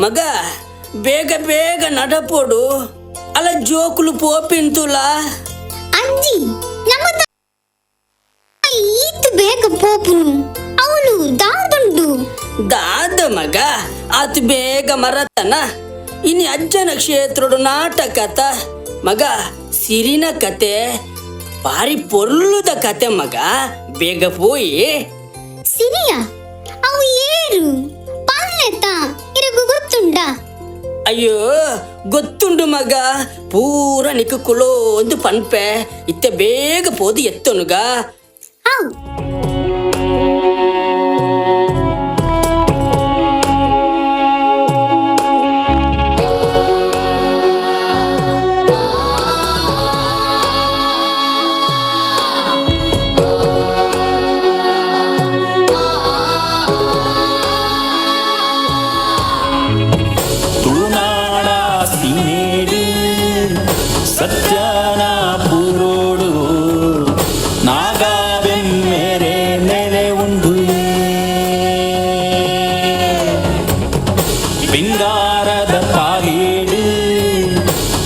మగ ಬೇಗ ಬೇಗ ನಡಪೋಡು ಅಲ್ಲ ಜೋಕುಲು ಪೋಪಿಂತುಲಾ ಅಜ್ಜಿ ನಮ್ಮ ಈತ್ ಬೇಗ ಪೋಪುನು ಅವಳು ದಾದುಂಡು ದಾದ ಮಗ ಆತ ಬೇಗ ಮರತನ ಇನಿ ಅಜ್ಜನ ಕ್ಷೇತ್ರಡು ನಾಟಕತ ಮಗ ಸಿರಿನ ಕತೆ ಭಾರಿ ಪೊರ್ಲುದ ಕತೆ ಮಗ ಬೇಗ ಪೋಯಿ ಸಿರಿಯ ಅವು ಏರು ಪಲ್ಲೆತ ಇರಗು ಗೊತ್ತುಂಡ ಅಯ್ಯೋ ಗೊತ್ತುಂಡು ಮಗ ಪೂರ ನಿಕ್ಕು ಕುಲೋ ಒಂದು ಪನ್ಪೆ ಇತ್ತೆ ಬೇಗ ಪೋದು ಎತ್ತೊನುಗ ಅವು ಸತ್ಯನ ಪುರೋಡು ನಾಗಾವೆಮ್ಮೆರೆ ನೆಲೆ ಉಂಡು ಬೆಂಗಾರದ ಪಾಗೇಡು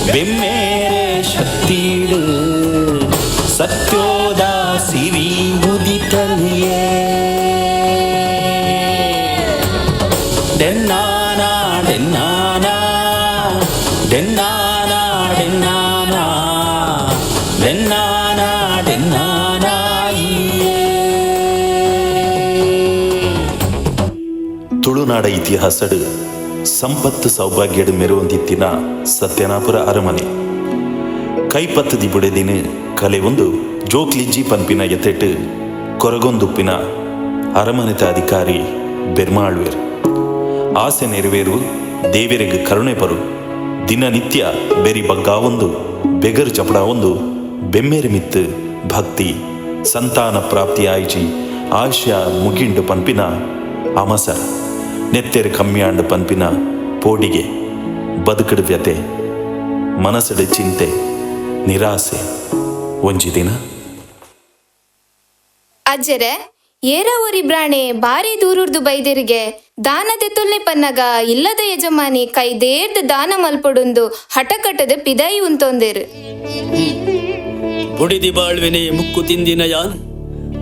ಬೆಮ್ಮೆರೆ ಶಕ್ತಿಡು ಸತ್ಯೋದ ಸಿರಿ ಉದಿತಲಿಯೇ ಡೆನ್ನಾನ ಡೆನ್ನಾನ ಡೆನ್ನಾನ ಡೆನ್ನಾನ ಡೆನ್ನಾನ ಡೆನ್ನಾನ ತುಳುನಾಡ ಇತಿಹಾಸಡು ಸಂಪತ್ತು ಸೌಭಾಗ್ಯಡು ಮೆರುವಂದಿತ್ತಿನ ಸತ್ಯನಾಪುರ ಅರಮನೆ ಕೈಪತ್ತು ದಿಬುಡೆದಿನ ಕಲೆ ಒಂದು ಜೋಕ್ಲಿಜ್ಜಿ ಪನ್ಪಿನ ಎತೆಟ್ಟು ಕೊರಗೊಂದುಪ್ಪಿನ ಅರಮನೆತ ಅಧಿಕಾರಿ ಬೆರ್ಮಾಳ್ವೇರ್ ಆಸೆ ನೆರವೇರು ದೇವರಿಗೆ ಕರುಣೆ ಬರು ದಿನನಿತ್ಯ ಬೆರಿ ಬಗ್ಗ ಒಂದು ಬೆಗರು ಚಪಡ ಒಂದು ಬೆಮ್ಮೆರೆ ಮಿತ್ತು ಭಕ್ತಿ ಸಂತಾನ ಪ್ರಾಪ್ತಿ ಆಯ್ಚಿ ಆಶಯ ಮುಗಿಂಡು ಪನ್ಪಿನ ಅಮಸರ ನೆತ್ತೆರೆ ಕಮ್ಮಿಯಾಂಡು ಪನ್ಪಿನ ಪೋಡಿಗೆ ಬದುಕಡು ವ್ಯತೆ ಮನಸ್ಸಡೆ ಚಿಂತೆ ನಿರಾಸೆ ಒಂಜಿ ದಿನ ಅಜ್ಜರೆ ಏರ ಒರಿ ಬ್ರಾಣೆ ಬಾರಿ ದೂರುರ್ದು ಬೈದೆರಿಗೆ ದಾನದೆ ತುಲ್ಲೆ ಪನ್ನಗ ಇಲ್ಲದ ಯಜಮಾನಿ ಕೈದೇರ್ದು ದಾನ ಮಲ್ಪೊಡುಂದು ಹಠಕಟ್ಟದ ಪಿದಾಯಿ ಉಂತೊಂದೇರು ಬುಡಿದಿ ಬಾಳ್ವೆನೆ ಮುಕ್ಕು ತಿಂದಿನ ಯಾನ್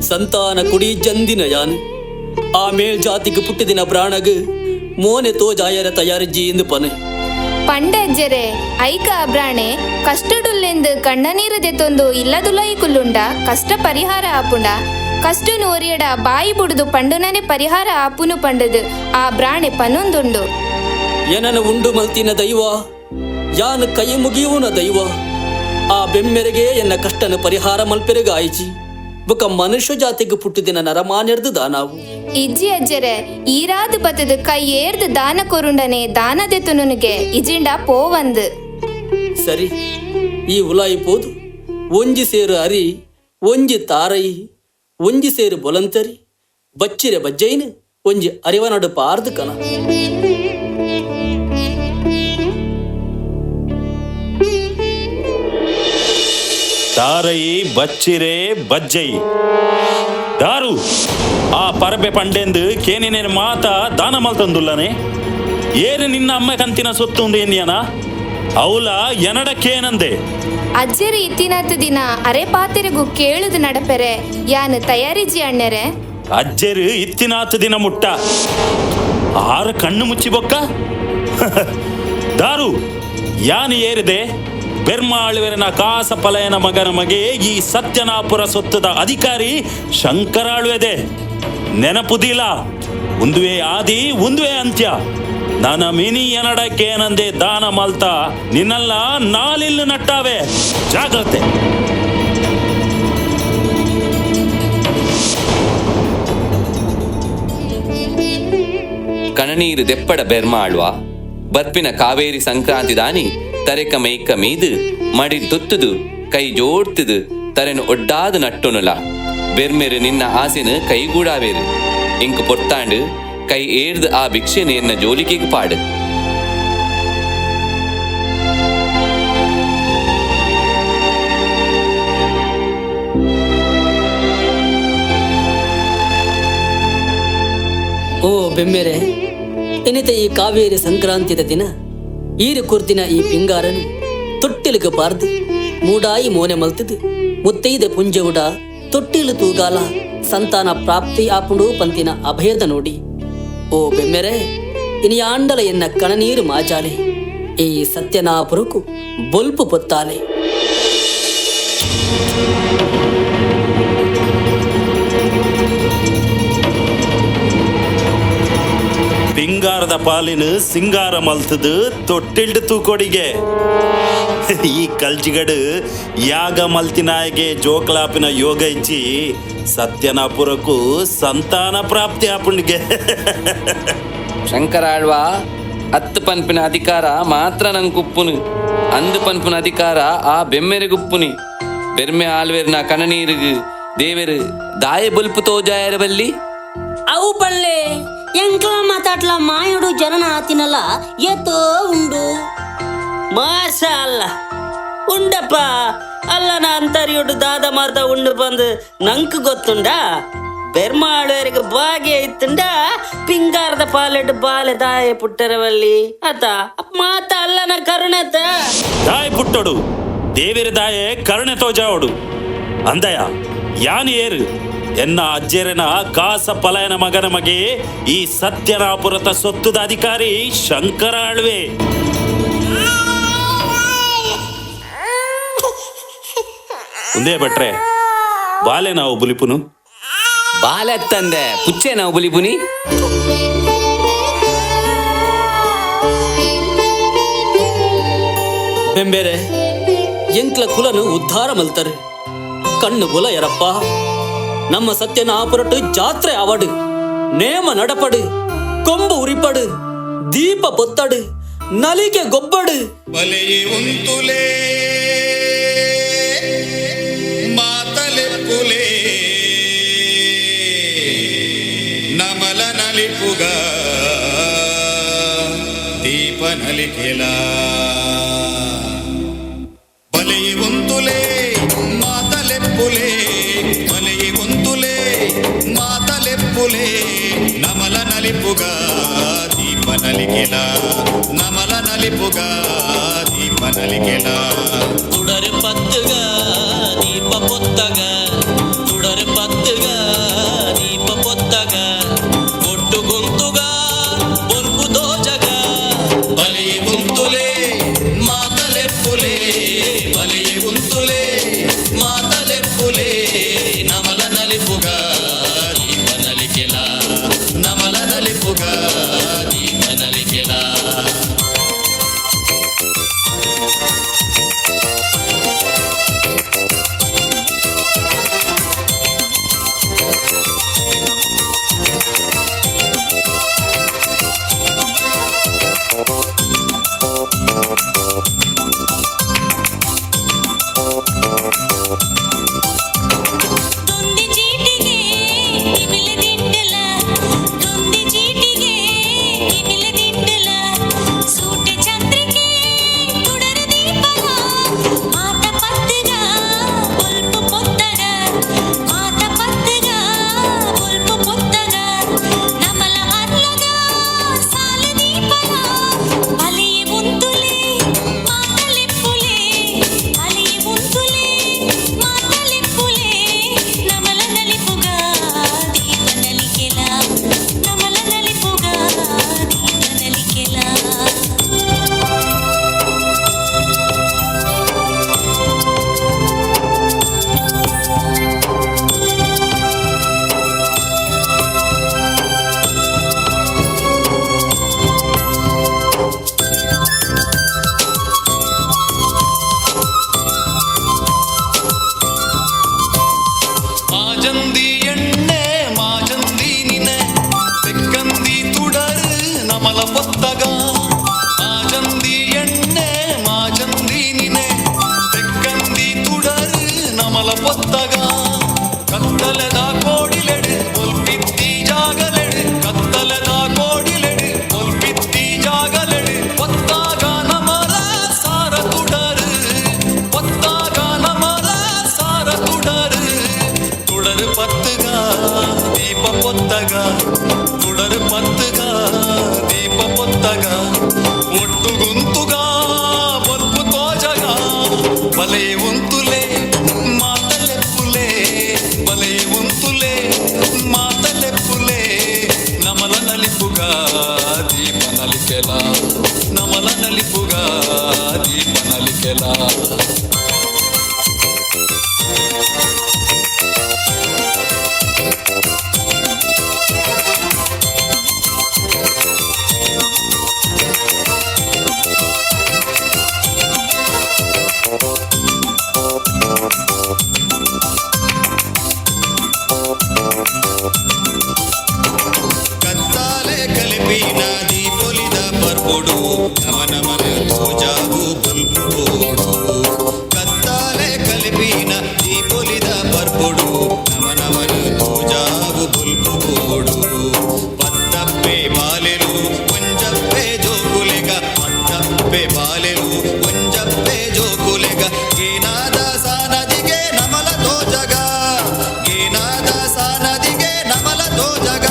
ಸಂತಾನ ಕುಡಿ ಜಂದಿನ ಯಾನ್ ಆ ಮೇಲ್ ಜಾತಿಗೆ ಪುಟ್ಟಿದಿನ ಬ್ರಾಣಗ್ ಮೋನೆ ತೋಜಾಯರ ತಯಾರಿಜ್ಜಿ ಎಂದು ಪನೆ ಪಂಡೆ ಅಜ್ಜರೆ ಐಕ ಅಬ್ರಾಣೆ ಕಷ್ಟಡುಲ್ಲೆಂದು ಕಣ್ಣ ನೀರು ದೆತ್ತೊಂದು ಇಲ್ಲದುಲೈ ಕುಲ್ಲುಂಡ ಕಷ್ಟ ಪರಿಹಾರ ಆಪುಂಡ ಕಷ್ಟನು ಒರಿಯಡ ಬಾಯಿ ಬುಡುದು ಪಂಡುನನೆ ಪರಿಹಾರ ಆಪುನು ಪಂಡದು ಆ ಬ್ರಾಣೆ ಪನ್ನೊಂದುಂಡು ಏನನ ಉಂಡು ಮಲ್ತಿನ ದೈವ ಯಾನ್ ಕೈ ಮುಗಿಯುವನ ದೈವ ಆ ಬೆಮ್ಮೆರೆಗೆ ಎನ್ನ ಕಷ್ಟನ ಪರಿಹಾರ ಮಲ್ಪೆರೆಗ ಆಯ್ಚಿ ಬೊಕ ಮನುಷ್ಯ ಜಾತಿಗೆ ಪುಟ್ಟಿದಿನ ನರಮಾನ್ಯರ್ದು ದಾನಾವು ಇಜ್ಜಿ ಅಜ್ಜರೆ ಈರಾದು ಬತ್ತದು ಕೈ ಏರ್ದು ದಾನ ಕೊರುಂಡನೆ ದಾನ ದೆತ್ತುನುಗೆ ಇಜಿಂಡ ಪೋವಂದು ಸರಿ ಈ ಉಲಾಯಿ ಪೋದು ಒಂಜಿ ಸೇರು ಅರಿ ಒಂಜಿ ತಾರಯಿ ಒಂಜಿ ಸೇರು ಬೊಲಂತರಿ ಬಚ್ಚಿರೆ ಬಜ್ಜೈನು ಒಂಜಿ ಅರಿವನಡು ಪಾರ್ದು ಕನ ತಾರಯಿ ಬಚ್ಚಿರೆ ಬಜ್ಜೈ ದಾರು ಆ ಪರಬೆ ಪಂಡೆಂದು ಕೇನಿನೇನು ಮಾತ ದಾನ ಮಲ್ತಂದುಲ್ಲನೆ ಏನು ನಿನ್ನ ಅಮ್ಮ ಕಂತಿನ ಸೊತ್ತು ಉಂಡು ಎನ್ನಿಯನ ಅವಲ ಎನಡಕ್ಕೇನಂದೆ ಅಜ್ಜರಿ ಇತ್ತಿನತ್ತು ದಿನ ಅರೆ ಪಾತಿರಿಗೂ ಕೇಳುದು ನಡಪೆರೆ ಯಾನು ತಯಾರಿಜಿ ಅಣ್ಣೆರೆ ಅಜ್ಜರು ಇತ್ತಿನಾತು ದಿನ ಮುಟ್ಟ ಆರ ಕಣ್ಣು ಮುಚ್ಚಿ ಬೊಕ್ಕ ದಾರು ಯಾನು ಏರಿದೆ ಬೆರ್ಮಾಳುವೆರನ ಕಾಸ ಪಲಯನ ಮಗನ ಮಗೆ ಈ ಸತ್ಯನಾಪುರ ಸೊತ್ತದ ಅಧಿಕಾರಿ ಶಂಕರಾಳುವೆದೆ ನೆನಪುದಿಲ್ಲ ಒಂದುವೇ ಆದಿ ಒಂದುವೇ ಅಂತ್ಯ ನನ್ನ ಮಿನಿ ಎನಡಕ್ಕೇನಂದೆ ದಾನ ಮಲ್ತ ನಿನ್ನೆಲ್ಲ ನಾಲಿಲ್ಲು ನಟ್ಟಾವೆ ಜಾಗ್ರತೆ ಕಣನೀರು ದೆಪ್ಪಡ ಬೆರ್ಮಾಳ್ವ ಬರ್ಪಿನ ಕಾವೇರಿ ಸಂಕ್ರಾಂತಿ ದಾನಿ ತರೆಕ ಮೈಕ ಮೀದು ಮಡಿ ತುತ್ತುದು ಕೈ ಜೋಡ್ತುದು ತರೆನು ಒಡ್ಡಾದು ನಟ್ಟೊನುಲ ಬೆರ್ಮೆರು ನಿನ್ನ ಆಸೆನು ಕೈಗೂಡಾವೇರು ಇಂಕು ಪೊರ್ತಾಂಡು ಕೈ ಏರ್ದು ಆ ಭಿಕ್ಷೆನು ಎನ್ನ ಜೋಲಿಗೆಗೆ ಪಾಡು ಓ ಬೆಮ್ಮೆರೆ ಎನಿತ ಈ ಕಾವೇರಿ ಸಂಕ್ರಾಂತಿದ ದಿನ ಈರು ಕುರ್ದಿನ ಈ ಪಿಂಗಾರನು ತೊಟ್ಟಿಲಿಗೆ ಪಾರ್ದು ಮೂಡಾಯಿ ಮೋನೆ ಮಲ್ತದು ಮುತ್ತೈದ ಪುಂಜವುಡ ತೊಟ್ಟಿಲು ತೂಗಾಲ ಸಂತಾನ ಪ್ರಾಪ್ತಿ ಆಪುಂಡು ಪಂತಿನ ಅಭಯದ ನೋಡಿ ಓ ಬೆಮ್ಮೆರೆ ಇನಿ ಆಂಡಲ ಎನ್ನ ಕಣನೀರು ಮಾಜಾಲೆ ಈ ಸತ್ಯನಾಪುರಕು ಬೊಲ್ಪು ಪೊತ್ತಾಲೆ. ಪಿಂಗಾರದ ಪಾಲಿನ ಸಿಂಗಾರ ಮಲ್ತದು ತೊಟ್ಟಿಲ್ಡು ತೂಕೊಡಿಗೆ ಈ ಕಲ್ಜಿಗಡು ಯಾಗ ಮಲ್ತಿನಾಯಗೆ ಜೋಕಲಾಪಿನ ಯೋಗ ಇಚ್ಚಿ ಸತ್ಯನಾಪುರಕ್ಕೂ ಸಂತಾನ ಪ್ರಾಪ್ತಿ ಆಪುಂಡಿಗೆ. ಶಂಕರ ಆಳ್ವ ಹತ್ತು ಪನ್ಪಿನ ಅಧಿಕಾರ ಮಾತ್ರ ನಂಗುಪ್ಪುನು, ಅಂದು ಪನ್ಪಿನ ಅಧಿಕಾರ ಆ ಬೆಮ್ಮೆರೆಗುಪ್ಪುನಿ. ಬೆರ್ಮೆ ಆಳ್ವೆರ್ನ ಕಣನೀರುಗು ದೇವೆರು ದಾಯ ಬೊಲ್ಪು ತೋಜಾಯರ ಬಲ್ಲಿ ಅವು ಪಳ್ಳೆ ಎಂಕ್ಲ ಮಾತಾಡ್ಲ ಮಾಯುಡು ಜನನ ಆತಿನಲ್ಲ ಎತ್ತೋ ಉಂಡು ಮಾಷ ಅಲ್ಲ ಉಂಡಪ್ಪ ಅಲ್ಲನ ಅಂತರಿಯುಡು ದಾದ ಮಾರ್ದ ಉಂಡು ಬಂದು ನಂಕ್ ಗೊತ್ತುಂಡ ಬೆರ್ಮಾಳುವರಿಗೆ ಬಾಗಿ ಐತುಂಡ ಪಿಂಗಾರದ ಪಾಲೆಡ್ ಬಾಲೆ ದಾಯ ಪುಟ್ಟರವಲ್ಲಿ ಅತ ಮಾತ ಅಲ್ಲನ ಕರುಣತ ದಾಯ ಪುಟ್ಟೋಡು ದೇವಿರ ದಾಯೆ ಕರುಣೆ ತೋಜಾವಡು ಅಂದಯ ಯಾನ್ ಏರು ಎನ್ನ ಅಜ್ಜೆರನ ಕಾಸ ಪಲಾಯನ ಮಗನ ಮಗೆ ಈ ಸತ್ಯನಾಪುರತ ಸೊತ್ತುದ ಅಧಿಕಾರಿ ಶಂಕರ ಆಳ್ವೆ. ಒಂದೇ ಭಟ್ರೆ ಬಾಲೆ ನಾವು ಬುಲಿಪುನು ಬಾಲೆ ತಂದೆ ಪುಚ್ಚೆ ನಾವು ಬುಲಿಬುನಿ. ಬೆಂಬೇರೆ ಎಂಕ್ಲ ಕುಲನು ಉದ್ಧಾರ ಮಲ್ತಾರೆ ಕಣ್ಣು ಬುಲ ಎರಪ್ಪ. ನಮ್ಮ ಸತ್ಯನಾಪುರಟ್ಟು ಜಾತ್ರೆ ಅವಡು ನೇಮ ನಡಪಡು ಕೊಂಬು ಉರಿಪಡು ದೀಪ பொத்தடு ನಲಿಗೆ ಗೊಬ್ಬಡು ಬಲೆಯೇ ಉಂತುಲೇ ಮಾತಲೆಪ್ಪುಲೇ ನಮಲ ನಲಿಪುಗ ದೀಪ ನಲಿಕೆಲ ಬಲೆಯೇ ಉಂತುಲೇ ಮಾತಲೆಪ್ಪುಲೇ ಬಲೆಯೇ ಉಂತುಲೇ ಮಾತಲೆಪ್ಪುಲೇ ನಮಲ ನಲಿಪುಗ ದೀಪ ನಲಿಕೆಲ ನಮಲ ನಲಿಪುಗ ದೀಪ ನಲಿಕೆಲ ತುಡರೆ ಪತ್ತಗ ದೀಪ ಪೊತ್ತಗ ತುಡರೆ ಪತ್ತಗ ದೀಪ ಪೊತ್ತಗ ಒಟ್ಟು ಗೊಂತುಗ ಬೊಲ್ಪು ದೋಜಗ ಬಲೆಯೇ ಉಂತುಲೇ ಮಾತಲೆಪ್ಪುಲೇ ಬಲೆಯೇ ಉಂತುಲೇ ಮಾತಲೆಪ್ಪುಲೇ ನಮಲ ನಲಿಪುಗ ದೀಪ ನಲಿಕೆಲ ನಮಲ ನಲಿಪುಗ ದೀಪ ನಲಿಕೆಲ ದುಂದಿ ಚೀಟಿಗೆ ಇಮಿಲದಿಂಡಲ ದುಂದಿ ಚೀಟಿಗೆ ಇಮಿಲದಿಂಡಲ ಸೂಟೆ ಚಂದ್ರಿಕೆ ತುಡರ ದೀಪಗ ಮಾತ ಪತ್ತಗ ಬೊಲ್ಪು ಪೊತ್ತಗ ಮಾತ ಪತ್ತಗ ಬೊಲ್ಪು ಪೊತ್ತಗ ನಮಲ ಅರ್ಲಗ ಸಾಲ ದೀಪಗ ಬಲೆಯೇ ಉಂತುಲೇ ಮಾತಲೆಪ್ಪುಲೇ ಬಲೆಯೇ ಉಂತುಲೇ ಮಾತಲೆಪ್ಪುಲೇ ನಮಲ ನಲಿಪುಗ ದೀಪ ನಲಿಕೆಲ ನಮಲ ನಲಿಪುಗ ದೀಪ ನಲಿಕೆಲ ಮಾಜಂದಿ ಎಣ್ಣೆ ಮಾಜಂದಿ ನಿನೆ ತೆಕ್ಕಂದಿ ತುಡರು ನಮಲ ಪೊತ್ತಗ ಮಾಜಂದಿ ಎಣ್ಣೆ ಮಾಜಂದಿ ನಿನೆ ತೆಕ್ಕಂದಿ ತುಡರು ನಮಲ ಪೊತ್ತಗ ಕತ್ತಲೆದ ಕೋಡಿಲೆಡು ಒಲ್ಪಿತ್ತಿ ಜಾಗಲೆಡು ಕತ್ತಲೆದ ಕೋಡಿಲೆಡು ಒಲ್ಪಿತ್ತಿ ಜಾಗಲೆಡು ಪೊತ್ತಾಗ ನಮಲ ಸಾರ ತುಡರು ಪೊತ್ತಾಗ ನಮಲ ಸಾರ ತುಡರು ತುಡರು ಪತ್ತಗ ದೀಪ ಪೊತ್ತಗ ತುಡರು ಪತ್ತಗ ದೀಪ ಪೊರ್ಪಿನ ಈ ಪೊಲಿದ ಪರ್ಪುಡು ನಮನವನು ತೋಜಾವು ಬುಲ್ಪು ಕೂಡು ಪತ್ತಪ್ಪೆ ಬಾಲೆಲು ಒಂಜಪ್ಪೆ ಜೋಕುಲೆಗ ಪತ್ತಪ್ಪೆ ಬಾಲೆಲು ಒಂಜಪ್ಪೆ ಜೋಕುಲೆಗ ಗೇನಾದ ಸಾನದಿಗೆ ನಮಲ ತೋಜಗ ಗೇನಾದ ಸಾನದಿಗೆ ನಮಲ ತೋಜಗ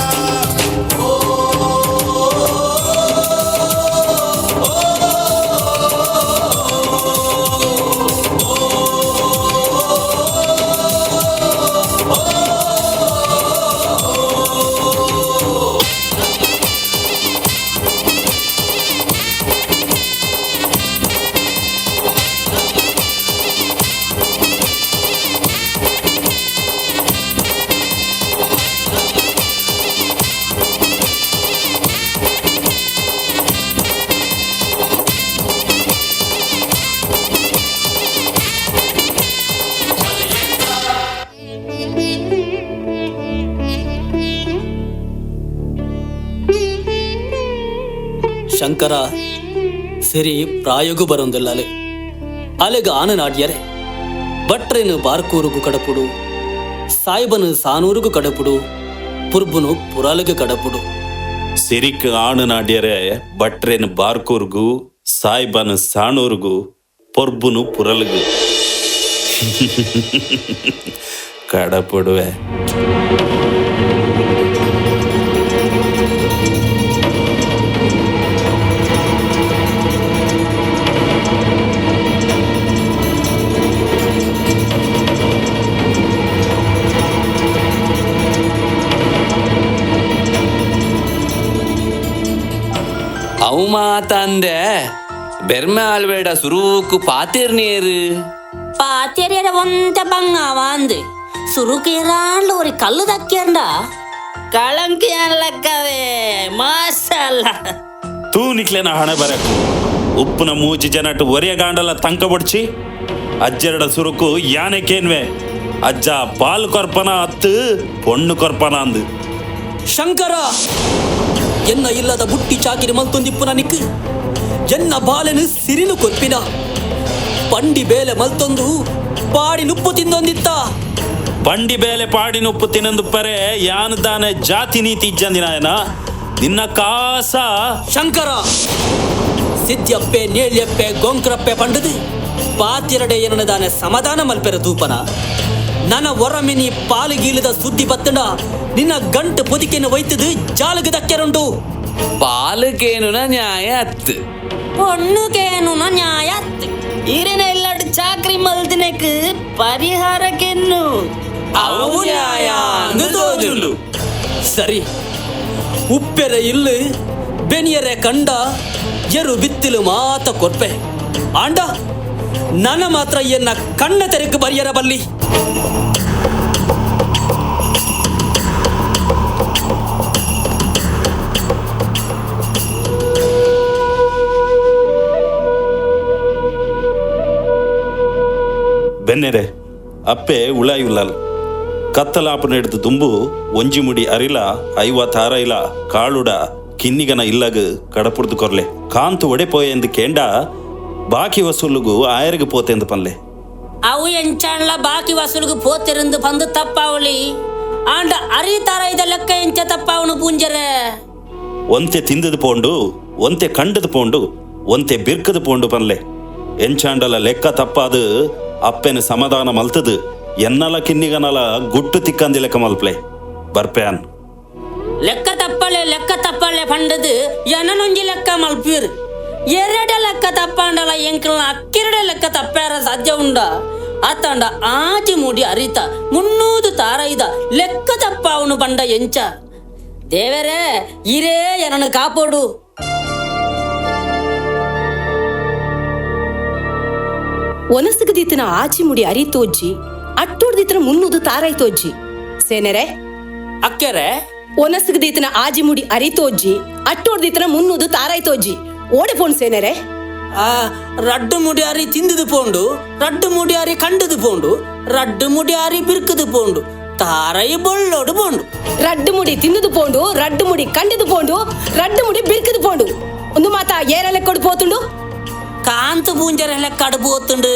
ಶಂಕರ ಸರಿ ಪ್ರಾಯೋಗು ಬರೊಂದಿಲ್ಲ ಅಲೆಗ ಆನನಾಡ್ಯರೆ ಭಟ್ರೇನು ಬಾರ್ಕೂರುಗು ಕಡಪುಡು ಸಾಯ್ಬನು ಸಾನೂರುಗು ಕಡಪುಡು ಪುರ್ಬುನು ಪುರಾಲಗು ಕಡಪುಡು ಸಿರಿಕ್ ಆಣು ನಾಡ್ಯರೆ ಭಟ್ರೇನು ಬಾರ್ಕೂರ್ಗು ಸಾಯ್ಬನು ಸಾಣೂರ್ಗು ಪೊರ್ಬುನು ಪುರಲ್ಗು ಕಡಪುಡುವೆ ಅವು ಮಾತಂದೆ ಬೆರ್ಮೆ ಆಲ್ಬೇಡ ಸುರೂಕು ಪಾತಿರ್ನೇರು ಪಾತೆರಿಯರ ಒಂತ ಬಂಗಾವ ಅಂದು ಸುರುಕೇರಾಂಡ್ಲ ஒரு ಕಲ್ಲು ದಕ್ಕಿಯಂಡ ಕಳಂಕಿಯಲ್ಲಕ್ಕವೇ ಮಾಸಲ್ಲ ತೂನಿಕ್ಲೆನ ಹಣೆ ಬರಕು ಉಪ್ಪುನ ಮೂಜಿ ಜನಟ್ಟು ಒರೆಯಗಾಂಡಲ ತಂಕ ಬಡ್ಚಿ ಅಜ್ಜೆರಡ ಸುರುಕು ಯಾನೆಕೇನ್ವೆ ಅಜ್ಜ ಪಾಲ್ ಕೊರ್ಪನ ಅತ್ತು ಪೊಣ್ಣು ಕೊರ್ಪನ ಅಂದು ಶಂಕರ ಎನ್ನ ಇಲ್ಲದ ಬುಟ್ಟಿ ಚಾಕಿರಿ ಮಲ್ತೊಂದಿಪ್ಪುನ ನಿಕ್ಕು ಎನ್ನ ಬಾಲೆನು ಸಿರಿನು ಕೊರ್ಪಿನ ಪಂಡಿ ಬೇಲೆ ಮಲ್ತೊಂದು ಪಾಡಿ ನುಪ್ಪು ತಿಂದೊಂದಿತ್ತ ಬಂಡಿ ಬೇಲೆ ಪಾಡಿ ನುಪ್ಪು ತಿನ್ನಂದುಪ್ಪರೆ ಯಾನದಾನೆ ಜಾತಿ ನೀತಿ ಇಜ್ಜಂದಿನಾಯನ ನಿನ್ನ ಕಾಸ ಶಂಕರ ಸಿದ್ಯಪ್ಪೆ ನೇಳ್ಯಪ್ಪೆ ಗೊಂಕ್ರಪ್ಪೆ ಪಂಡದು ಪಾತಿರಡೆ ಏನದಾನೆ ಸಮಾಧಾನ ಮಲ್ಪೆರ ತೂಪನ ನನ್ನ ಒರಮಿನಿ ಪಾಲಿಗೀಲದ ಸುದ್ದಿ ಬತ್ತಂಡ ನಿನ್ನ ಗಂಟು ಪೊದಿಕೆನ ಒಯ್ತದು ಜಾಲಗ ದಕ್ಕೆರುಂಡು ಪಾಲಕೇನುನ ನ್ಯಾಯ ಅತ್ತು பொண்ணுக்கேனு ನ್ಯಾಯತ್ ಈರೇನ ಇಲ್ಲಡ್ ಚಾಕ್ರಿ ಮಲ್ದಿನಕ್ ಪರಿಹಾರಕ್ಕೆನ್ನು ಅವು ನ್ಯಾಯ ಅಂದು ಸರಿ ಉಪ್ಪೆರೆ ಇಲ್ಲು ಬೆನಿಯರೆ ಕಂಡ ಎರು ಬಿತ್ತಿಲು ಮಾತ ಕೊರ್ಪೆ ಆಂಡ ನನ್ನ ಮಾತ್ರ ಎನ್ನ ಕಣ್ಣ ತೆರೆಕು ಬರಿಯರ ಬಲ್ಲಿ ಬೆನ್ನೆರೆ ಅಪ್ಪೆ ಉಳಾಯುಲ್ಲಲ್ ಕತ್ತಲಾಪು ನೆಡ್ದು ದುಂಬು ಒಂಜಿ ಮುಡಿ ಅರಿಲ 56 ಇಲ ಕಾಳುಡ ಕಿನ್ನಿಗನ ಇಲ್ಲಗ ಕಡಪುಡ್ದು ಕೊರ್ಲೆ ಕಾಂತು ಒಡೆಪೋಯೆಂದು ಕೇಂಡ ಬಾಕಿ ವಸೂಲುಗು ಆಯರಿಗೆ ಪೋತೆಂದು ಪನ್ಲೆ ಅವು ಎಂಚಾಣ್ಲ ಬಾಕಿ ವಸೂಲಿಗೆ ಪೋತಿರಂದು ಬಂದು ತಪ್ಪಾವಳಿ ಆಂಡ ಅರಿತಾರ ಇದ ಲೆಕ್ಕ ಎಂಚ ತಪ್ಪಾವನು ಪುಂಜರೆ ಒಂತೆ ತಿಂದದು ಪೋಂಡು ಒಂತೆ ಕಂಡದು ಪೋಂಡು ಒಂತೆ ಬಿರ್ಕದು ಪೋಂಡು ಪನ್ಲೆ ಎಂಚಾಂಡಲ ಲೆಕ್ಕ ತಪ್ಪಾದು ಅಪ್ಪೆನ ಸಮಾಧಾನ ಮಲ್ತದು ಎನ್ನಲ ಕಿನ್ನಿಗನಲ ಗುಟ್ಟು ತಿಕ್ಕಂದಿ ಲೆಕ್ಕ ಮಲ್ಪ್ಲೆ ಬರ್ಪ್ಯಾನ್ ಲೆಕ್ಕ ತಪ್ಪಳೆ ಪಂಡದು ಎನನೊಂಜಿ ಲೆಕ್ಕ ಮಲ್ಪೀರ್ ಎರಡ ಲೆಕ್ಕ ತಪ್ಪಾಂಡಲ ಎಂಕಲ್ನ ಅಕ್ಕಿರಡೆ ಲೆಕ್ಕ ತಪ್ಪಾರ ಸಾಧ್ಯ ಉಂಡ ಆತಂಡ ಆಜಿ ಮುಡಿ ಅರಿತ 300 ತಾರೈದ ಲೆಕ್ಕ ತಪ್ಪಾವನು ಬಂಡ ಎಂಚ ದೇವರೇ ಇರೇ ಎನನು ಕಾಪೋಡು ಒನಸಗದಿತ್ತಿನ ಆಚಿಮುಡಿ ಅರಿತೋಜ್ಜಿ ಅಟ್ಟೋಡ್ದಿತ್ತಿನ 300 ತಾರೈತೋಜ್ಜಿ ಸೇನೆರೆ ಅಕ್ಕೆರೆ ಒನಸಗದಿತ್ತಿನ ಆಜಿಮುಡಿ ಅರಿತೋಜ್ಜಿ ಅಟ್ಟೋಡ್ದಿತ್ತಿನ 300 ತಾರೈತೋಜ್ಜಿ ಓಡೆಪೋಣ್ ಸೇನೆರೆ ಆ ರಡ್ಡು ಮುಡಿಯಾರಿ ತಿಂದದು ಪೋಂಡು ರಡ್ಡು ಮುಡಿಯಾರಿ ಕಂಡದು ಪೋಂಡು ರಡ್ಡು ಮುಡಿಯಾರಿ ಬಿರ್ಕದು ಪೋಂಡು ತಾರೈ ಬೊಳ್ಳೋಡು ಪೋಂಡು ರಡ್ಡು ಮುಡಿ ತಿಂದುದು ಪೋಂಡು ರಡ್ಡು ಮುಡಿ ಕಂಡಿದು ಪೋಂಡು ರಡ್ಡು ಮುಡಿ ಬಿರ್ಕದು ಪೋಂಡು ಒಂದು ಮಾತ ಏರಲೆ ಕೊಡು ಪೋತುಂಡು ಕಾಂತು ಪೂಂಜರ ಲೆಕ್ಕ ಅಡು ಪೋತುಂಡು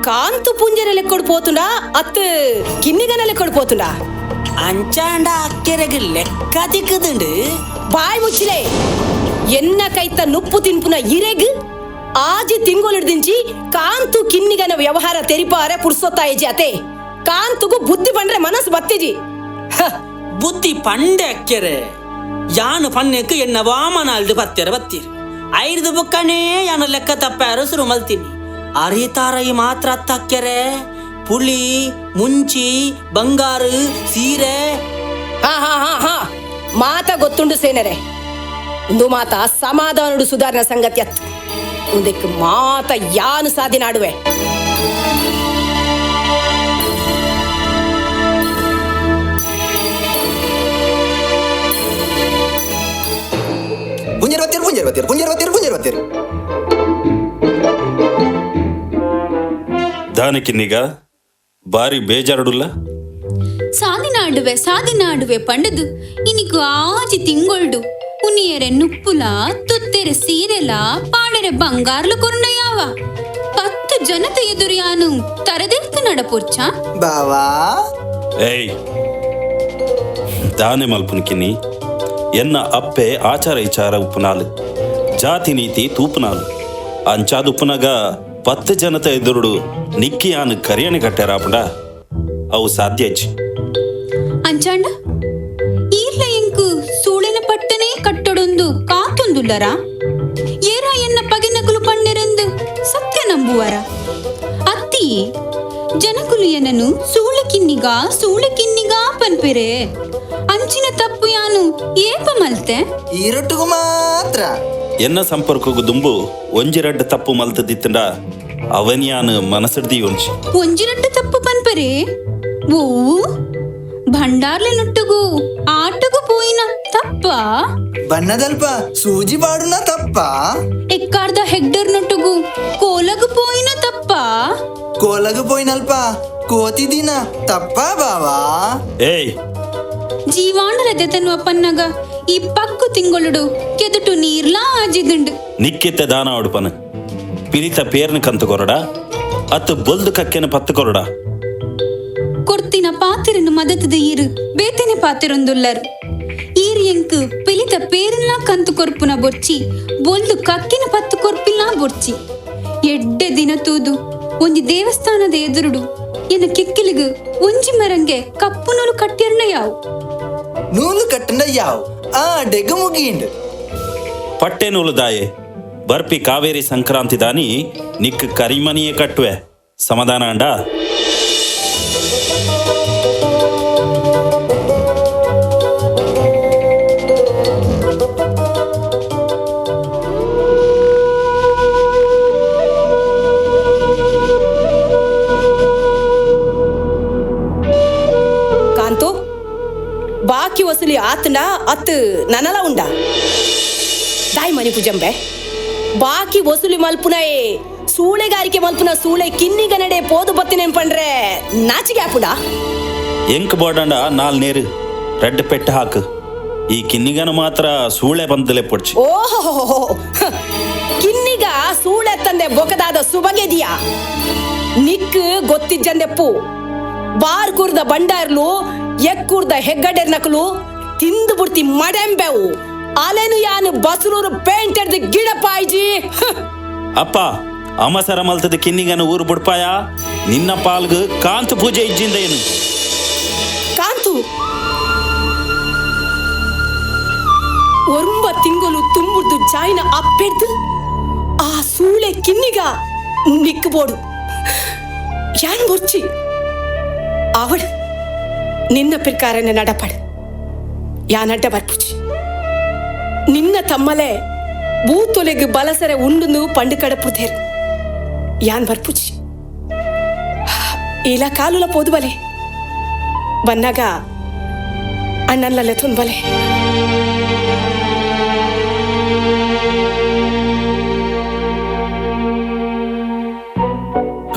కాంతు పుంజర లెక్కడు పోతుండా అత్ కిన్నిగన లెక్కడు పోతుండా అంచాండ అక్కెరకి లెక్క దిక్కుతుండు. బాయ్ ముచ్చిలే ఎన్నకైత నుప్పు తింపున ఇరెగ్ ఆజి తింగోలుడు దించి కాంతు కిన్నిగన వ్యవహాರ ತೆರಿಪಾರೆ ಪುರ್ಸೊತ್ತಾಯಿ ಜಾತೆ ಕಾಂತುಗು ಬುದ್ಧಿ ಬಂದ್ರೆ ಮನಸ್ಸು ಬತ್ತಿಜಿ ಬುದ್ಧಿ ಪಂಡೆ ಅಕ್ಕೆರೆ ಯಾನು ಪನ್ನೆಕ್ ಎನ್ನ ವಾಮನಾಲ್ದು ಬತ್ತೆರ ಬತ್ತೀರಿ ಐದು ಬುಕ್ಕನೇ ಯಾನು ಲೆಕ್ಕ ತಪ್ಪಾರು ಶುರು ಮಲ್ತೀನಿ ಅರಿತಾರೈ ಮಾತ್ರ ತಕ್ಕೆರೆ ಪುಳಿ ಮುಂಚಿ ಬಂಗಾರು ಸೀರೆ ಮಾತ ಗೊತ್ತುಂಡು ಸೇನರೆ ಒಂದು ಮಾತ ಸಮಾಧಾನುಡು ಸುಧಾರಣ ಸಂಗತಿ ಅತ್ ಒಂದಕ್ಕೆ ಮಾತ ಯಾನು ಸಾಧಿ ನಾಡುವೆ పుంజరవతీరు దానికి నిగా భారీ బేజారుడుల్లా ಸಾದಿನಾಡುವೆ ಪಂಡದು ಇನಿಕು ಆಜಿ ತಿಂಗೊಳ್ಡು ಉನಿಯರೆ ನುಪ್ಪುಲ ತುತ್ತೆರೆ ಸೀರೆಲ ಪಾಡೆರೆ ಬಂಗಾರ್ಲು ಕೊರುಂಡಯಾವ 10 ಜನತೆ ಎದುರಿಯಾನು ತರದೆಲ್ತು ನಡಪುರ್ಚ బావా ಏಯ್ ದಾನೆ ಮಲ್ಪುನ್ಕಿನಿ ಎನ್ನ ಅಪ್ಪೆ ಆಚಾರ ವಿಚಾರ ಉಪ್ಪುನಾಲು ಜಾತಿ ನೀತಿ ತೂಪುನಾಲು ಅಂಚಾದುಪ್ಪುನಗ 10 ಜನತೆ ಎದುರುಡು ನಿಕ್ಕಿ ಆನು ಕರಿಯಣೆ ಕಟ್ಟಾರಾಪುಂಡ ಅವು ಸಾಧ್ಯ ಇಜ್ಜಿ ಅಂಚಾಂಡ ಈರ್ಲ ಎಂಕು ಸೂಳೆನ ಪಟ್ಟನೆ ಕಟ್ಟೊಡೊಂದು ಕಾತೊಂದುಲ್ಲರ ಏರ ಎನ್ನ ಪಗೆನಕುಲು ಪಣ್ಣೆರೆಂದು ಸತ್ಯ ನಂಬುವರ ಅತ್ತಿ ಜನಕುಲು ಎನ್ನನು ಸೂಳೆ ಕಿನ್ನಿಗ ಪನ್ಪೆರೆ ಅಂಚಿನ ತಪ್ಪು ಯಾನು ಏಪ ಮಲ್ತೆ ఈరొట్టుకు మాత్ర ಎನ್ನ ಸಂಪರ್ಕಗು ದುಂಬು ಒಂಜಿರಡ್ಡ ತಪ್ಪು ಮಲ್ತದಿತ್ತಂಡ ಅವನಿಯಾನು ಮನಸ್ಸಿಡ್ದಿ ಒಂಚಿ ಒಂಜಿರಡ್ಡ ತಪ್ಪು ಪನ್ಪೆರೆ ಓ ಭಂಡಾರ್ಲೆ ನುಟ್ಟುಗು ಆಟಗೂ ಪೋಯಿನ ತಪ್ಪ ಬಣ್ಣದಲ್ಪ ಸೂಜಿ ಬಾಡುನ ತಪ್ಪ ಎಕ್ಕಾರ್ದ ಹೆಗ್ಡರ್ ನೊಟ್ಟುಗು ಕೋಲಗು ಪೋಯಿನ ತಪ್ಪ ಕೋಲಗು పోయినಲ್ಪ కోతిదిన తప్ప బావా ಏಯ್ ಜೀವಾಂಡರ ದೆತನು ಅಪ್ಪನ್ನಗ ಈ ಪಕ್ಕು ತಿಂಗೊಳುಡು ಕೆದುಟು ನೀರ್ಲಾ ಆಜಿದುಂಡು ನಿಕ್ಕಿತ್ತೆ ದಾನ ಉಡುಪನು ಪಿರಿತ ಪೇರ್ನ ಕಂತು ಕೊರಡ ಅತ್ತು ಬೊಲ್ದು ಕಕ್ಕೆನ ಪತ್ತು ಕೊರಡ ಕೊರ್ತಿನ ಪಾತಿರನ್ನು ಮದತದ ಈರು ಬೇತೆನೆ ಪಾತಿರೊಂದುಲ್ಲರು ಈರು ಎಂಕು ಪಿಲಿತ ಪೇರನ್ನ ಕಂತು ಕೊರ್ಪುನ ಬೊರ್ಚಿ ಬೊಲ್ದು ಕಕ್ಕಿನ ಪತ್ತು ಕೊರ್ಪಿಲ್ಲ ಬೊರ್ಚಿ ಎಡ್ಡೆ ದಿನ ತೂದು ಒಂಜಿ ದೇವಸ್ಥಾನದ ಎದುರುಡು ಎನ್ನ ಕಿಕ್ಕಿಲಿಗು ಒಂಜಿ ಮರಂಗೆ ಕಪ್ಪು ನೂಲು ಕಟ್ಟಿರ್ನ ಯಾವು నూలు కట్టిన యావ్ ఆ డెగ్గ ముగియిండు ಪಟ್ಟೆ ನೂಲು ದಾಯೆ ಬರ್ಪಿ ಕಾವೇರಿ ಸಂಕ್ರಾಂತಿ ದಾನಿ ನಿಕ್ ಕರಿಮನಿಯೇ ಕಟ್ಟುವೆ ಸಮಾಧಾನ ಅಂಡ ಕಾಂತು ಬಾಕಿ ವಸೂಲಿ ಆತನ ಅತ್ ನನಲ ಉಂಡ ದಾಯಿ ಮನಿ ಪೂಜಂಬೆ ಬಾಕಿ ವಸೂಲಿ ಮಲ್ಪುನಯೇ ಸೂಳೆಗಾರಿಕೆ ಮಲ್ಪುನ ಸೂಳೆ ಕಿನ್ನಿಗನಡೆ ಪೋದು ಬತ್ತಿನೇನ್ ಪಂಡ್ರೆ ನಾಚಿಗೆ ಆಪುಡ ಎಂಕ್ ಬೋಡಂಡ ನಾಲ್ ನೇರು ರೆಡ್ ಪೆಟ್ಟು ಹಾಕು ಈ ಕಿನ್ನಿಗನ ಮಾತ್ರ ಸೂಳೆ ಬಂದಲೆ ಪೊಡ್ಚಿ ಓಹೋ ಕಿನ್ನಿಗ ಸೂಳೆ ತಂದೆ ಬೊಕದಾದ ಸುಬಗೆದಿಯಾ ನಿಕ್ ಗೊತ್ತಿಜ್ಜಂದೆಪ್ಪು ಬಾರ್ ಕೂರ್ದ ಬಂಡಾರ್ಲು ಎಕ್ಕೂರ್ದ ಹೆಗ್ಗಡೆರ್ ನಕಲು ತಿಂದು ಬುಡ್ತಿ ಮಡೆಂಬೆವು ಅಲೆನು ಯಾನು ಬಸರೂರು ಪೇಂಟೆಡ್ದ ಗಿಡ ಪಾಯ್ಜಿ ಅಪ್ಪ ಅಮಸರ ಮಲ್ತದ ಕಿನ್ನಿಗನ ಊರು ಬುಡ್ಪಾಯ ನಿನ್ನ ಪಾಲ್ಗು ಕಾಂತು ಪೂಜೆ ಇಜ್ಜಿಂದ ಏನು ಕಾಂತು ಒರ್ಂಬ ತಿಂಗಳು ತುಂಬುರ್ದು ಜಾಯ್ನ ಅಪ್ಪೆಡ್ದು ಆ ಸೂಳೆ ಕಿನ್ನಿಗ ನಿಕ್ಕಬೋಡು ಯಾನ್ ಬೊರ್ಚಿ ಅವಳು ನಿನ್ನ ಪ್ರಕಾರನ ನಡಪಡು ಯಾನಡ್ಡ ಬರ್ಪುಚಿ ನಿನ್ನ ತಮ್ಮಲೆ ಬೂತೊಲೆಗೆ ಬಲಸರೆ ಉಂಡು ಪಂಡು ಕಡಪುದೇರು ಯಾನ್ ಬರ್ಪುಚಿ ఇలా కాలుల పోదు బలే బన్నగా అన్నల్ల లెతున్ బలే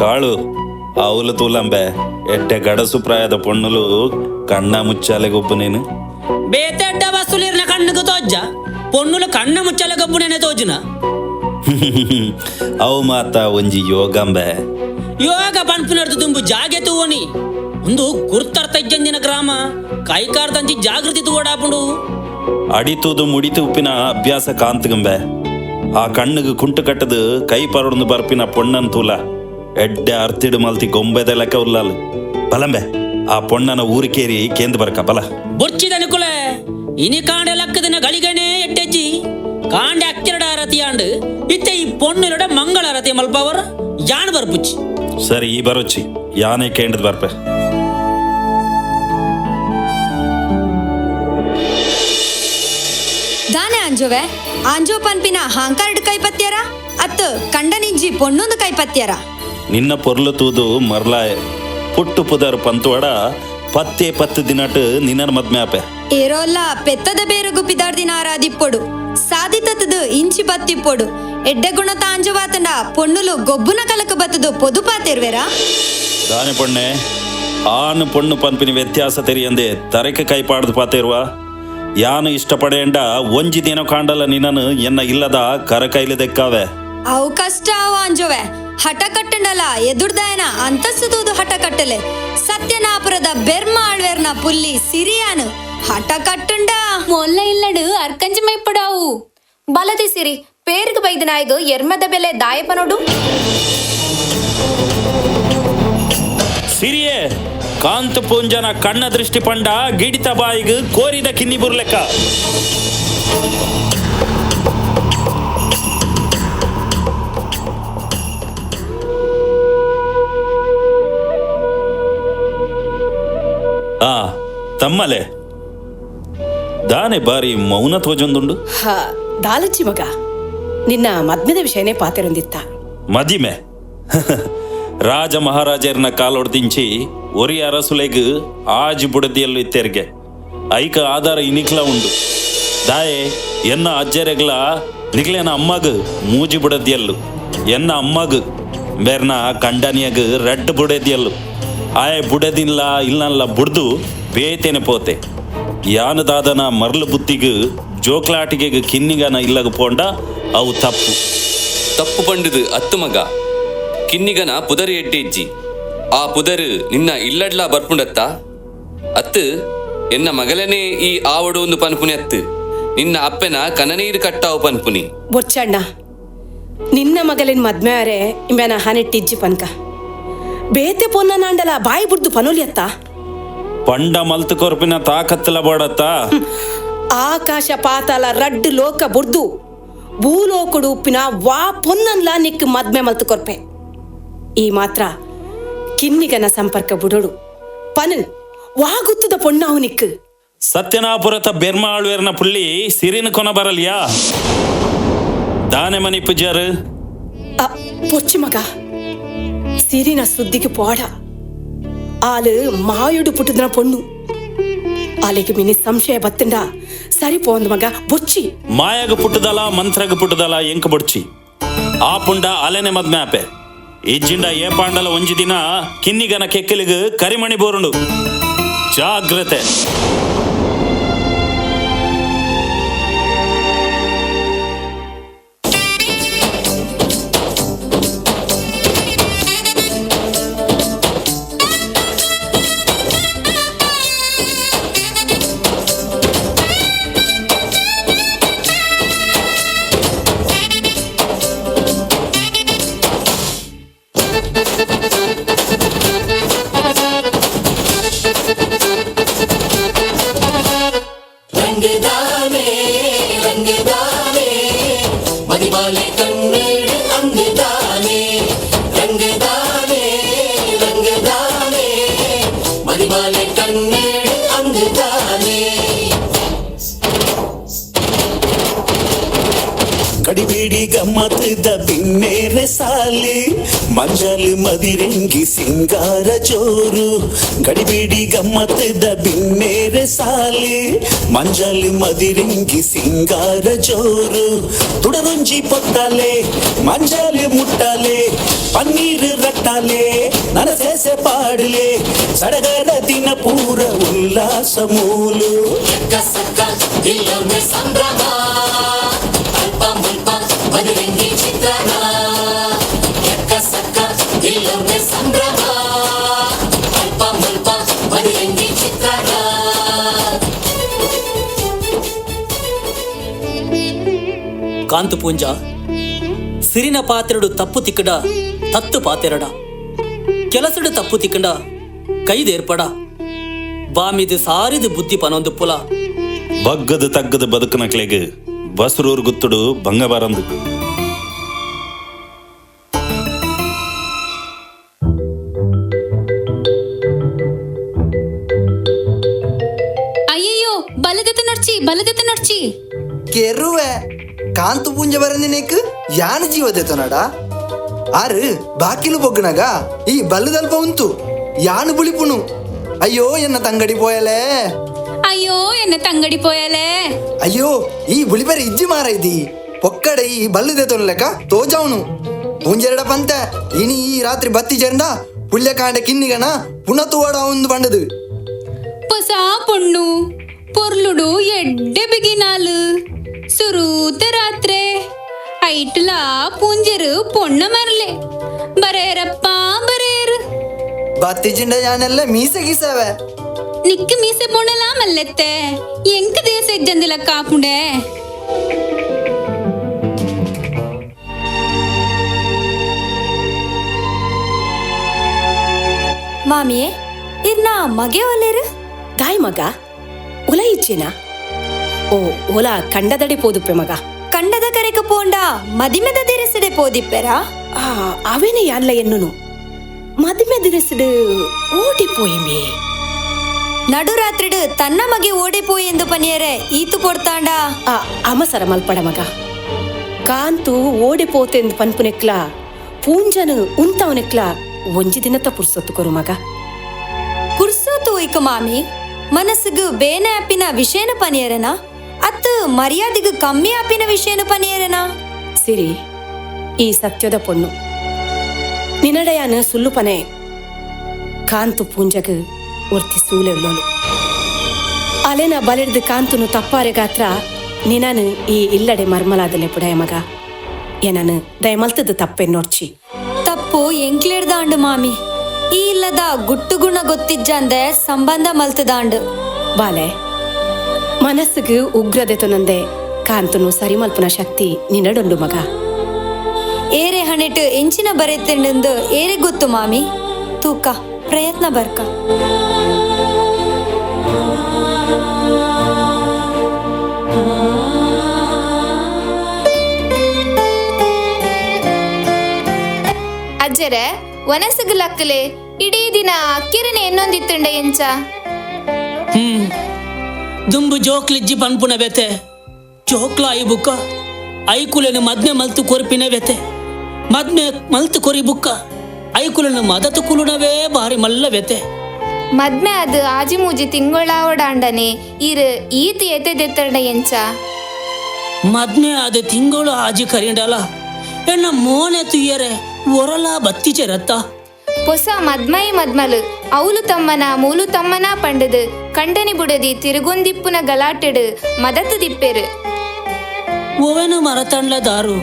ಕಾಳು ಆవుల ತೂಲಂಬೆ ಎಟ್ಟೆ ಗಡಸು ಪ್ರಾಯದ ಪೊಣ್ಣುಲು ಕಣ್ಣ ಮುಚ್ಚಾಲೆ ಗೊಬ್ಬು ನೀನು ಬೇತೆಡ್ಡ ವಸೂಲಿರ್ನ ಕಣ್ಣುಗು ತೋಜ್ಜ ಪೊಣ್ಣುಲು ಕಣ್ಣ ಮುಚ್ಚಲ ಗಬ್ಬುನೇನೆ ತೋಜುನ ಅವು ಮಾತ ಒಂಜಿ ಯೋಗಂಬೆ ಯೋಗ ಪನ್ಪಿನಡ್ದು ದುಂಬು ಜಾಗೆ ತೂವನಿ ಒಂದು ಗುರ್ತರ್ಥ ಇಜ್ಜಂದಿನ ಗ್ರಾಮ ಕೈಕಾರ್ದಂಜಿ ಜಾಗೃತಿ ತೂವಡಾಪುಂಡು ಅಡಿತುದು ಮುಡಿತು ಉಪ್ಪಿನ ಅಭ್ಯಾಸ ಕಾಂತಗಂಬೆ ಆ ಕಣ್ಣಿಗೆ ಕುಂಟು ಕಟ್ಟದು ಕೈ ಪರೊಂದು ಬರ್ಪಿನ ಪೊಣ್ಣನ್ ತೂಲ ಎಡ್ಡೆ ಅರ್ತಿಡು ಮಲ್ತಿ ಗೊಂಬೆದ ಲೆಕ್ಕ ಉಲ್ಲಾಲು ಬಲಂಬೆ ಆ ಪೊಣ್ಣನ ಊರಿಕೇರಿ ಕೇಂದ್ರ ಬರ್ಕ ಬಲ ಬೊಚ್ಚಿದನಿ ಕುಲೆ ಇನಿ ಕಾಂಡೆ ಲಕ್ಕದಿನ ಗಳಿಗಣೆ ಎಟ್ಟೆಜ್ಜಿ ಕಾಂಡೆ ಅಕ್ಕಿರಡ ಅರತಿಯಾಂಡು ಇತ್ತೆ ಈ ಪೊಣ್ಣಿರಡ ಮಂಗಳ ಅರತಿ ಮಲ್ಪವರ ಯಾನ್ ಬರ್ಪುಚ್ಚಿ ಸರಿ ಈ ಬರೋಚ್ಚಿ ಯಾನೇ ಕೇಂದ್ರದ ಬರ್ಪೆ ದಾನೆ ಅಂಜೋವೆ ಆಂಜೋ ಪನ್ಪಿನ ಹಾಂಕಾರ್ಡ್ ಕೈಪತ್ಯಾರ ಅತ್ತು ಕಂಡನಿಂಜಿ ಪೊಣ್ಣೊಂದು ಕೈಪತ್ಯಾರ ನಿನ್ನ ಪೊರ್ಲು ತೂದು ಮರ್ಲಾಯ್ ಪುಟ್ಟು ಪುದರ್ ಪಂತುವಡ ಪತ್ತೆ 10 ದಿನಟ್ ನಿನ್ನ ಮದ್ಮೆ ಆಪೆ ಏರೋಲ್ಲ ಪೆತ್ತದ ಬೇರುಗು ಪಿದಾರ್ದಿನ ಆರಾದಿಪ್ಪೊಡು ಸಾಧಿತತದು ಇಂಚಿ ಬತ್ತಿಪ್ಪೊಡು ಎಡ್ಡೆ ಗುಣತ ಅಂಜವಾತಂಡ ಪೊಣ್ಣುಲು ಗೊಬ್ಬುನ ಕಲಕ ಬತ್ತದು ಪೊದುಪಾತಿರ್ವೆರಾ ದಾನೆ ಪೊಣ್ಣೆ ಆನು ಪೊಣ್ಣು ಪನ್ಪಿನ ವ್ಯತ್ಯಾಸ ತೆರಿಯಂದೆ ತರಕೆ ಕೈಪಾಡ್ದು ಪಾತಿರುವ ಯಾನು ಇಷ್ಟಪಡೆಯಂಡ ಒಂಜಿ ದಿನ ಕಾಂಡಲ ನಿನ್ನನು ಎನ್ನ ಇಲ್ಲದ ಕರ ಕೈಲಿ ದೆಕ್ಕಾವೆ ಅವು ಕಷ್ಟ ಅವು ಅಂಜೋವೆ ಹಠ ಕಟ್ಟಂಡಲ ಎದುರ್ದಾಯನ ಅಂತಸ್ತುದು ಹಠ ಕಟ್ಟಲೆ ಸತ್ಯನಾಪುರದ ಬೆರ್ಮ ಆಳ್ವೇರ್ನ ಪುಲ್ಲಿ ಸಿರಿಯಾನು ಹಠ ಕಟ್ಟುಂಡ ಮೊಲ್ಲ ಇಲ್ಲಡು ಅರ್ಕಂಜಿ ಮೈಪಡಾವು ಬಲದಿ ಸಿರಿ ಪೇರ್ಗ್ ಬೈದನಾಯ್ದು ಎರ್ಮದ ಬೆಲೆ ದಾಯಪನೋಡು ಸಿರಿಯೇ ಕಾಂತ ಪುಂಜನ ಕಣ್ಣ ದೃಷ್ಟಿ ಪಂಡ ಗಿಡಿತ ಬಾಯಿಗೆ ಕೋರಿದ ಕಿನ್ನಿ ಬುರ್ಲೆಕ್ಕ ಆ ತಮ್ಮಲೆ ದಾನೆ ಬಾರಿ ಮೌನ ತೋಜೊಂದುಂಡು ಹಾ ದಾಲಚ್ಚಿ ಮಗ ನಿನ್ನ ಮದ್ಮೆದ ವಿಷಯನೇ ಪಾತಿರೊಂದಿತ್ತ ಮದಿಮೆ ರಾಜ ಮಹಾರಾಜರನ್ನ ಕಾಲೊಡ್ದಿಂಚಿ ಒರಿ ಅರಸುಲೆಗ್ ಆಜಿ ಬುಡದಿಯಲ್ಲು ಇತ್ತೆರ್ಗೆ ಐಕ ಆಧಾರ ಇನಿಕ್ಲ ಉಂಡು ದಾಯೆ ಎನ್ನ ಅಜ್ಜರೆಗ್ಲ ನಿಗ್ಲೇನ ಅಮ್ಮಗ್ ಮೂಜಿ ಬುಡದಿಯಲ್ಲು ಎನ್ನ ಅಮ್ಮಗ್ ಬೇರ್ನ ಕಂಡನಿಯಗ್ ರೆಡ್ ಬುಡದಿಯಲ್ಲು ಆಯ್ ಬುಡದಿಲ್ಲ ಇಲ್ಲಲ್ಲ ಬುಡ್ದು ಬೇತೇನೆ ಪೋತೆ ಯಾನದಾದನ ಮರ್ಲು ಬುತ್ತಿಗ್ ಜೋಕ್ಲಾಟಿಗೆ ಕಿನ್ನಿಗನ ಇಲ್ಲಗ ಪೋಂಡ ಅವು ತಪ್ಪು ಪಂಡುದು ಅತ್ತು ಮಗ ಕಿನ್ನಿಗನ ಪುದರ್ ಎಡ್ಡೆಜ್ಜಿ ಆ ಪುದರ್ ನಿನ್ನ ಇಲ್ಲಡ್ಲ ಬರ್ಪುಂಡತ್ತ ಅತ್ತು ಎನ್ನ ಮಗಲನೇ ಈ ಆವಡು ಒಂದು ಪನ್ಪುನಿ ಅತ್ತು ನಿನ್ನ ಅಪ್ಪನ ಕನನೀರು ಕಟ್ಟಾವು ಪನ್ಪುನಿ ಬೊಚ್ಚಣ್ಣ ನಿನ್ನ ಮಗಲಿನ ಮದ್ಮೆ ಅರೆ ಇಂಬೆನ ಹನೆಟ್ಟಿಜ್ಜಿ ಪನ್ಕ ಬೇತೆ ಪೊನ್ನ ನಾಂಡಲ ಬಾಯಿ ಬುಡ್ದು ಪನೋಲಿ ಅತ್ತ ಪಂಡ ಮಲ್ತು ಕೊರ್ಪಿನ ತಾಕತ್ತಲ ಬೋಡತ್ತ ಆಕಾಶ ಪಾತಾಲ ರಡ್ಡು ಲೋಕ ಬುಡ್ದು ಭೂಲೋಕಡು ಉಪ್ಪಿನ ವಾ ಪೊನ್ನನ್ಲ ನಿಕ್ ಮದ್ಮೆ ಮಲ್ತು ಕೊರ್ಪೆ ಈ ಮಾತ್ರ ಕಿನ್ನಿಗನ ಸಂಪರ್ಕ ಬುಡೋಡು ಪನನ್ ವಾಗುತ್ತದ ಪೊಣ್ಣಾವು ನಿಕ್ ಸತ್ಯನಾಪುರತ ಬೆರ್ಮ ಆಳ್ವೇರ್ನ ಪುಳ್ಳಿ ಸಿರಿನ ಕೊನ ಬರಲಿಯಾ ದಾನೆ ಮನಿ ಪೂಜಾರು ಪೊಚ್ಚಿ ಮಗ ಸಿರಿನ ಸುದ್ದಿಗೆ ಪೋಡ ಆಳು ಮಾಯುಡು ಪುಟ್ಟದನ ಪೊಣ್ಣು ಆಲೆಗೆ ಮಿನಿ ಸಂಶಯ ಬತ್ತಂಡ ಸರಿಪೋಂದು ಮಗ ಬೊಚ್ಚಿ ಮಾಯಾಗ ಪುಟ್ಟದಲ ಮಂತ್ರಗ ಪುಟ್ಟದಲ ಎಂಕ ಬೊಡ್ಚಿ ಆ ಪುಂಡ ಅಲೆನೆ ಮದ್ಮೆ ಆಪೆ ಇಜ್ಜಿಂಡ ಏ ಪಾಂಡಲ ಒಂಜಿ ದಿನ ಕಿನ್ನಿಗನ ಕೆಕ್ಕಲಿಗ ಕರಿಮಣಿ ಬೋರುಂಡು ಜಾಗ್ರತೆ ಕಡಿಬೇಡಿ ಗಮ್ಮತ್ತದ ಬಿನ್ನೇರೆ ಸಾಲಿ ಮಂಜಲು ಮದಿರಂಗಿ ಸಿಂಗಾರ ಜೋರು ಗಡಿಬೇಡಿ ಗಮ್ಮತ್ತದ ಬಿನ್ನೇರೆ ಸಾಲಿ ಮಂಜಲು ಮದಿರಂಗಿ ಸಿಂಗಾರ ಜೋರು ತುಡರುಂಜಿ పొట్టాలే మంజాలు ముట్టాలే పన్నీరు రట్టాలే ననసేసే పాడులే సడగర దిన పూర ఉల్లాసమూలు మదిరంగి చిత్రనా ఎక్క సక్క దిల్లో ಕಾಂತು ಪೂಂಜ ಸಿರಿನ ಪಾತೆರಡು ತಪ್ಪು ತಿಕ್ಕಡ ತತ್ತು ಪಾತೆರಡ ಕೆಲಸಡು ತಪ್ಪು ತಿಕ್ಕಂಡ ಕೈದೇರ್ಪಡ ಬಾಮಿದು ಸಾರಿದು ಬುದ್ಧಿ ಪನೊಂದು ಪುಲ ಬಗ್ಗದು ತಗ್ಗದು ಬದುಕನ ಕ್ಲೆಗ್ ಬಸರೂರು ಗುತ್ತುಡು ಬಂಗಬಾರಂದು ಅಯ್ಯಯ್ಯೋ ಬಲದೆತ ನಡ್ಚಿ ಕೆರುವೆ ಕಾಂತು ಪೂಂಜ ಬರಂದಿನೇಕ್ ಯಾನ ಜೀವದೆತನಡ ಆರು ಬಾಕಿಲು ಬೊಗ್ಗನಗ ಈ ಬಲ್ಲದಲ್ಪ ಉಂತು ಯಾನು ಬುಳಿಪುನು ಅಯ್ಯೋ ಎನ್ನ ತಂಗಡಿ ಪೋಯಲೇ ಅಯ್ಯೋ ಎನ್ನ ತಂಗಡಿ ಪೋಯಲೆ ಅಯ್ಯೋ ಈ ಬುಳಿಪೆರೆ ಇಜ್ಜಿ ಮಾರ ಇದ್ದಿ ಪೊಕ್ಕಡೆ ಈ ಬಲ್ಲದೆತನ ಲೆಕ್ಕ ತೋಜಾವನು ಪೂಂಜೆರಡ ಪಂತೆ ಇನಿ ಈ ರಾತ್ರಿ ಬತ್ತಿ ಜರ್ದ ಪುಳ್ಯ ಕಾಂಡ ಕಿನ್ನಿಗನ ಪುನಃ ತೋಡ ಒಂದು ಬಂಡದು పొసా పొన్ను పొర్లుడు ఎడ్డె బిగినాలు సురూత రాత్రే ఐట్లా పుంజరు పొన్న మరలే బరేరప్ప బరేరు ಬತ್ತಿ ಜಿಂಡ ಯಾನೆಲ್ಲ ಮೀಸೆ ಗೀಸವೆ నిక్కి మీసే పొన్నలా మల్లెత్తే ఎంక దేశ ఎజ్జందిల కాపుండే ಮಾಮಿಯೇ ಇರ್ನ ಮಗೆ ಒಲೆರು ದಾಯ್ ಮಗ ಉಲ ಇಚ್ಚೇನಾ ಓ ಓಲ ಕಂಡದಡಿ ಪೋದುಪ್ಪೆ ಮಗ ಕಂಡದ ಕರೆಕ ಪೋಂಡ ಮದಿಮೆದ ದಿರಿಸಡೆ ಪೋದಿಪ್ಪೆರಾ ಅವೇನೆ ಯಾನ್ಲ ಎನ್ನುನು ಮದಿಮೆ ದಿರಿಸಿಡು ಓಡಿಪೋಯಿಮೆ ನಡುರಾತ್ರಿಡು ತನ್ನ ಮಗೆ ಓಡಿಪೋಯಿ ಎಂದು ಪನಿಯರೆ ಈತು ಪೊಡ್ತಾಂಡ ಅಮಸರ ಮಲ್ಪಡ ಮಗ ಕಾಂತು ಓಡಿಪೋತೆಂದು ಪನ್ಪುನೆಕ್ಲ ಪೂಂಜನು ಉಂತವನೆಕ್ಲ ಒಂಜಿ ದಿನತ ಪುರ್ಸೊತ್ತು ಕೊರು ಮಗ ಪುರ್ಸೋತು ಇಕ ಮಾಮಿ ಮನಸ್ಸಿಗೂ ಬೇನೆ ಆಪಿನ ವಿಷಯನ ಪನಿಯರನಾ ಅತ್ತ ಮರ್ಯಾದೆಗೂ ಕಮ್ಮಿ ಆಪಿನ ವಿಷಯನ ಪನಿಯರನಾ ಸಿರಿ ಈ ಸತ್ಯದ ಪೊಣ್ಣು ನಿನಡೆಯಾನ ಸುಳ್ಳು ಪನೆ ಕಾಂತು ಪೂಂಜಗ ಒರ್ತಿ ಸೂಲೆ ಉಳ್ಳೋಳು ಅಲೆನ ಬಲೆಡ್ದು ಕಾಂತುನು ತಪ್ಪಾರೆ ಗಾತ್ರ ನಿನನು ಈ ಇಲ್ಲಡೆ ಮರ್ಮಲಾದಲೆ ಪುಡಯ ಮಗ ಏನನು ದಯಮಲ್ತದ್ದು ತಪ್ಪೆನ್ನೋರ್ಚಿ ತಪ್ಪು ಎಂಕ್ಲೇಡ್ದಾಂಡು ಮಾಮಿ ಈ ಇಲ್ಲದ ಗುಟ್ಟು ಗುಣ ಗೊತ್ತಿಜ್ಜಂದೆ ಸಂಬಂಧ ಮಲ್ತದಾಂಡು ಬಾಲೆ ಮನಸ್ಸಿಗೆ ಉಗ್ರದೆತು ನಂದೆ ಕಾಂತುನು ಸರಿ ಮಲ್ಪನ ಶಕ್ತಿ ನಿನಡೊಂಡು ಮಗ ಏರೆ ಹಣೆಟು ಎಂಚಿನ ಬರೆತೆಂಡು ಏರೆ ಗೊತ್ತು ಮಾಮಿ ತೂಕ ಪ್ರಯತ್ನ ಬರ್ಕ ಅಜ್ಜರೆ ಒನಸಗು ಲಕ್ಕಲೆ ಇಡೀ ದಿನ ಅಕ್ಕಿರನೆ ಎನ್ನೊಂದಿತ್ತುಂಡ ಎಂಚ ದುಂಬು ಜೋಕ್ಲಿಜ್ಜಿ ಪನ್ಪುನ ಬೆತೆ ಜೋಕ್ಲ ಐ ಬುಕ್ಕ ಐಕುಲೆನು ಮದ್ಮೆ ಮಲ್ತು ಕೊರ್ಪಿನ ಬೆತೆ ಮದ್ಮೆ ಮಲ್ತು ಕೊರಿ ಬುಕ್ಕ ಐಕುಲೆನು ಮದತು ಕುಲುನವೇ ಬಾರಿ ಮಲ್ಲ ಬೆತೆ ಮದ್ಮೆ ಅದು ಆಜಿ ಮೂಜಿ ತಿಂಗಳಾವಡಾಂಡನೆ ಇರು ಈತಿ ಎತೆದೆತ್ತಂಡ ಎಂಚ ಮದ್ಮೆ ಅದು ತಿಂಗಳು ಆಜಿ ಕರಿಂಡಲ ಎನ್ನ ಮೋನೆ ತುಯ್ಯರೆ ಒರಲ ಬತ್ತಿಚೆರತ್ತ ಹೊಸ ಮದ್ಮೈ ಮದ್ಮಲು ಅವಳು ತಮ್ಮನ ಮೂಲು ತಮ್ಮನ ಪಂಡದು ಕಂಡನಿ ಬುಡದಿ ತಿರುಗೊಂದಿಪ್ಪುನ ಗಲಾಟೆಡು ಮದತು ದಿಪ್ಪೆರು ಓವೆನು ಮರತಂಡ್ಲ ದಾರು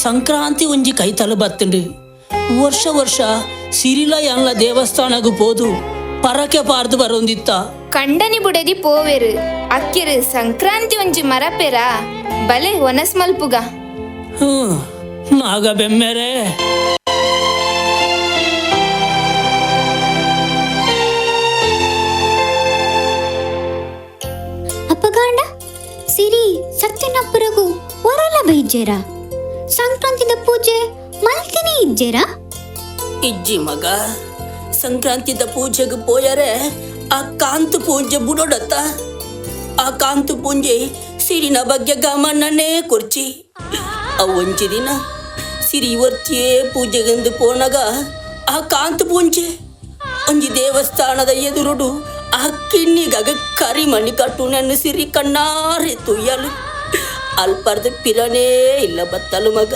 ಸಂಕ್ರಾಂತಿ ಒಂಜಿ ಕೈ ತಲು ಬತ್ತುಂಡು ವರ್ಷ ವರ್ಷ ಸಿರಿಲ ಯಾನ್ಲ ದೇವಸ್ಥಾನಗು ಪೋದು ಪರಕೆ ಪಾರ್ದು ಬರೊಂದಿತ್ತ ಕಂಡನಿ ಬುಡದಿ ಪೋವೆರು ಅಕ್ಕಿರು ಸಂಕ್ರಾಂತಿ ಒಂಜಿ ಮರಪೆರ ಬಲೆ ಒನಸ್ ಮಲ್ಪುಗ ನಾಗ ಬೆಮ್ಮೆರೆ ಅಪ್ಪಗಾಂಡ ಸಿರಿ ಸತ್ಯನಪ್ಪರಗೂ ಒರಲ ಬೈಜ್ಜೇರ ಸಂಕ್ರಾಂತಿದ ಪೂಜೆ ಮಲ್ತಿನಿ ಇಜ್ಜೇರ ಇಜ್ಜಿ ಮಗ ಸಂಕ್ರಾಂತಿದ ಪೂಜೆಗೆ ಪೋಯರೆ ಆ ಕಾಂತು ಪೂಜೆ ಬುಡೋಡತ್ತ ಆ ಕಾಂತು ಪೂಜೆ ಸಿರಿನ ಬಗ್ಗೆ ಗಮನನೇ ಕೊರ್ಚಿ ಆ ಒಂಜಿ ದಿನ ಸಿರಿ ವರ್ತಿಯೇ ಪೂಜೆಗೆಂದು ಪೋನಗ ಆ ಕಾಂತು ಪೂಂಜೆ ಒಂಜಿ ದೇವಸ್ಥಾನದ ಎದುರುಡು ಆ ಕಿಣ್ಣಿಗಾಗ ಕರಿಮಣಿ ಕಟ್ಟು ನನ್ನ ಸಿರಿ ಕಣ್ಣಾರೆ ತುಯ್ಯಲು ಅಲ್ಪರ್ದ ಪಿರನೇ ಇಲ್ಲ ಬತ್ತಲು ಮಗ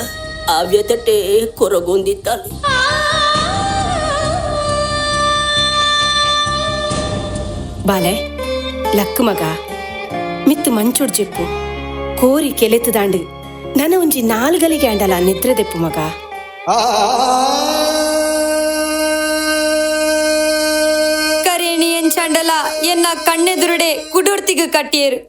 ಆ ವ್ಯತಟೆ ಕೊರಗೊಂದಿತ್ತಲು ಬಾಲೆ ಲಕ್ಕು ಮಗ ಮಿತ್ತು ಮಂಚೂಡ್ ಜೆಪ್ಪು ಕೋರಿ ಕೆಲೆತುದಾಂಡು ನನ ಒಂಜಿ ನಾಲ್ಗಲಿಗೆ ಅಂಡಲ ನಿದ್ರೆ ದೆಪ್ಪು ಮಗ ಕರೇಣಿ ಎಂಚಂಡಲ ಎನ್ನ ಕಣ್ಣೆದುರುಡೆ ಕುಡೋರ್ತಿಗು ಕಟ್ಟಿಯರು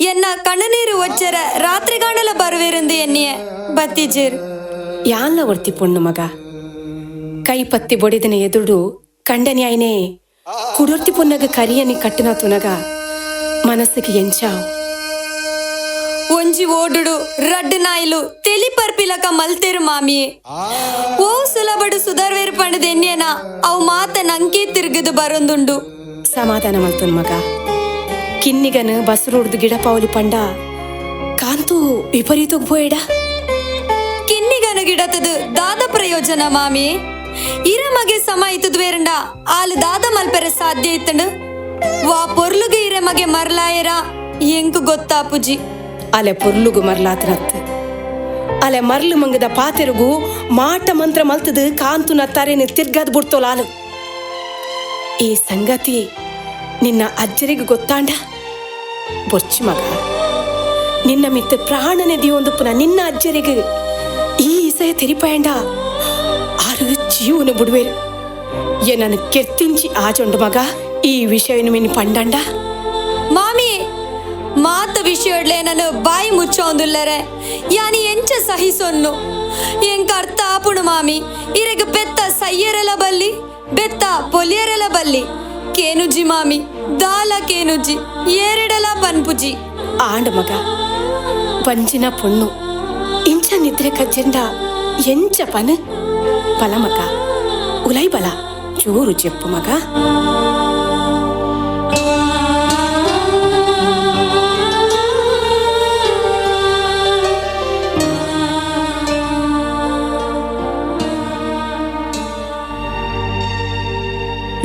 ಎನ್ನ ಕಣ್ಣನೀರು ಒಚ್ಚರ ರಾತ್ರಿಗಾಂಡಲ ಬರುವಿರಂದು ಎನ್ನಿಯೆ ಬತ್ತಿಜೇರು ಯಾನ್ಲ ಒಡ್ತಿ ಪೊಣ್ಣು ಮಗ ಕೈಪತ್ತಿ ಬೊಡಿದನ ಎದುರು ಕಂಡನಿ ಆಯ್ನೆ ಕುಡೊರ್ತಿ ಪೊನ್ನಗ ಕರಿಯನಿ ಕಟ್ಟಿನ ತುನಗ ಮನಸ್ಸಿಗೆ ಎಂಚಾವು ಒಂಜಿ ಓಡುಡು ರಡ್ಡು ನಾಯಿಲು ತೆಲಿ ಪರ್ಪಿಲಕ ಮಲ್ತೆರು ಮಾಮಿಯೇ ಓ ಸುಲಬಡು ಸುಧಾರ್ವೇರು ಪಂಡದ ಎನ್ನೇನ ಅವು ಮಾತ ನಂಗೆ ತಿರುಗದು ಬರೊಂದುಂಡು ಸಮಾಧಾನ ಮಲ್ತನ್ ಮಗ ಕಿನ್ನಿಗನ ಬಸರುಡ್ದು ಗಿಡ ಪೌಲಿ ಪಂಡ ಕಾಂತು ವಿಪರೀತ ಬೋಯಡ ಕಿನ್ನಿಗನ ಗಿಡತದು ದಾದ ಪ್ರಯೋಜನ ಮಾಮಿ ಇರ ಮಗೆ ಸಮ ಇತ್ತದು ಬೇರಂಡ ಆಲು ದಾದ ಮಲ್ಪೆರ ಸಾಧ್ಯ ಇತ್ತಂಡು ವಾ ಪೊರ್ಲುಗೆ ಇರ ಮಗೆ ಮರ್ಲಾಯರ ಎಂಕು ಗೊತ್ತಾ ಪುಜಿ ಅಲೆ ಪೊರ್ಲುಗು ಮರ್ಲಾತ್ರತ್ ಅಲೆ ಮರ್ಲು ಮಂಗದ ಪಾತೆರುಗು ಮಾಟ ಮಂತ್ರ ಮಲ್ತದು ಕಾಂತು ನತ್ತಾರೇನು ತಿರ್ಗದ್ ಬಿಡ್ತೋಲಾಲು ಈ ಸಂಗತಿ ನಿನ್ನ ಅಜ್ಜರಿಗೆ ಗೊತ್ತಾಂಡ ಬೊರ್ಚಿ ಮಗ ನಿನ್ನ ಮಿತ್ತ ಪ್ರಾಣನೆ ದಿಯೊಂದು ಪುನಃ ನಿನ್ನ ಅಜ್ಜರಿಗೆ ಈ ಇಸೆ ತೆರಿಪಾಯಂಡ ಆರು ಜೀವನ ಬಿಡುವೇರು ಏನನ್ನು ಕೆತ್ತಿಂಚಿ ಆಚೊಂಡು ಮಗ ಈ ವಿಷಯನು ಮಿನ್ ಪಂಡಂಡ ಮಾಮಿ ಮಾತ ವಿಷಯಡ್ಲೆ ನಾನು ಬಾಯಿ ಮುಚ್ಚೋಂದುಲ್ಲರೆ ಯಾನಿ ಎಂಚ ಸಹಿಸೊನ್ನು ಎಂಕ ಅರ್ಥ ಆಪುಣು ಮಾಮಿ ಇರೆಗ ಬೆತ್ತ ಸಯ್ಯರೆಲ್ಲ ಬಲ್ಲಿ ಬೆತ್ತ ಪೊಲಿಯರೆಲ್ಲ ಬಲ್ಲಿ ಕೇನುಜಿ ಮಾಮಿ ದಾಲ ಕೇನುಜಿ ಏರೆಡಲ ಪನ್ಪುಜಿ ಆಂಡ ಮಗ ಪಂಚಿನ ಪೊಣ್ಣು ಇಂಚ ನಿದ್ರೆ ಕಜ್ಜೆಂಡ ಎಂಚ ಪನ್ ಬಲ ಮಗ ಉಲೈ ಬಲ ಚೂರು ಚೆಪ್ಪು ಮಗ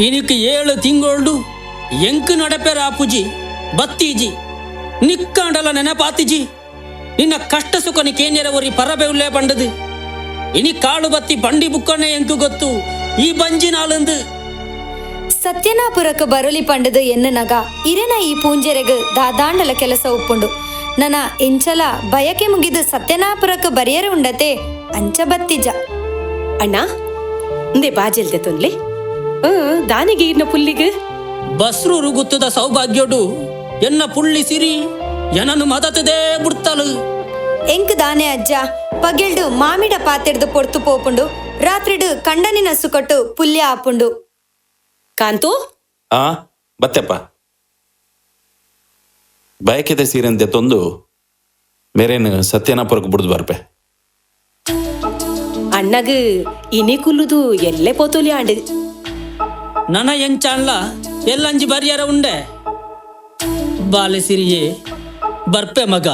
ಇನಿಕ್ 7 ತಿಂಗಳು ಎಂಕ್ ನಡಪೆರ ಆಪುಜಿ ಬತ್ತೀಜಿ ನಿಕ್ಕಾಂಡಲ ನೆನಪಾತಿಜಿ ನಿನ್ನ ಕಷ್ಟ ಸುಖ ನಿಕೇನ್ಯರ ಒರಿ ಪರಬೆ ಉಲ್ಲೇ ಪಂಡದು ಇನಿ ಕಾಳು ಬತ್ತಿ ಬಂಡಿ ಬುಕ್ಕನೆ ಎಂಕು ಗೊತ್ತು ಈ ಬಂಜಿ ನಾಳಂದು ಸತ್ಯನಾಪುರಕ್ಕೆ ಬರಲಿ ಪಂಡದು ಎನ್ನನಗ ಇರೆನ ಈ ಪೂಂಜೆರೆಗ ದಾದಾಂಡಲ ಕೆಲಸ ಉಪ್ಪುಂಡು ನನ ಎಂಚಲ ಬಯಕೆ ಮುಗಿದು ಸತ್ಯನಾಪುರಕ್ಕೆ ಬರಿಯರ ಉಂಡತೆ ಅಂಚ ಬತ್ತಿಜ ಅಣ್ಣ ಇಂದೇ ಬಾಜೆಲ್ದೆ ತೊನ್ಲೆ ದಾನಿಗೆ ಇರ್ನ ಪುಲ್ಲಿಗೆ ಬಸ್ರೂರು ಗುತ್ತದ ಸೌಭಾಗ್ಯೋಡು ಎನ್ನ ಪುಳ್ಳಿ ಸಿರಿ ಎನನು ಮದತದೇ ಬಿಡ್ತಲು ಎಂಕ್ ದಾನೆ ಅಜ್ಜ ಪಗೆಲ್ಡು ಮಾಮಿಡ ಪಾತೆರ್ದು ಪೊರ್ತು ಪೋಪುಂಡು ರಾತ್ರಿಡು ಕಂಡನಿನ ಸುಕಟ್ಟು ಪುಲ್ಯ ಆಪುಂಡು ಕಾಂತು ಬತ್ತೆಪ್ಪ ಬಯಕೆದ ಸೀರೆಂದೆ ತಂದು ಮೇರೇನು ಸತ್ಯನಾಪುರಕ್ಕೆ ಬಿಡ್ದು ಬರ್ಪೆ ಅಣ್ಣಗ ಇನಿ ಕುಲ್ಲುದು ಎಲ್ಲೇ ಪೋತೋಲಿ ಆಂಡೆ ನನ ಎಂಚಾನ್ಲ ಎಲ್ಲಂಜಿ ಬರಿಯರ ಉಂಡೆ ಬಾಲೆ ಸಿರಿಯೇ ಬರ್ಪೆ ಮಗ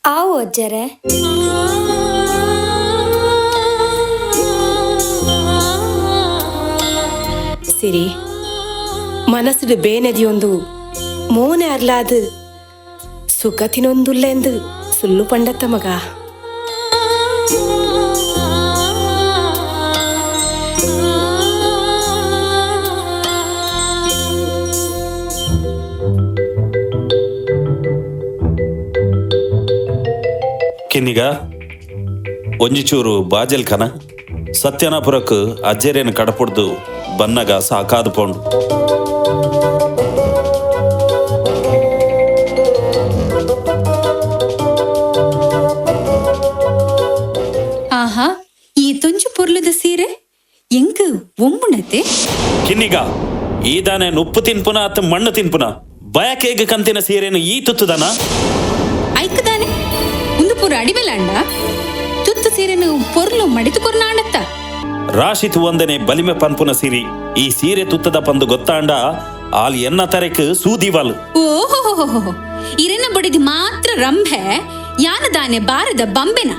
ಆವು ಅಜ್ಜರೆ ಸಿರಿ ಮನಸ್ಸಿಡು ಬೇನೆದಿಯೊಂದು ಮೋನೆ ಅರ್ಲಾದು ಸುಖ ತಿನ್ನೊಂದುಲ್ಲೆಂದು ಸುಳ್ಳು ಪಂಡತ್ತ ಮಗ ಕಿನ್ನಿಗ ಒಂಜಿಚೂರು ಬಾಜೆಲ್ ಕನ ಸತ್ಯನಾಪುರಕ್ಕೆ ಅಜ್ಜೇರೇನು ಕಡಪುಡ್ದು ಬನ್ನಗ ಸಾಕಾದು ಪೋಂಡು ಆಹಾ ಈ ತುಂಜು ಪೊರ್ಲದ ಸೀರೆ ಎಂಕ ಒಮ್ಮುಣತೆ ಕಿನ್ನಿಗ ಈದಾನೆ ಉಪ್ಪು ತಿನ್ಪುನ ಅತ್ತ ಮಣ್ಣು ತಿನ್ಪುನ ಬಯಕೇಗ ಕಂತಿನ ಸೀರೆನು ಈ ತುತ್ತುದನ ಐಕದಾನೆ ಒಂದು ಪೂರ ಅಡಿವೆಲಾಂಡ ತುತ್ತು ಸೀರೆನು ಪೊರ್ಲು ಮಡಿತು ಕೊರ್ನಾಂಡತ್ತ ರಾಶಿ ತುವಂದನೆ ಬಲಿಮೆ ಪನ್ಪುನ ಸಿರಿ ಈ ಸೀರೆ ತುತ್ತದ ಪಂದು ಗೊತ್ತಾಂಡ ಆಲ್ ಎನ್ನ ತರೆಕ್ ಸೂದಿವಾಲ್ ಓಹೋ ಇರೆನ ಬೊಡಿದಿ ಮಾತ್ರ ರಂಭೆ ಯಾನ ದಾನೆ ಬಾರದ ಬಂಬೆನ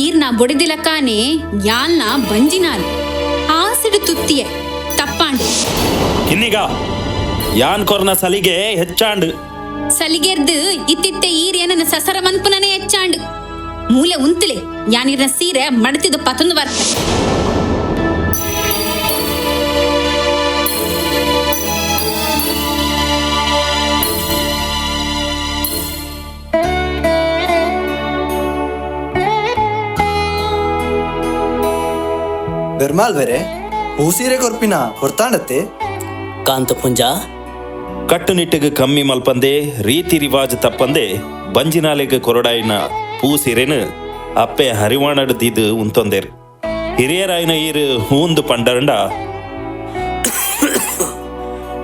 ಈರ್ನ ಬೊಡಿದಿಲ ಕಾನೆ ಯಾಲ್ನ ಬಂಜಿನಾಲ್ ಆಸಿಡು ತುತ್ತಿಯೆ ತಪ್ಪಾಂಡು ಕಿನ್ನಿಗ ಯಾನ್ ಕೊರ್ನ ಸಲಿಗೆ ಹೆಚ್ಚಾಂಡು ಸಲಿಗೆರ್ದು ಇತ್ತಿತ್ತೆ ಈರೇನ ಸಸರ ಮನ್ಪುನನೆ ಹೆಚ್ಚಾಂಡು ಮೂಲೆ ಉಂತಲೆ ಯಾನಿರ್ನ ಸೀರೆ ಮಡತಿದ್ದು ಪತೊಂದು ಬರ್ತ ಬೆರ್ಮಾಲ್ ಬೇರೆ ಹೂ ಸೀರೆ ಕೊರ್ಪಿನ ಹೊರ್ತಾಂಡತ್ತೆ ಕಾಂತ ಪುಂಜ ಕಟ್ಟುನಿಟ್ಟಿಗೆ ಕಮ್ಮಿ ಮಲ್ಪಂದೆ ರೀತಿ ರಿವಾಜ್ ತಪ್ಪಂದೆ ಬಂಜಿನಾಲೆಗೆ ಕೊರಡಾಯಿನ ಪೂಸಿರೆನು ಅಪ್ಪೆ ಹರಿವಾಣಡ್ದಿದ್ದು ಉಂತೊಂದೇರು ಹಿರಿಯರಾಯಿನ ಈರು ಹೂಂದು ಪಂಡರಂಡ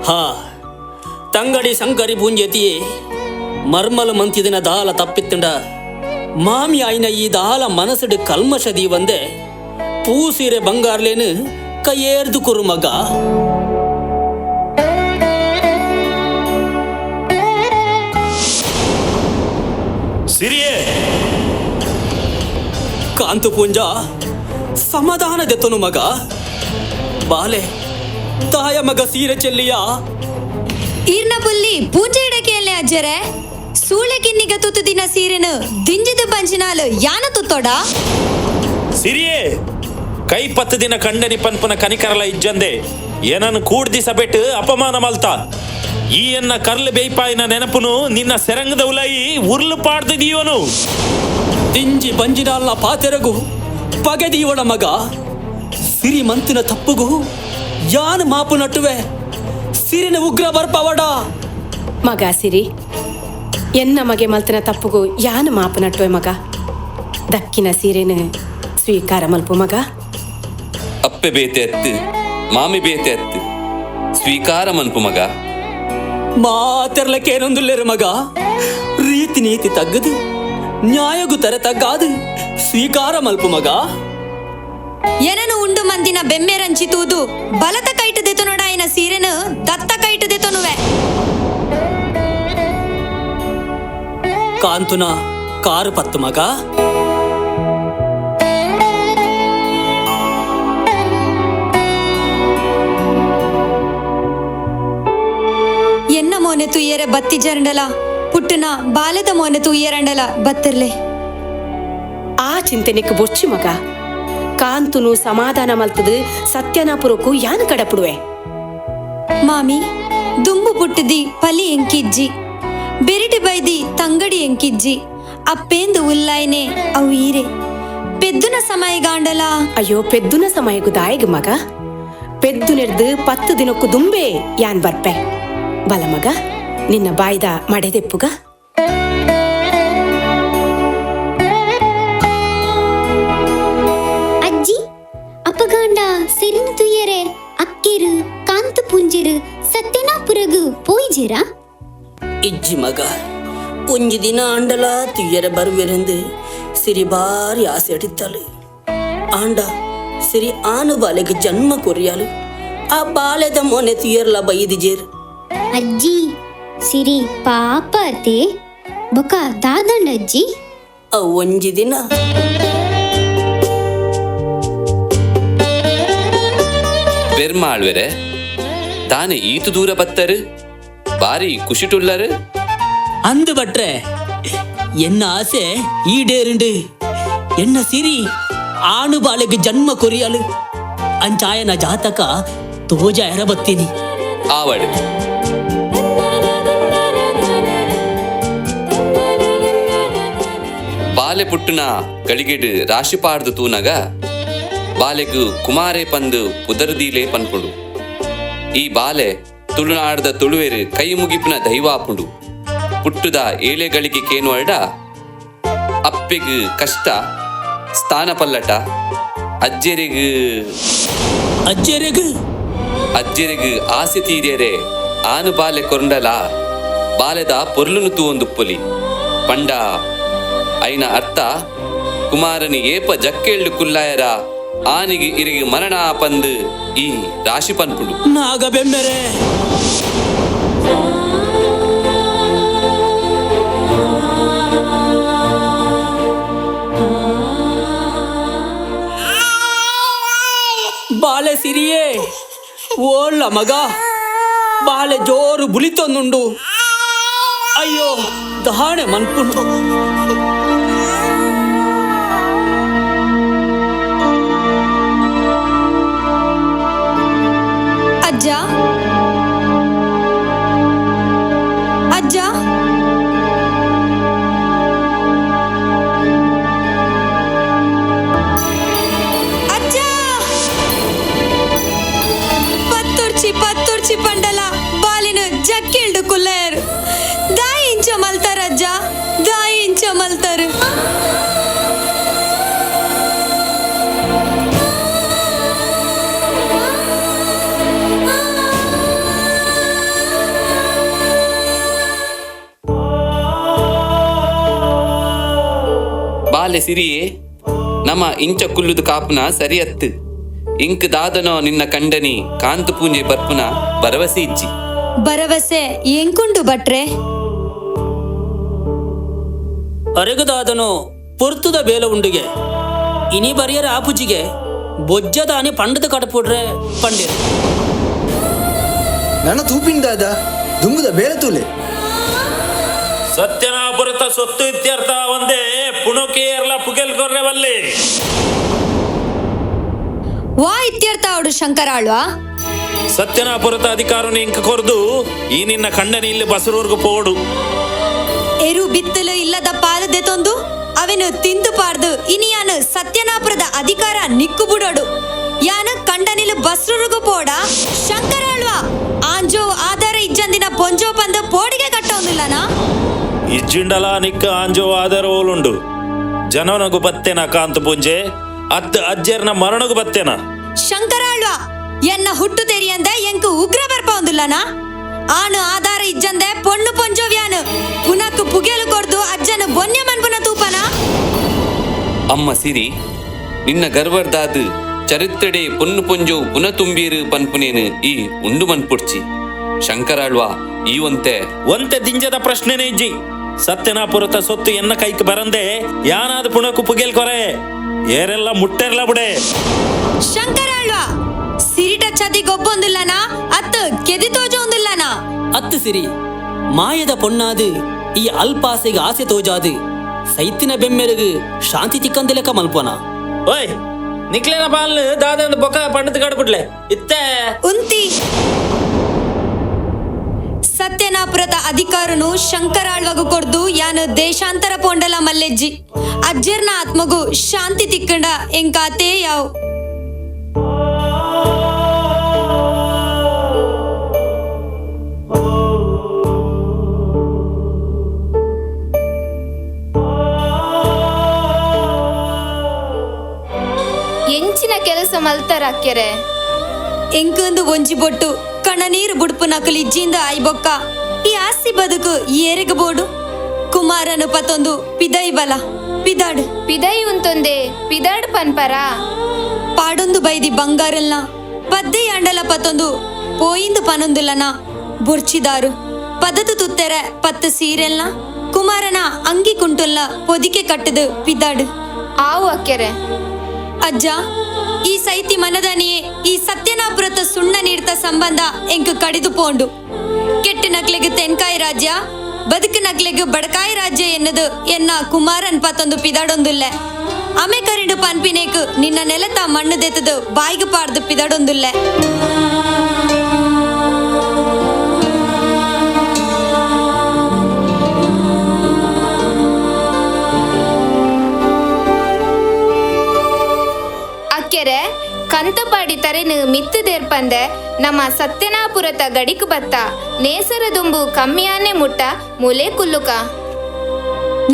ಹಾ ತಂಗಡಿ ಸಂಕರಿ ಪೂಂಜೆತಿಯೇ ಮರ್ಮಲು ಮಂತಿದಿನ ದಾಲ ತಪ್ಪಿತ್ತುಂಡ ಮಾಮಿ ಆಯ್ನ ಈ ದಾಲ ಮನಸ್ಸುಡು ಕಲ್ಮಶದಿ ಒಂದೆ ಪೂಸಿರೆ ಬಂಗಾರ್ಲೇನು ಕೈಯೇರ್ದು ಕುರು ಮಗ ಸಿರಿಯೇ ಕಾಂತು ಪೂಂಜ ಸಮಾಧಾನ ದೆತ್ತನು ಮಗ ಬಾಲೆ ತಾಯ ಮಗ ಸೀರೆ ಚೆಲ್ಲಿಯ ಈರ್ನ ಬುಲ್ಲಿ ಪೂಜೆ ಇಡಕ್ಕೆ ಅಲ್ಲೇ ಅಜ್ಜರೆ ಸೂಳೆ ಕಿನ್ನಿಗ ತುತ್ತು ದಿನ ಸೀರೆನು ದಿಂಜಿದ ಪಂಚಿನಾಲು ಯಾನ ತುತ್ತೋಡ ಸಿರಿಯೇ ಕೈ 10 ದಿನ ಕಂಡನಿ ಪನ್ಪನ ಕನಿಕರಲ ಇಜ್ಜಂದೆ ಏನನ್ನು ಕೂಡ್ದಿಸ ಬಿಟ್ಟು ಅಪಮಾನ ಮಲ್ತ ಈ ಎನ್ನ ಕರ್ಲು ಬೇಯ್ಪಾಯಿನ ನೆನಪುನು ನಿನ್ನ ಸೆರಂಗದ ಉಲಾಯಿ ಉರ್ಲು ಪಾಡ್ದಿದೀವನು ದಿಂಜಿ ಬಂಜಿನಾಲ್ನ ಪಾತೆರಗು ಪಗೆದೀವಳ ಮಗ ಸಿರಿ ಮಂತಿನ ತಪ್ಪುಗು ಯಾನ್ ಮಾಪು ನಟ್ಟುವೆ ಸಿರಿನ ಉಗ್ರ ಬರ್ಪವಡ ಮಗ ಸಿರಿ ಎನ್ನ ಮಗೆ ಮಲ್ತನ ತಪ್ಪುಗು ಯಾನು ಮಾಪು ನಟ್ಟುವೆ ಮಗ ದಕ್ಕಿನ ಸೀರೆನು ಸ್ವೀಕಾರ ಮಲ್ಪು ಮಗ ಅಪ್ಪೆ ಬೇತೆ ಅತ್ತು ಮಾಮಿ ಬೇತೆ ಅತ್ತು ಸ್ವೀಕಾರ ಮನ್ಪು ಮಗ ಮಾತೆರ್ಲಕ್ಕೇನೊಂದುಲ್ಲೇರು ಮಗ ರೀತಿ ನೀತಿ ತಗ್ಗದು ನ್ಯಾಯಗು ತರ ತಗ್ಗಾದು ಸ್ವೀಕಾರ ಮಲ್ಪು ಮಗ ಏನನು ಉಂಡು ಮಂದಿನ ಬೆಮ್ಮೆ ರಂಚಿತುವುದು ಬಲತ ಕೈಟು ದೆತೊನೊಡ ಆಯ್ನ ಸೀರೆನು ದತ್ತ ಕೈಟು ದೆತೊನುವೆ ಕಾಂತುನ ಕಾರು ಪತ್ತು ಮಗ ಎನ್ನ ಮೋನೆ ತುಯ್ಯರೆ ಬತ್ತಿ ಜರಂಡಲ ಪುಟ್ಟನ ಬಾಲದ ಮೋನೆ ತುಯ್ಯರಂಡಲ ಬತ್ತಿರ್ಲೆ ಆ ಚಿಂತನೆಗೆ ಬೊಚ್ಚಿ ಮಗ ಕಾಂತುನು ಸಮಾಧಾನ ಮಲ್ತದು ಸತ್ಯನಾಪುರಕ್ಕೂ ಯಾನು ಕಡಪುಡುವೆ ಮಾಮಿ ದುಂಬು ಪುಟ್ಟದಿ ಪಲಿ ಎಂಕಿಜ್ಜಿ ಬೆರಿಟಿ ಬೈದಿ ತಂಗಡಿ ಎಂಕಿಜ್ಜಿ ಅಪ್ಪೇಂದು ಉಲ್ಲಾಯ್ನೆ ಅವು ಈರೆ ಪೆದ್ದುನ ಸಮಯಗಾಂಡಲ ಅಯ್ಯೋ ಪೆದ್ದುನ ಸಮಯಗೂ ದಾಯಿಗೆ ಮಗ ಪೆದ್ದು ನೆಡ್ದು 10 ದಿನಕ್ಕೂ ದುಂಬೆ ಯಾನ್ ಬರ್ಪೆ ಬಲ ಮಗ ನಿನ್ನ ಬಾಯ್ದ ಮಡೆದೆಪ್ಪುಗ ಅಜ್ಜಿ ಅಪ್ಪಗಾಂಡ ಸಿರಿನ ತುಯ್ಯರೆ ಅಕ್ಕಿರು ಕಾಂತು ಪುಂಜಿರು ಸತ್ಯನಾಪುರಗು ಪೋಯ್ಜಿರ ಇಜ್ಜಿ ಮಗ ಒಂಜಿ ದಿನ ಅಂಡಲ ತುಯ್ಯರ ಬರುವೆರೆಂದು ಸಿರಿ ಬಾರಿ ಆಸೆ ಅಡಿತ್ತಲು ಆಂಡ ಸಿರಿ ಆನು ಬಾಲೆಗೆ ಜನ್ಮ ಕೊರಿಯಾಲು ಆ ಬಾಲೆದ ಮೊನೆ ತುಯ್ಯರ್ಲ ಬೈದಿಜೇರು ಅಜ್ಜಿ ಸಿರಿ ಪಾಪ ಅತೆ ಬೊಕ ದಾದಂಡಜ್ಜಿ ಆ ಒಂಜಿ ದಿನ ಬೆರ್ಮಾಳ್ವೆರೆ ತಾನೆ ಈತು ದೂರ ಬತ್ತರು ಬಾರಿ ಖುಷಿಟುಲ್ಲರು ಅಂದು ಬಟ್ರೆ ಎನ್ನ ಆಸೆ ಈಡೇರುಂಡು ಎನ್ನ ಸಿರಿ ಆಣು ಬಾಳೆಗೆ ಜನ್ಮ ಕೊರಿಯಲು ಅಂಚಾಯನ ಜಾತಕ ತೋಜ ಎರಬತ್ತೀನಿ ಆವಡು ಬಾಲೆ ಪುಟ್ಟುನ ಗಳಿಗೆಡು ರಾಶಿ ಪಾಡ್ದು ತೂನಗ ಬಾಲೆಗು ಕುಮಾರೇ ಪಂದು ಪುದರ್ದೀಲೆ ಪನ್ಪುಡು ಈ ಬಾಲೆ ತುಳುನಾಡದ ತುಳುವೆರು ಕೈ ಮುಗಿಪಿನ ದೈವಾಪುಡು ಪುಟ್ಟುದ ಏಳೆಗಳಿಗೆ ಕೇನು ಅಡ ಅಪ್ಪೆಗು ಕಷ್ಟ ಸ್ಥಾನ ಪಲ್ಲಟ ಅಜ್ಜೆರೆಗು ಅಜ್ಜೆರೆಗು ಆಸೆ ತೀರ್ಯರೆ ಆನು ಬಾಲೆ ಕೊರಂಡಲ ಬಾಲೆದ ಪೊರ್ಲುನು ತೂವೊಂದುಪ್ಪುಲಿ ಪಂಡ ಐನ ಅರ್ಥ ಕುಮಾರನಿ ಏಪ ಜಕ್ಕೆಳ್ಳು ಕುಲ್ಲಾಯರ ಆನಿಗೆ ಇರಿಗೆ ಮರಣ ಪಂದು ಈ ರಾಶಿ ಪನ್ಪುಡು ನಾಗ ಬೆಮ್ಮೆರೆ ಬಾಳೆ ಸಿರಿಯೇ ಓಳ್ಳ ಮಗ ಬಾಳೆ ಜೋರು ಬುಲಿತೊಂದುಂಡು ಅಯ್ಯೋ ದಹಾಣೆ ಮನ್ಪುಂಡು ಅಜ್ಜ ಅಜ್ಜ ಅಜ್ಜ ಪತ್ತುರ್ಚಿ ಪಂಡಲ ಬಾಲಿನ ಜಕ್ಕಿಳ್ಡು ಬಾಲೆ ಸಿರಿಯೇ ನಮ ಇಂಚ ಕುಲ್ಲುದು ಕಾಪುನ ಸರಿಯತ್ತು ಇಂಕ್ ದಾದನೋ ನಿನ್ನ ಕಂಡನಿ ಕಾಂತು ಪೂಂಜೆ ಬರ್ಪುನ ಭರವಸೆ ಇಜ್ಜಿ. ಭರವಸೆ ಎಂಕುಂಡು ಭಟ್ರೆ? ಅರೆಗದಾದನು ಪೊರ್ತುದ ಬೇಲ ಉಂಡಿಗೆ ಇನಿ ಬರಿಯರ ಆಪುಜಿಗೆ ಬೊಜ್ಜದಾನಿ ಪಂಡದ ಕಡಪುಡ್ರೆ ಪಂಡಿರ ನನ್ನ ತೂಪಿಂದಾದ ದುಂಗುದ ಬೇಳೆ ತೂಲೆ ಸತ್ಯನಾಪುರತ ಸೊತ್ತು ಇತ್ಯರ್ಥ ಒಂದೇ ಪುಣುಕೇರ್ಲ ಪುಗೆಲ್ ಕೊರ್ರೆ ಬಲ್ಲಿ ವಾ ಇತ್ಯರ್ಥ ಅವಡು ಶಂಕರಾಳ್ವಾ? ಸತ್ಯನಾಪುರತ ಅಧಿಕಾರನ ಇಂಕ ಕೊರ್ದು ಈ ನಿನ್ನ ಕಂಡನಿ ಇಲ್ಲಿ ಬಸರೂರ್ಗು ಪೋಡು ಎರು ಬಿತ್ತಲು ಇಲ್ಲದ ಪಾಲದೆ ತೊಂದು ಅವನು ತಿಂದು ಪಾರ್ದು ಇನಿ ಯಾನು ಸತ್ಯನಾಪುರದ ಅಧಿಕಾರ ನಿಕ್ಕು ಬಿಡೋಡು ಯಾನು ಕಂಡನಿಲು ಬಸ್ರುರುಗು ಪೋಡ ಶಂಕರಾಳ್ವಾ ಆಂಜೋ ಆಧಾರ ಇಜ್ಜಂದಿನ ಪೊಂಜೋ ಪಂದು ಪೋಡಿಗೆ ಕಟ್ಟೋದಿಲ್ಲನಾ? ಇಜ್ಜಿಂಡಲ ನಿಕ್ಕ ಆಂಜೋ ಆಧಾರ ಓಲುಂಡು ಜನನಗು ಬತ್ತೇನ ಕಾಂತು ಪುಂಜೆ ಅತ್ತ ಅಜ್ಜರ್ನ ಮರಣಗು ಬತ್ತೇನ. ಶಂಕರಾಳ್ವಾ ಎನ್ನ ಹುಟ್ಟು ತೆರಿಯಂದ ಎಂಕು ಉಗ್ರ ಬರ್ಪೊಂದಿಲ್ಲನಾ? ಆನು ಆಧಾರ ಇಜ್ಜಂದೆ ಪೊಣ್ಣು ಪೊಂಜೋವ್ಯಾನು ಪುನಕ್ಕು ಪುಗೆಲು ಕೊರ್ದು ಅಜ್ಜನು ಬೊನ್ಯ ಮನ್ಪುನ ತೂಪನ. ಅಮ್ಮ ಸಿರಿ ನಿನ್ನ ಗರ್ವರ್ದಾದು ಚರಿತ್ರೆಡೆ ಪೊನ್ನು ಪೊಂಜೋ ಪುನ ತುಂಬೀರು ಪನ್ಪುನೇನು ಈ ಉಂಡು ಮನ್ಪುಡ್ಚಿ. ಶಂಕರಾಳ್ವಾ ಈ ಒಂತೆ ದಿಂಜದ ಪ್ರಶ್ನೆನೇ ಇಜ್ಜಿ. ಸತ್ಯನಾಪುರತ ಸೊತ್ತು ಎನ್ನ ಕೈಕ್ ಬರಂದೆ ಯಾನಾದ ಪುಣಕು ಪುಗೆಲ್ ಕೊರೆ ಏರೆಲ್ಲ ಮುಟ್ಟೆರ್ಲ ಬುಡೆ. ಶಂಕರಾಳ್ವಾ ಸಿರಿಟ ಚದಿ ಗೊಬ್ಬೊಂದಿಲ್ಲನಾ ಅತ್ತು ಕೆದಿ ತೋಜೊಂದಿಲ್ಲನಾ? ಅತ್ತು ಸಿರಿ ಮಾಯದ ಪೊಣ್ಣಾದು ಈ ಅಲ್ಪಾಸೆಗೆ ಆಸೆ ತೋಜಾದು ಸೈತಿನ ಬೆಮ್ಮೆರಗು ಶಾಂತಿ ತಿಕ್ಕಂದಿಲೆಕ ಮಲ್ಪನ. ಓಯ್ ನಿಕ್ಲೇನ ಪಾಲ್ ದಾದಂದು ಬೊಕ ಪಂಡದ ಕಡ್ಬಿಡ್ಲೆ ಇತ್ತೆ ಉಂತಿ ಸತ್ಯನಾಪುರದ ಅಧಿಕಾರನು ಶಂಕರಾಳ್ವಗು ಕೊರ್ದು ಯಾನು ದೇಶಾಂತರ ಪೊಂಡಲ ಮಲ್ಲೆಜ್ಜಿ ಅಜ್ಜರ್ನ ಆತ್ಮಗು ಶಾಂತಿ ತಿಕ್ಕಂಡ ಎಂಕಾತೆ ಯಾವ್. ಎಂಚಿನ ಕೆಲಸ ಮಲ್ತರಾಕ್ಯರೆ ಎಂಕಂದು ಒಂಜಿ ಬೊಟ್ಟು ಕಣ ನೀರು ಬುಡ್ಪು ನಕಲಿ ಇಜ್ಜಿಂದ ಐಬೊಕ್ಕ ಈ ಆಸ್ತಿ ಬದುಕು ಏರೆಗ ಬೋಡು. ಕುಮಾರನು ಪತೊಂದು ಪಿದೈ ಬಲ ಪಿದಾಡು ಪಿದೈ ಉಂತೊಂದೆ ಪಿದಾಡ್ ಪನ್ಪರ ಪಾಡೊಂದು ಬೈದಿ ಬಂಗಾರಲ್ನ ಪದ್ದೆ ಅಂಡಲ ಪತೊಂದು ಪೋಯಿಂದು ಪನೊಂದುಲನ ಬೊರ್ಚಿದಾರು ಪದತು ತುತ್ತೆರೆ ಪತ್ತು ಸೀರೆಲ್ನ ಕುಮಾರನ ಅಂಗಿ ಕುಂಟುಲ್ನ ಪೊದಿಕೆ ಕಟ್ಟದು ಪಿದಾಡು ಆವು ಅಕ್ಕೆರೆ. ಅಜ್ಜ ಈ ಸೈತಿ ಮನದನಿಯೇ ಈ ಸತ್ಯನಾಪುರತ ಸುಣ್ಣ ನೀಡ್ತ ಸಂಬಂಧ ಎಂಕು ಕಡಿದು ಪೋಂಡು ಕೆಟ್ಟ ನಕ್ಲೆಗ್ ತೆನ್ಕಾಯಿ ರಾಜ್ಯ ಬದುಕು ನಕ್ಲೆಗ್ ಬಡಕಾಯಿ ರಾಜ್ಯ ಎನ್ನದು ಎನ್ನ ಕುಮಾರನ್ ಪತ್ತೊಂದು ಪಿದಾಡೊಂದುಲ್ಲೆ ಅಮೆ ಕರಿಂಡು ಪನ್ಪಿನೇಕು ನಿನ್ನ ನೆಲತ ಮಣ್ಣು ದೆತ್ತದು ಬಾಯಿಗೆ ಪಾಡ್ದು ಪಿದಾಡೊಂದುಲ್ಲೆ. ಅಕ್ಕೆರೆ ಕಂತಪಾಡಿ ತರೆನು ಮಿತ್ತು ದೇರ್ಪಂದೆ ನಮ್ಮ ಸತ್ಯನಾಪುರತ ಗಡಿಕು ಬತ್ತ ನೇಸರ ದುಂಬು ಕಮ್ಮಿಯಾನೆ ಮುಟ್ಟ ಮುಲೆ ಕುಲ್ಲುಕ.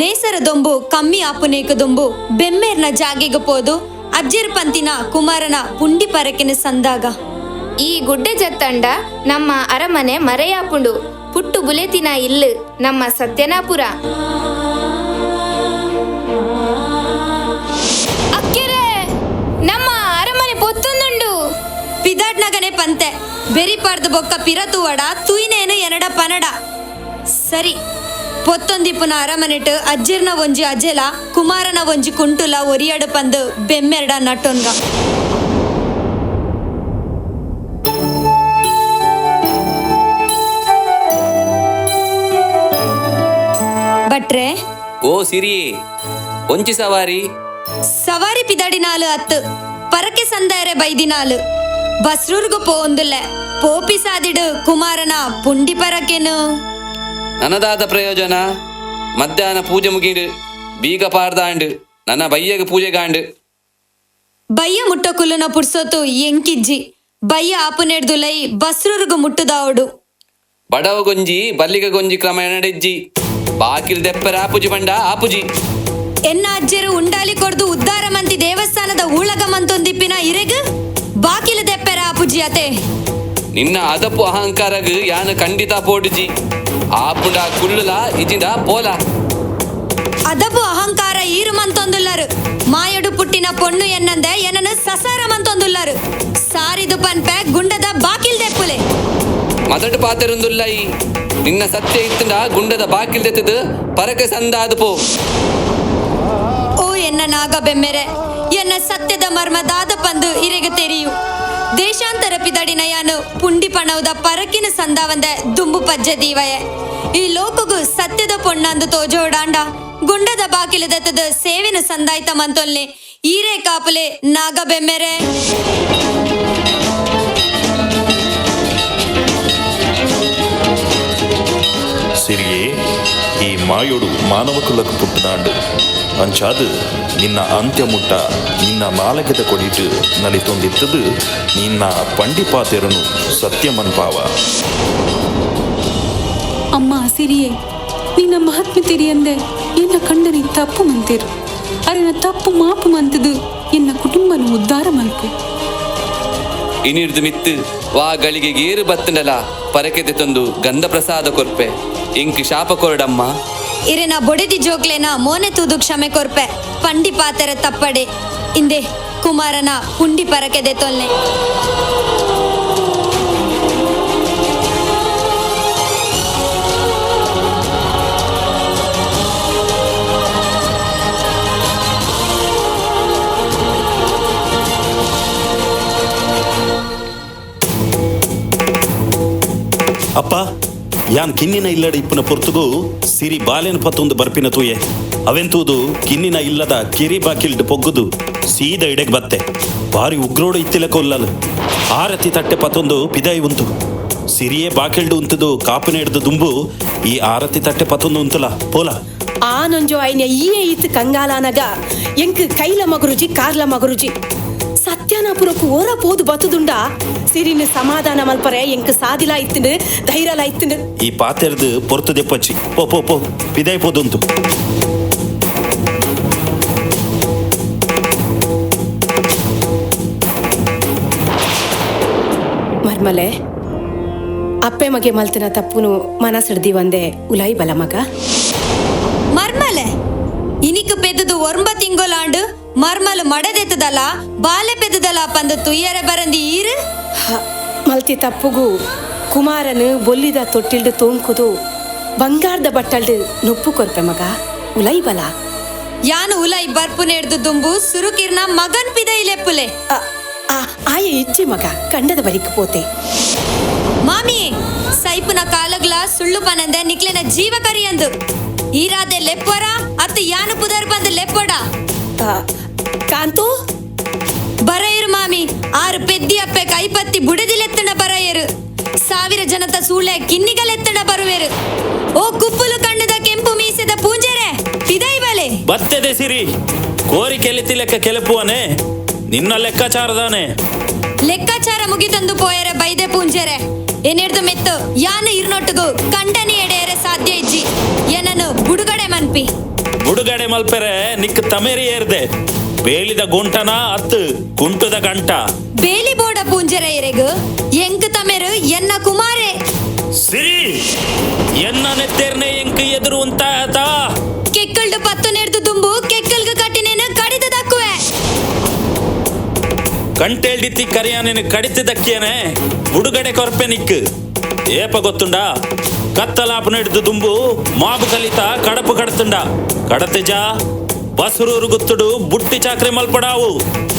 ನೇಸರ ದೊಂಬು ಕಮ್ಮಿ ಆಪುನೇಕ ದೊಂಬು ಬೆಮ್ಮೇರ್ನ ಜಾಗೆಗೆ ಪೋದು ಅಜ್ಜಿರ್ ಪಂತಿನ ಕುಮಾರನ ಪುಂಡಿ ಪರಕೆನ ಸಂದಾಗ ಈ ಗುಡ್ಡೆ ಜತ್ತಂಡ ನಮ್ಮ ಅರಮನೆ ಮರೆಯಾಪುಂಡು ಪುಟ್ಟು ಬುಲೆತಿನ ಇಲ್ಲು ನಮ್ಮ ಸತ್ಯನಾಪುರ. ಅಕ್ಕೆರೆ ನಮ್ಮ ಅರಮನೆ ಪೊತ್ತೊಂದುಂಡು ಪಿದಾಡ್ನಗನೆ ಪಂತೆ ಬೆರಿ ಪಾಡ್ದು ಬೊಕ್ಕ ಪಿರತುವಡ ತುಯ್ನೇನು ಎನಡ ಪನಡ. ಸರಿ ಪೊತ್ತೊಂದಿಪ್ಪುನ ಅರಮನೆಟ್ ಅಜ್ಜಿರ್ನ ಒಂಜಿ ಅಜೆಲ ಕುಮಾರನ ಒಂಜಿ ಕುಂಟುಲ ಒರಿಯಡು ಪಂದು ಬೆಮ್ಮೆರಡ ನಟ್ಟೊನ್ಗ. ಭಟ್ರೆ ಓ ಸಿರಿಯೇ ಒಂಚಿ ಸವಾರಿ ಸವಾರಿ ಪಿದಾಡಿನಾಲು ಅತ್ತು ಪರಕೆ ಸಂದಾರೆ ಬೈದಿನಾಲು ಬಸ್ರೂರ್ಗು ಪೋಂದುಲ್ಲೆ ಪೋಪಿ ಸಾದಿಡು ಕುಮಾರನ ಪುಂಡಿ ಪರಕೆನು. ನನದಾದ ಪ್ರಯೋಜನ ಮಧ್ಯಾಹ್ನ ಪೂಜೆ ಮುಗಿಡು ಬೀಗ ಪಾರ್ದಾಂಡು ನನ್ನ ಬಯ್ಯಗ ಪೂಜೆಗಾಂಡು. ಬಯ್ಯ ಮುಟ್ಟಕುಲ್ಲುನ ಪುಡ್ಸೋತು ಎಂಕಿಜ್ಜಿ ಬಯ್ಯ ಆಪುನೆಡ್ದು ಲೈ ಬಸ್ರೂರ್ಗು ಮುಟ್ಟುದಾವಡು. ಬಡವ ಗೊಂಜಿ ಬಲ್ಲಿಗ ಗೊಂಜಿ ಕ್ರಮ ಎನಡೆಜ್ಜಿ ಬಾಕಿಲ್ ದೆಪ್ಪರ ಆಪುಜಿ ಬಂಡ ಆಪುಜಿ. ಎನ್ನ ಅಜ್ಜರು ಉಂಡಾಲಿ ಕೊಡ್ದು ಉದ್ಧಾರ ಮಂತಿ ದೇವಸ್ಥಾನದ ಊಳಗ ಮಂತೊಂದಿಪ್ಪಿನ ಇರೆಗ್ ಬಾಕಿಲು ದೆಪ್ಪೆರ ಆಪುಜಿ ಅತೆ. ನಿನ್ನ ಅದಪ್ಪು ಅಹಂಕಾರಗ್ ಯಾನ ಖಂಡಿತ ಪೋಡುಜಿ ಆಪುಂಡ ಕುಳ್ಳುಲ ಇಜಿಂದ ಪೋಲ. ಅದಬು ಅಹಂಕಾರ ಈರು ಮಂತೊಂದುಲ್ಲರು ಮಾಯಡು ಪುಟ್ಟಿನ ಪೊಣ್ಣು ಎನ್ನಂದೆ ಎನ್ನನು ಸಸಾರ ಮಂತೊಂದುಲ್ಲರು ಸಾರಿದು ಪನ್ಪೆ ಗುಂಡದ ಬಾಕಿಲ್ ದೆಪ್ಪುಲೆ ಮೊದಲು ಪಾತೆರೊಂದುಲ್ಲೈ ನಿನ್ನ ಸತ್ಯ ಇತ್ತಂಡ ಗುಂಡದ ಬಾಕಿಲ್ ದೆತ್ತದು ಪರಕ ಸಂದಾದು ಪೋ. ಓ ಎನ್ನ ನಾಗ ಬೆಮ್ಮೆರೆ ಎನ್ನ ಸತ್ಯದ ಮರ್ಮದಾದ ಪಂದು ಇರೆಗೆ ತೆರಿಯು ದೇಶಾಂತರ ಪಿದಡಿನ ಯಾನು ಪುಂಡಿ ಪಣವುದ ಪರಕಿನ ಸಂದಾವಂದೆ ದುಂಬು ಪಜ್ಜೆ ದೀವಯೆ ಈ ಲೋಕಗು ಸತ್ಯದ ಪೊಣ್ಣಂದು ತೋಜೋಡಾಂಡ ಗುಂಡದ ಬಾಕಿಲದೆತ್ತದ ಸೇವೆನ ಸಂದಾಯ್ತ ಮಂತೊಲ್ನೆ ಈರೇ ಕಾಪುಲೆ ನಾಗ ಬೆಮ್ಮೆರೆ. ಸಿರಿಯೇ, ಈ ಮಾಯೋಡು ಮಾನವ ಕುಲಕ್ಕೆ ಪುಟ್ಟದಾಂಡು ಅಂಚಾದು ನಿನ್ನ ಅಂತ್ಯ ಮುಟ್ಟ ನಿನ್ನ ನಾಲಕದ ಕೊಡಿದು ನಲಿತೊಂದಿತ್ತದು ನಿನ್ನ ಪಂಡಿಪಾತೆರನು ಸತ್ಯಮನ್ಪಾವ. ಅಮ್ಮ ಸಿರಿಯೇ, ನಿನ್ನ ಮಹಾತ್ಮೆ ತಿರಿಯಂದೆ ಎನ್ನ ಕಂಡನಿ ತಪ್ಪು ಮಂತಿರು ಅರಿನ ತಪ್ಪು ಮಾಪು ಮಂತದು ಎನ್ನ ಕುಟುಂಬನ ಉದ್ಧಾರ ಮಲ್ಪು. ಇನಿರ್ದು ಮಿತ್ತು ವಾ ಗಳಿಗೆ ಗೇರು ಬತ್ತಂಡಲ ಪರಕೆದೆ ತಂದು ಗಂಧ ಪ್ರಸಾದ ಕೊರ್ಪೆ ಇಂಕ್ ಶಾಪ ಕೊರಡಮ್ಮ. ಇರೆನ ಬೊಡೆದಿ ಜೋಗ್ಲೆನ ಮೋನೆ ತೂದು ಕ್ಷಮೆ ಕೊರ್ಪೆ ಪಂಡಿ ಪಾತೆರ ತಪ್ಪಡೆ ಇಂದೆ ಕುಮಾರನ ಪುಂಡಿ ಪರಕೆದೆ ತೊಲ್ನೆ. ಅಪ್ಪ ಯಾನ್ ಕಿನ್ನಿನ ಇಲ್ಲಡ ಇಪ್ಪನ ಪೊರ್ತುಗು ಸಿರಿ ಬಾಲೆನ ಪತ್ತೊಂದು ಬರ್ಪಿನ ತೂಯೆ ಅವೆಂತೂದು ಕಿನ್ನಿನ ಇಲ್ಲದ ಕಿರಿ ಬಾಕಿಲ್ಡ್ ಪೊಗ್ಗುದು ಸೀದಾ ಇಡೆಗ್ ಬತ್ತೆ ಭಾರಿ ಉಗ್ರೋಡು ಇತ್ತಿಲ ಕೊಲ್ಲಲು ಆರತಿ ತಟ್ಟೆ ಪತ್ತೊಂದು ಪಿದಾಯಿ ಉಂಟು ಸಿರಿಯೇ ಬಾಕಿಲ್ಡು ಉಂತದು ಕಾಪಿನ ಹಿಡ್ದು ದುಂಬು ಈ ಆರತಿ ತಟ್ಟೆ ಪತ್ತೊಂದು ಉಂತುಲ ಪೋಲ ಆ ನಂಜೋ ಐನ ಈಯೇ ಇತ್ತು ಕಂಗಾಲಾನಗ ಎಂಕ್ ಕೈಲ ಮಗರುಜಿ ಕಾರ್ಲ ಮಗರುಜಿ ಸತ್ಯಾನಾಪುರಕ್ಕೂ ಓರ ಪೋದು ಬತ್ತದುಂಡ ಸಿರಿನ ಸಮಾಧಾನ ಮಲ್ಪರೆ ಎಂಕ್ ಸಾದಿಲ ಇತ್ತಿಂಡು ಧೈರ್ಯಲ ಇತ್ತಿಂಡು ಈ ಪಾತೆರ್ದು ಪೊರ್ತು ದೆಪ್ಪಚ್ಚಿ ಪೋ ಪೋ ಪೋ ಪಿದಾಯಿ ಪೋದುಂತು. ಮರ್ಮಲೆ ಅಪ್ಪೆ ಮಗೆ ಮಲ್ತಿನ ತಪ್ಪುನು ಮನಸಿಡ್ದಿ ಒಂದೇ ಉಲಾಯಿ ಬಲ ಮಗ ಮರ್ಮಲೆ ಇನಿಕ್ ಪೆದ್ದು ಒರ್ಂಬ ತಿಂಗೊಲಾಂಡು ಮರ್ಮಲು ಮಡದೆತ್ತದಲ್ಲ ಬಾಲೆ ಪೆದ್ದದಲ್ಲ ಪಂದು ತುಯ್ಯರೆ ಬರಂದಿ ಈರು ಮಲ್ತಿ ತಪ್ಪುಗು ಕುಮಾರನು ಬೊಲ್ಲಿದ ತೊಟ್ಟಿಲ್ಡು ತೋಂಕುದು ಬಂಗಾರದ ಬಟ್ಟಲ್ಡು ನೊಪ್ಪು ಕೊರ್ಪೆ ಮಗ ಉಲೈ ಬಲ ಯಾನು ಉಲೈ ಬರ್ಪು ನೆಡ್ದು ದುಂಬು ಸುರುಕಿರ್ನ ಮಗನ್ ಪಿದೈ ಲೆಪ್ಪುಲೆ ಆಯ ಇಚ್ಚಿ ಮಗ ಕಂಡದ ಬರಿಕ್ ಪೋತೆ ಮಾಮಿ ಸೈಪುನ ಕಾಲಗ್ಲ ಸುಳ್ಳು ಪನಂದೆ ನಿಕ್ಲೆನ ಜೀವ ಕರಿಯಂದು ಈರಾದೆ ಲೆಪ್ಪರ ಅತ್ತು ಯಾನು ಪುದರ್ ಬಂದು ಲೆಪ್ಪಡ ಕಾಂತು ಬರೆಯರು ಮಾಮಿ ಆರು ಪೆದ್ದಿ ಅಪ್ಪೆ ಕೈಪತ್ತಿ ಬುಡದಿಲೆತ್ತಣ ಬರೆಯರು ಸಾವಿರ ಜನತ ಸೂಳೆ ಕಿನ್ನಿಗಲೆತ್ತಣ ಬರುವೆರು ಓ ಕುಪ್ಪುಲು ಕಣ್ಣದ ಕೆಂಪು ಮೀಸದ ಪೂಂಜೆರೆ ಪಿದೈ ಬಲೆ ಬತ್ತದೆ ಸಿರಿ ಕೋರಿಕೆಲಿತಿ ಲೆಕ್ಕ ಕೆಲಪುವನೆ ನಿನ್ನ ಲೆಕ್ಕಾಚಾರದಾನೆ ಲೆಕ್ಕಾಚಾರ ಮುಗಿತಂದು ಪೋಯರೆ ಬೈದೆ ಪೂಂಜೆರೆ ಏನಿಡ್ದು ಮೆತ್ತು ಯಾನು ಇರ್ನೊಟ್ಟುಗು ಕಂಡನಿ ಎಡೆಯರೆ ಸಾಧ್ಯ ಇಜ್ಜಿ ಏನನು ಬುಡುಗಡೆ ಮನ್ಪಿ ಬುಡುಗಡೆ ಮಲ್ಪೆರೆ ನಿಕ್ ತಮೇರಿ ಏರ್ದೆ ಬೇಲಿದ ಗುಂಟನ ಅತ್ತು ಕುಂಟುದ ಗಂಟ ಬೇಲಿ ಬೋಡ ಪೂಂಜೆರೆ ಎರೆಗು ಎಂಕ್ ತಮೆರು ಎನ್ನ ಕುಮಾರೆ ಸಿರಿ ಎನ್ನ ನೆತ್ತೇರ್ನೆ ಎಂಕ್ ಎದುರು ಅಂತ ಕೆಕ್ಕಲ್ಡು ಪತ್ತು ನೆಡ್ದು ದುಂಬು ಕೆಕ್ಕಲ್ಗು ಕಟ್ಟಿನೇನು ಕಡಿದು ದಕ್ಕುವೆ ಕಂಟೇಳ್ದಿತ್ತಿ ಕರಿಯಾನೇನು ಕಡಿತದಕ್ಕೇನೆ ಬುಡುಗಡೆ ಕೊರ್ಪೆ ನಿಕ್ ಏಪ ಗೊತ್ತುಂಡ ಕತ್ತಲಾಪು ಹಿಡಿದು ದುಂಬು ಮಾಬು ಕಲಿತ ಕಡಪು ಕಡತುಂಡ ಕಡತೆಜ ಬಸುರೂರು ಗುತ್ತುಡು ಬುಟ್ಟಿ ಚಾಕ್ರೆ ಮಲ್ಪಡಾವು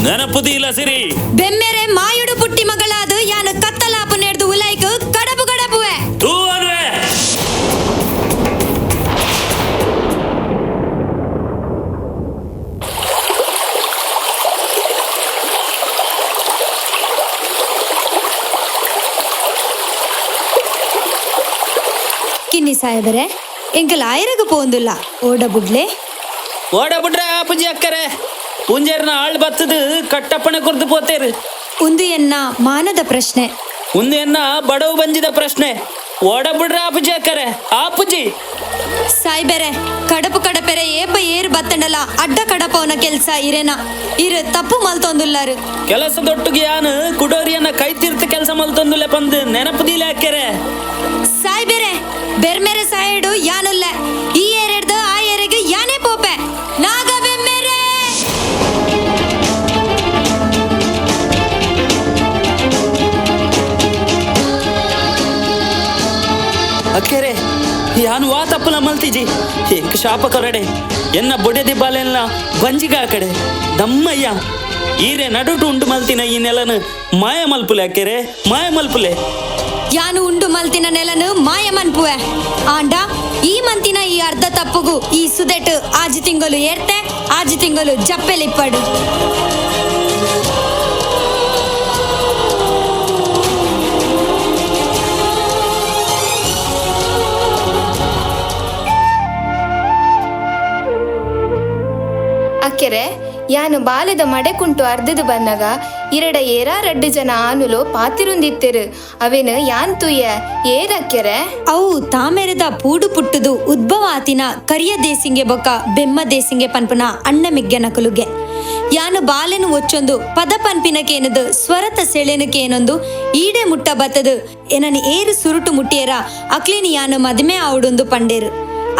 ನೆನಪುದಿಲ್ಲ ಸಿರಿ ಬೆಮ್ಮೆರೆ ಮಾಯುಡು ಪುಟ್ಟಿ ಮಗಳಾದು ಯಾನು ಕತ್ತಲಾಪು ನೆಡ್ದು ಉಲೈಕು ಕಡಪು ಕಡಪುವೆ ತೂ ಅನ್ವೆ ಕಿನ್ನಿ ಸಾಹೇಬರೆ ಎಂಕಲ್ ಆಯರಗು ಪೋಂದುಲ್ಲ ಓಡ ಬುಡ್ಲೆ ಓಡ ಬಿಡ್ರೆ ಆಪುಜಿ ಅಕ್ಕರೆ ಪುಂಜೇರ್ನ ಆಳ್ ಬತ್ತದು ಕಟ್ಟಪ್ಪಣೆ ಕುರ್ದು ಪೋತೇರು ಒಂದು ಎನ್ನ ಮಾನದ ಪ್ರಶ್ನೆ ಮುಂದೆನ್ನ ಬಡವು ಬಂಜಿದ ಪ್ರಶ್ನೆ ಓಡ ಬಿಡ್ರೆ ಆಪುಜಿ ಅಕ್ಕರೆ ಆಪುಜಿ ಸಾಯ್ಬೆರೆ ಕಡಪು ಕಡಪೆರೆ ಏಪ ಏರು ಬತ್ತಂಡಲ ಅಡ್ಡ ಕಡಪವನ ಕೆಲ್ಸ ಇರೇನ ಇರು ತಪ್ಪು ಮಲ್ತೊಂದುಲ್ಲಾರು ಕೆಲಸದೊಟ್ಟಿಗೆ ಯಾನು ಕುಡೋರಿಯನ್ನ ಕೈ ತೀರ್ಥ ಕೆಲಸ ಮಲ್ತೊಂದುಲೆ ಬಂದು ನೆನಪುದಿಲ್ಲ ಅಕ್ಕರೆ ಸಾಯ್ಬೆರೆ ಬೆರ್ಮೆರೆ ಸಾಯಡು ಯಾನುಲ್ಲ ಈ ಏರೆಡ್ದು ಆ ಏರೆಗೆ ಯಾನೇ ಅಕ್ಕೆರೆ ಯಾನು ವಾ ತಪ್ಪಲ ಮಲ್ತಿಜಿ ಎಂಕ್ ಶಾಪ ಕೊರಡೆ ಎನ್ನ ಬೊಡೆದಿ ಬಾಲೆಲ್ಲ ಬಂಜಿಗ ಆ ಕಡೆ ದಮ್ಮಯ್ಯ ಈರೆ ನಡುಟು ಉಂಟು ಮಲ್ತಿನ ಈ ನೆಲನು ಮಾಯ ಮಲ್ಪುಲೆ ಅಕ್ಕೆರೆ ಮಾಯ ಮಲ್ಪುಲೆ ಯಾನು ಉಂಡು ಮಲ್ತಿನ ನೆಲನು ಮಾಯ ಮನ್ಪುವೆ ಆಂಡ ಈ ಮಂತಿನ ಈ ಅರ್ಧ ತಪ್ಪುಗು ಈ ಸುದೆಟ್ ಆಜಿ ತಿಂಗಳು ಏರ್ತೆ ಆಜಿ ತಿಂಗಳು ಜಪ್ಪೆಲಿಪ್ಪಡು. ಅಕ್ಕೆರೆ ಯಾನು ಬಾಲೆದ ಮಡೆಕುಂಟು ಅರ್ಧದು ಬಂದಾಗ ಇರಡ ಏರಾ 2 ಜನ ಆನುಲು ಪಾತಿರುಂದಿತ್ತೆರು ಅವೇನು ಯಾನ್ ತುಯ್ಯ ಏರಕ್ಕೆರೆ ಅವು ತಾಮೆರೆದ ಪೂಡು ಪುಟ್ಟುದು ಉದ್ಭವ ಆತಿನ ಕರಿಯ ದೇಸಿಂಗೆ ಬೊಕ್ಕ ಬೆಮ್ಮ ದೇಸಿಂಗೆ ಪನ್ಪುನ ಅಣ್ಣ ಮಿಗ್ಗೆನ ಕುಲುಗೆ ಯಾನು ಬಾಲೆನು ಒಚ್ಚೊಂದು ಪದ ಪನ್ಪಿನಕೇನದು ಸ್ವರತ ಸೆಳೆನಕೇನೊಂದು ಈಡೆ ಮುಟ್ಟ ಬತ್ತದು ಏನನಿ ಏರು ಸುರುಟು ಮುಟ್ಟಿಯರ ಅಕ್ಲೇನಿ ಯಾನು ಮದಿಮೆ ಆವುಡೊಂದು ಪಂಡೇರು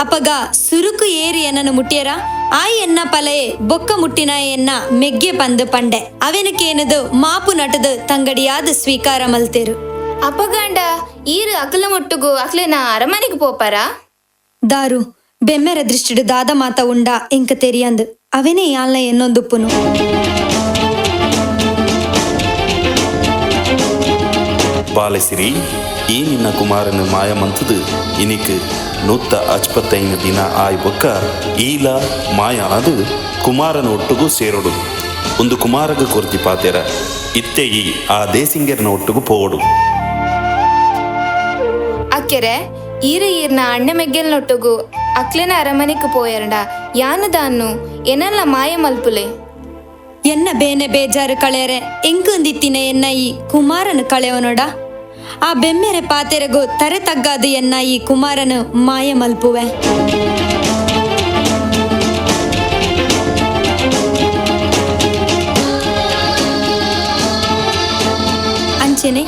ಅಪಗ ಸುರುಕು ಏರು ಏನನು ಮುಟ್ಟಿಯರ ಆಯಿ ಎನ್ನ ಪಲಯೆ ಬೊಕ್ಕ ಮುಟ್ಟಿನ ಎನ್ನ ಮೆಗ್ಗೆ ಪಂದು ಪಂಡೆ ಅವೆನಕೇನದು ಮಾಪು ನಟದು ತಂಗಡಿಯಾದ ಸ್ವೀಕಾರ ಮಲ್ತೇರು ಅಪಗಾಂಡ ಈರು ಅಕಲ ಮುಟ್ಟುಗು ಅಕ್ಲೆನ ಅರಮನೆಗೆ ಪೋಪಾರ ದಾರು ಬೆಮ್ಮೆರ ದೃಷ್ಟಿಡು ದಾದ ಮಾತ ಉಂಡ ಎಂಕ ತೆರಿಯಂದು ಅವನೇ ಯಾಲ್ನ ಎನ್ನೊಂದುಪ್ಪುನು ಬಾಲಸಿರಿ ಈ ನಿನ್ನ ಕುಮಾರನ ಮಾಯ ಮಂತದು ಇನಿಕ್ 155 ದಿನ ಆಯ್ ಬೊಕ್ಕ ಈಲ ಮಾಯ ಅದು ಕುಮಾರನ ಒಟ್ಟುಗೂ ಸೇರೋಡು ಒಂದು ಕುಮಾರಗ ಕೊರ್ತಿ ಪಾತೆರ ಇತ್ತೆಗಿ ಆ ದೇಸಿಂಗೆರ್ನ ಒಟ್ಟುಗೂ ಪೋಡು ಅಕ್ಕೆರೆ ಈರ್ನ ಅಣ್ಣ ಮೆಗ್ಗೆಲ್ನೊಟ್ಟುಗು ಅಕ್ಲೆನ ಅರಮನೆಗೆ ಪೋಯರ್ಂಡ ಯಾನದಾನ್ನು ಎನ್ನಲ್ಲ ಮಾಯ ಮಲ್ಪುಲೆ ಎನ್ನ ಬೇನೆ ಬೇಜಾರು ಕಳೆಯರೆ ಎಂಕುಂದಿತ್ತಿನ ಎನ್ನ ಈ ಕುಮಾರನು ಕಳೆಯವನೋಡ ಆ ಬೆಮ್ಮೆರೆ ಪಾತೆರೆಗು ತರೆ ತಗ್ಗಾದು ಎನ್ನ ಈ ಕುಮಾರನು ಮಾಯ ಮಲ್ಪುವೆ ಅಂಚೆನೆ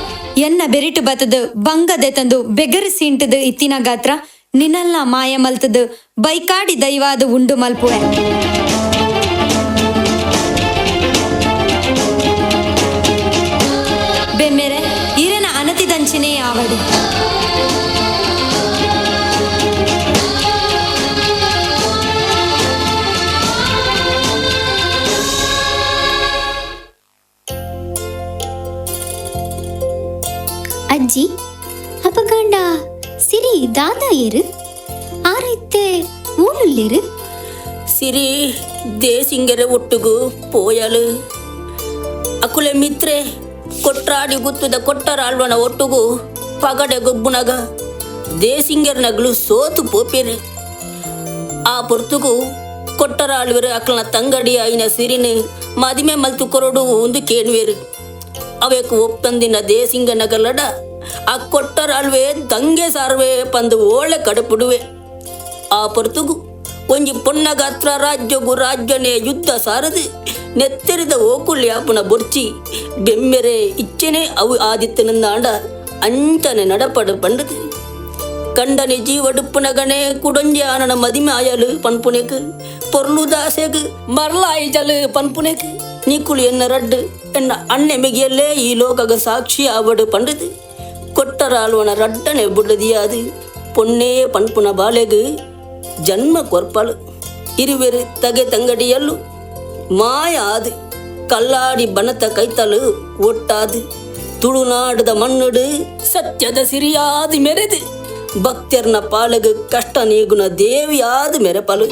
ಎನ್ನ ಬೆರಿಟು ಬತ್ತದು ಬಂಗದೆ ತಂದು ಬೆಗರು ಸೀಂಟದು ಇತ್ತಿನ ಗಾತ್ರ ನಿನ್ನಲ್ಲ ಮಾಯ ಮಲ್ತದು ಬೈಕಾಡಿ ದೈವಾದು ಉಂಡು ಮಲ್ಪುವೆ ಬೆಮ್ಮೆರೆ ಈರನ ಅನತಿದಂಚಿನೇ ಆವಡು ಅಜ್ಜಿ ಅಪಗಂಡ ಸಿರಿ ದಾದ ಏರು ಆರೈತೆ ಊನುಲ್ಲೇರು ಸಿರಿ ದೇಸಿಂಗೆರೆ ಒಟ್ಟುಗು ಪೋಯಲು ಅಕುಲೆ ಮಿತ್ರೆ ಕೊಟ್ರಾಡಿ ಗುತ್ತದ ಕೊಟ್ಟರಾಳ್ವನ ಒಟ್ಟುಗು ಪಗಡೆ ಗೊಬ್ಬುನಗ ದೇಸಿಂಗೆರ್ನಗಳು ಸೋತು ಪೋಪೇರು ಆ ಪೊರ್ತುಗು ಕೊಟ್ಟರಾಳ್ವೆರು ಅಕ್ಲನ ತಂಗಡಿ ಆಯ್ನ ಸಿರಿನು ಮದಿಮೆ ಮಲ್ತು ಕೊರಡು ಒಂದು ಕೇಳುವೆರು ಅವೇಕು ಒಪ್ಪಂದಿನ ದೇಸಿಂಗನಗಲಡ ಆ ಕೊಟ್ಟರಾಳ್ವೆ ದಂಗೆ ಸಾರ್ವೆ ಪಂದು ಓಳೆ ಕಡಪುಡುವೆ ಆ ಪೊರ್ತುಗು ಒಂಜಿ ಪೊನ್ನಗಾತ್ರ ರಾಜ್ಯಗು ರಾಜ್ಯನೇ ಯುದ್ಧ ಸಾರದು ನೆತ್ತೆರಿದ ಓಕುಳ್ಯಾಪುನ ಬೊರ್ಚಿ ಬೆಮ್ಮೆರೆ ಇಚ್ಚೆನೆ ಅವು ಆದಿತ್ತನಂದಾಂಡ ಅಂಚನೆ ನಡಪಡು ಪಂಡದು ಕಂಡನೆ ಜೀವಡುಪ್ಪುನಗನೆ ಕುಡೊಂಜೆ ಆನನ ಮದಿಮೆ ಆಯಲು ಪನ್ಪುನೆಕ್ ಪೊರ್ಲು ದಾಸೆಗ್ ಮರ್ಲಾಯಿಜಲು ಪನ್ಪುನೆಕ್ ನಿಕುಲು ಎನ್ನ ರಡ್ಡು ಎನ್ನ ಅಣ್ಣೆ ಮೆಗಿಯಲ್ಲೇ ಈ ಲೋಕಗ ಸಾಕ್ಷಿ ಆವಡು ಪಂಡದು ಕೊಟ್ಟರಾಳುವನ ರಡ್ಡನೆ ಬುಡದಿಯಾದು ಪೊನ್ನೇ ಪನ್ಪುನ ಬಾಲೆಗ್ ಜನ್ಮ ಕೊರ್ಪಲು ಇರುವೆರು ತಗೆ ತಂಗಡಿಯಲ್ಲು ಮಾಯ ಆದು ಕಲ್ಲಾಡಿ ಬಣತ ಕೈತಲು ಒಟ್ಟಾದು ತುಳುನಾಡದ ಮಣ್ಣುಡು ಸತ್ಯದ ಸಿರಿಯಾದು ಮೆರೆದು ಭಕ್ತರ್ನ ಪಾಲಗ ಕಷ್ಟ ನೀಗುನ ದೇವಿಯಾದು ಮೆರೆಪಲು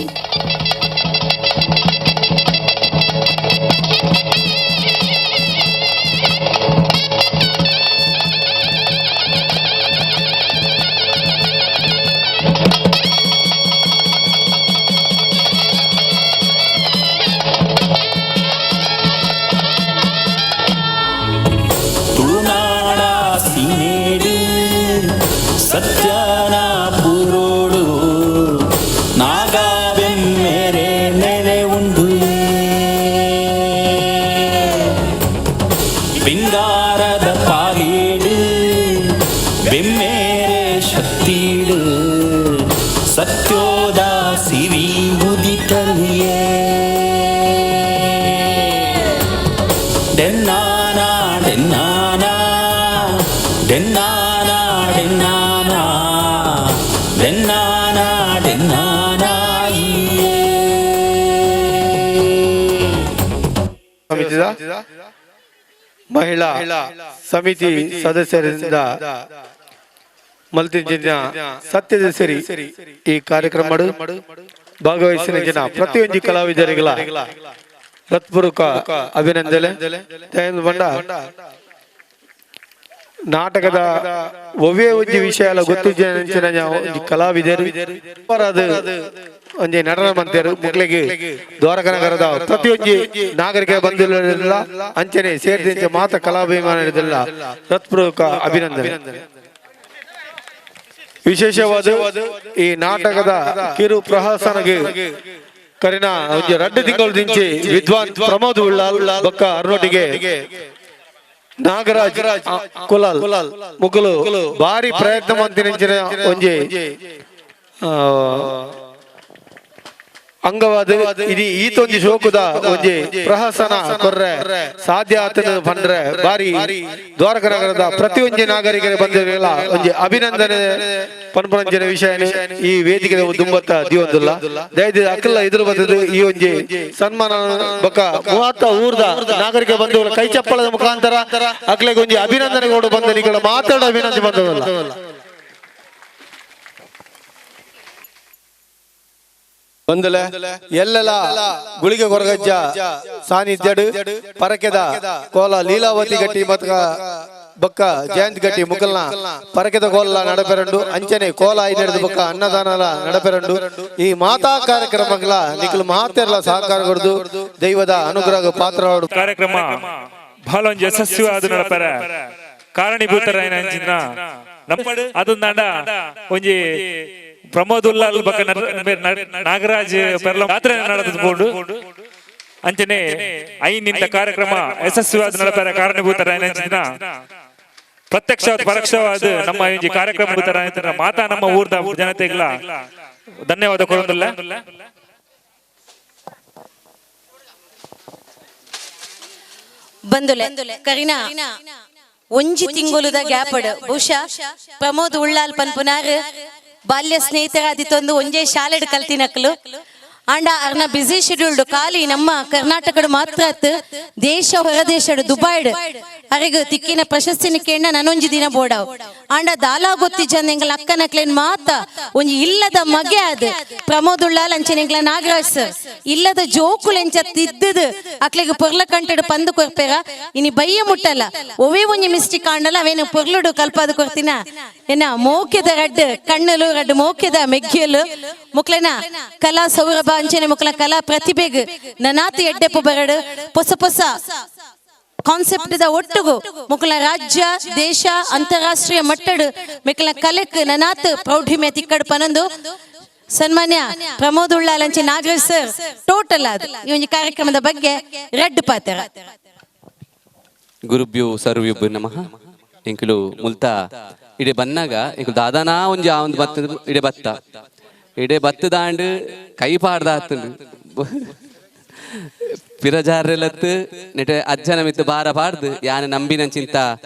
ಸತ್ಯನ ಪುರೋಡು ನಾಗಾವೆಮ್ಮೆರೆ ನೆಲೆ ಉಂಡು ಬಿಂಗಾರದ ಪಾಗೀಡು ಬೆಮ್ಮೆರೆ ಶಕ್ತಿಡು ಸತ್ಯೋದ ಸಿರಿ ಉದಿತಲಿಯೇ ಡೆನ್ನಾನ ಡೆನ್ನಾನ ಡೆನ್ನಾನ ಡೆನ್ನಾನ ಮಹಿಳಾ ಸಮಿತಿ ಸದಸ್ಯರಿಂದ ಮಲ್ತಿನ ಸತ್ಯದ ಸಿರಿ ಈ ಕಾರ್ಯಕ್ರಮ ಭಾಗವಹಿಸಿನ ಜನ ಪ್ರತಿಯೊಂದು ಕಲಾವಿದರಿಗಳ ಹೃತ್ಪೂರ್ವಕ ಅಭಿನಂದನೆ ಬಂಡ ನಾಟಕದ ಒವ್ವೇ ಒಂಜಿ ವಿಷಯ ಗೊತ್ತಿನ ಕಲಾವಿದರು ಒಂಜಿ ನಟನ ಮಂತ್ಯರು ಮಕ್ಕಳಿಗೆ ದ್ವಾರಕನಗರದ ಪ್ರತಿಯೊಂದು ನಾಗರಿಕ ಬಂದಿಲ್ಲ ಅಂಚನೆ ಸೇರಿದಂತೆ ಮಾತ ಕಲಾಭಿಮಾನಿಗಳಿಲ್ಲ ಹೃತ್ಪೂರ್ವಕ ಅಭಿನಂದನೆ. ವಿಶೇಷವಾದ ಈ ನಾಟಕದ ಕಿರು ಪ್ರಹಸನಗೆ ಕರಿನ ಒಂಜಿ 2 ತಿಂಗಳು ದಿಂಚಿ ವಿದ್ವಾನ್ ಪ್ರಮೋದ್ ಉಳ್ಳಾಲ್ ಬೊಕ್ಕ ಅರ್ನೊಟ್ಟಿಗೆ ನಾಗರಾಜ್ ಕುಲಾಲ್ ಮುಗುಲು ಭಾರಿ ಪ್ರಯತ್ನ ಮಂತಿನ ಒಂಜಿ ಅಂಗವಾದ ಇದು ಈತೊಂಜಿ ಶೋಕುದ ಒಂಜಿ ಪ್ರಹಸನ ಕೊರ್ರೆ ಸಾಧ್ಯ ಆತನ ಬಂದ್ರೆ ಬಾರಿ ದ್ವಾರಕನಗರದ ಪ್ರತಿಯೊಂದು ನಾಗರಿಕರಿಗೆ ಬಂದಿರಲಿಲ್ಲ ಒಂಜಿ ಅಭಿನಂದನೆ ಪನ್ಪಂಜನ ವಿಷಯ ಈ ವೇದಿಕೆ ದುಂಬತ್ತ ದಿವಂದುಲ್ಲ ದಯದ ಅಕ್ಕಲ್ಲ ಎದುರು ಬಂದದ್ದು ಈ ಒಂಜಿ ಸನ್ಮಾನ ಬೊಕ್ಕ 30 ಊರ್ದ ನಾಗರಿಕ ಬಂಧುಗಳ ಕೈ ಚಪ್ಪಳದ ಮುಖಾಂತರ ಅಕ್ಲೆಗೆ ಒಂಜಿ ಅಭಿನಂದನೆಗಳು ಬಂದ ನಿಗಳ ಮಾತಾಡೋ ಅಭಿನಂದನೆ ಬಂದವಲ್ಲ ಬಂದಲೆ ಎಲ್ಲೆಲ್ಲ ಗುಳಿಗೆ ಕೊರಗಜ್ಜ ಸಾನ್ನಿಧ್ಯಡು ಪರಕೆದ ಕೋಲ ಲೀಲಾವತಿ ಗಟ್ಟಿ ಮತ್ತ ಬೊಕ್ಕ ಜಯಂತ್ ಗಟ್ಟಿ ಮುಕಲ್ನ ಪರಕೆದ ಕೋಲ ನಡಪೆರಂಡು ಅಂಚನೆ ಕೋಲ ನಡೆದು ಬೊಕ್ಕ ಅನ್ನದಾನ ನಡಪೆರಂಡು ಈ ಮಾತಾ ಕಾರ್ಯಕ್ರಮಗಳ ನಿಖಲ್ ಮಹಾತೆರ್ಲ ಸಹಕಾರ ಕೊಡ್ದು ದೈವದ ಅನುಗ್ರಹ ಪಾತ್ರ ಕಾರ್ಯಕ್ರಮ ಬಹಳ ಒಂದು ಯಶಸ್ವಿಯಾದ ನಡಪರ ಕಾರಣೀಭೂತರ ಅದೊಂದಾಂಡ ಒಂಜಿ ಪ್ರಮೋದ್ ಉಲ್ಲಾಲ್ ಬಕ್ಕ ನಾಗರಾಜ್ ಪೆರ್ಲ ಯಾತ್ರೆ ನಡೆದುಕೊಂಡು ಅಂಚನೆ ಐನಿಂದ ಕಾರ್ಯಕ್ರಮ ಯಶಸ್ವಿಯಾದ ನಡಪರ ಕಾರಣೀಭೂತರ ಪ್ರತ್ಯಕ್ಷವಾದ ಪರೋಕ್ಷವಾದ ನಮ್ಮ ಈ ಕಾರ್ಯಕ್ರಮ ಮಾತಾ ನಮ್ಮ ಊರ್ದ ಜನತೆಗಳ ಧನ್ಯವಾದ ಕೊಡೋದಿಲ್ಲ. ಬಂದುಲೆ ಕರಿನಾ ಒಂಜಿ ತಿಂಗುಲುದ ಗ್ಯಾಪಡ್ ಬಹುಶಃ ಪ್ರಮೋದ್ ಉಳ್ಳಾಲ್ ಪನ್ಪುನಾರ್ ಬಾಲ್ಯ ಸ್ನೇಹಿತರಾದಿತ್ತೊಂದು ಒಂಜೇ ಶಾಲೆಡ್ ಕಲ್ತಿನಕ್ಲು ಆಂಡ ಅರ್ನ ಬಿಸಿ ಶೆಡ್ಯೂಲ್ಡ್ ಖಾಲಿ ನಮ್ಮ ಕರ್ನಾಟಕಡ್ ಮಾತ್ರ ದೇಶ ಹೊರದೇಶಡ್ ದುಬೈಡ್ ಅರೆಗ್ ತಿಕ್ಕಿನ ಪ್ರಶಸ್ತಿನ ಕೇಂಡ ನನೊಂಜಿ ದಿನ ಬೋಡಾವ್ ಆಂಡ ದಾಲಾ ಗೊತ್ತಿಜಂದ ಎಂಗ್ಲ ಅಕ್ಕನಕ್ಲೇನ್ ಮಾತ ಒಂಜಿ ಇಲ್ಲದ ಮಗೆ ಅದ್ ಪ್ರಮೋದ್ ಉಳ್ಳಾಲ್ ಅಂಚೆನ ಎಂಗ್ಲ ನಾಗರಾಜ್ ಸರ್ ಇಲ್ಲದ ಜೋಕುಲೆಂಚ ತಿದ್ದದ್ ಅಕ್ಲೆಗ್ ಪೊರ್ಲ ಕಂಟೆಡ್ ಪಂದು ಕೊರ್ಪೇರ ಇನಿ ಬಯ್ಯ ಮುಟ್ಟಲ್ಲ ಒವೇ ಒಂಜಿ ಮಿಸ್ಟೇಕ್ ಆಂಡಲ್ಲ ಅವೇನು ಪೊರ್ಲುಡು ಕಲ್ಪಾದ ಕೊರ್ತಿನ ಏನ ಮೋಕ್ಯದ ರಡ್ಡ್ ಕಣ್ಣಲು ರಡ್ಡ್ ಮೋಕ್ಯದ ಮೆಗ್ಗಿಯಲು ಮುಕ್ಲೆನ ಕಲಾ ಸೌರಭ ಅಂಚನೆ ಮುಕ್ಲ ಕಲಾ ಪ್ರತಿಭೆಗ್ ನನಾತಿ ಎಡ್ಡೆಪ್ಪು ಬರಡು ಹೊಸ ಹೊಸ ಕಾನ್ಸೆಪ್ಟ್ ದ ಒಟ್ಟುಗು ಮುಕ್ಲ ರಾಜ್ಯ ದೇಶ ಅಂತಾರಾಷ್ಟ್ರೀಯ ಮಟ್ಟಡ್ ಮಿಕ್ಲ ಕಲೆಕ್ ನನಾತ್ ಪ್ರೌಢಿಮೆ ತಿಕ್ಕಡ್ ಪನಂದು ಸನ್ಮಾನ್ಯ ಪ್ರಮೋದ್ ಉಳ್ಳಾಲ್ ಅಂಚೆ ನಾಗರಾಜ್ ಸರ್ ಟೋಟಲ್ ಆದ ಈ ಒಂದು ಕಾರ್ಯಕ್ರಮದ ಬಗ್ಗೆ ರೆಡ್ ಪಾತ್ರ. ಗುರುಭ್ಯೋ ಸರ್ವ್ಯುಭ್ಯೋ ನಮಃ. ಎಂಕುಲು ಮುಲ್ತಾ ಇಡೆ ಬನ್ನಾಗ ಎಂಕುಲು ದಾದಾನಾ ಒಂಜಿ ಆ ಒಂದು ಬತ್ತ ಇಡೆ ಬತ್ತ ಇಡೆ ಬತ್ತದಾಂಡ್ ಕೈ ಪಾಡ್ದಾತಂಡು ಪಿರಜಾರ್ರೆಲತ್ತು ನೆಟೆ ಅಜ್ಜನ ಮಿತ್ತು ಬಾರ ಪಾಡ್ದು ಯಾನ ನಂಬಿನಂಚಿಂತ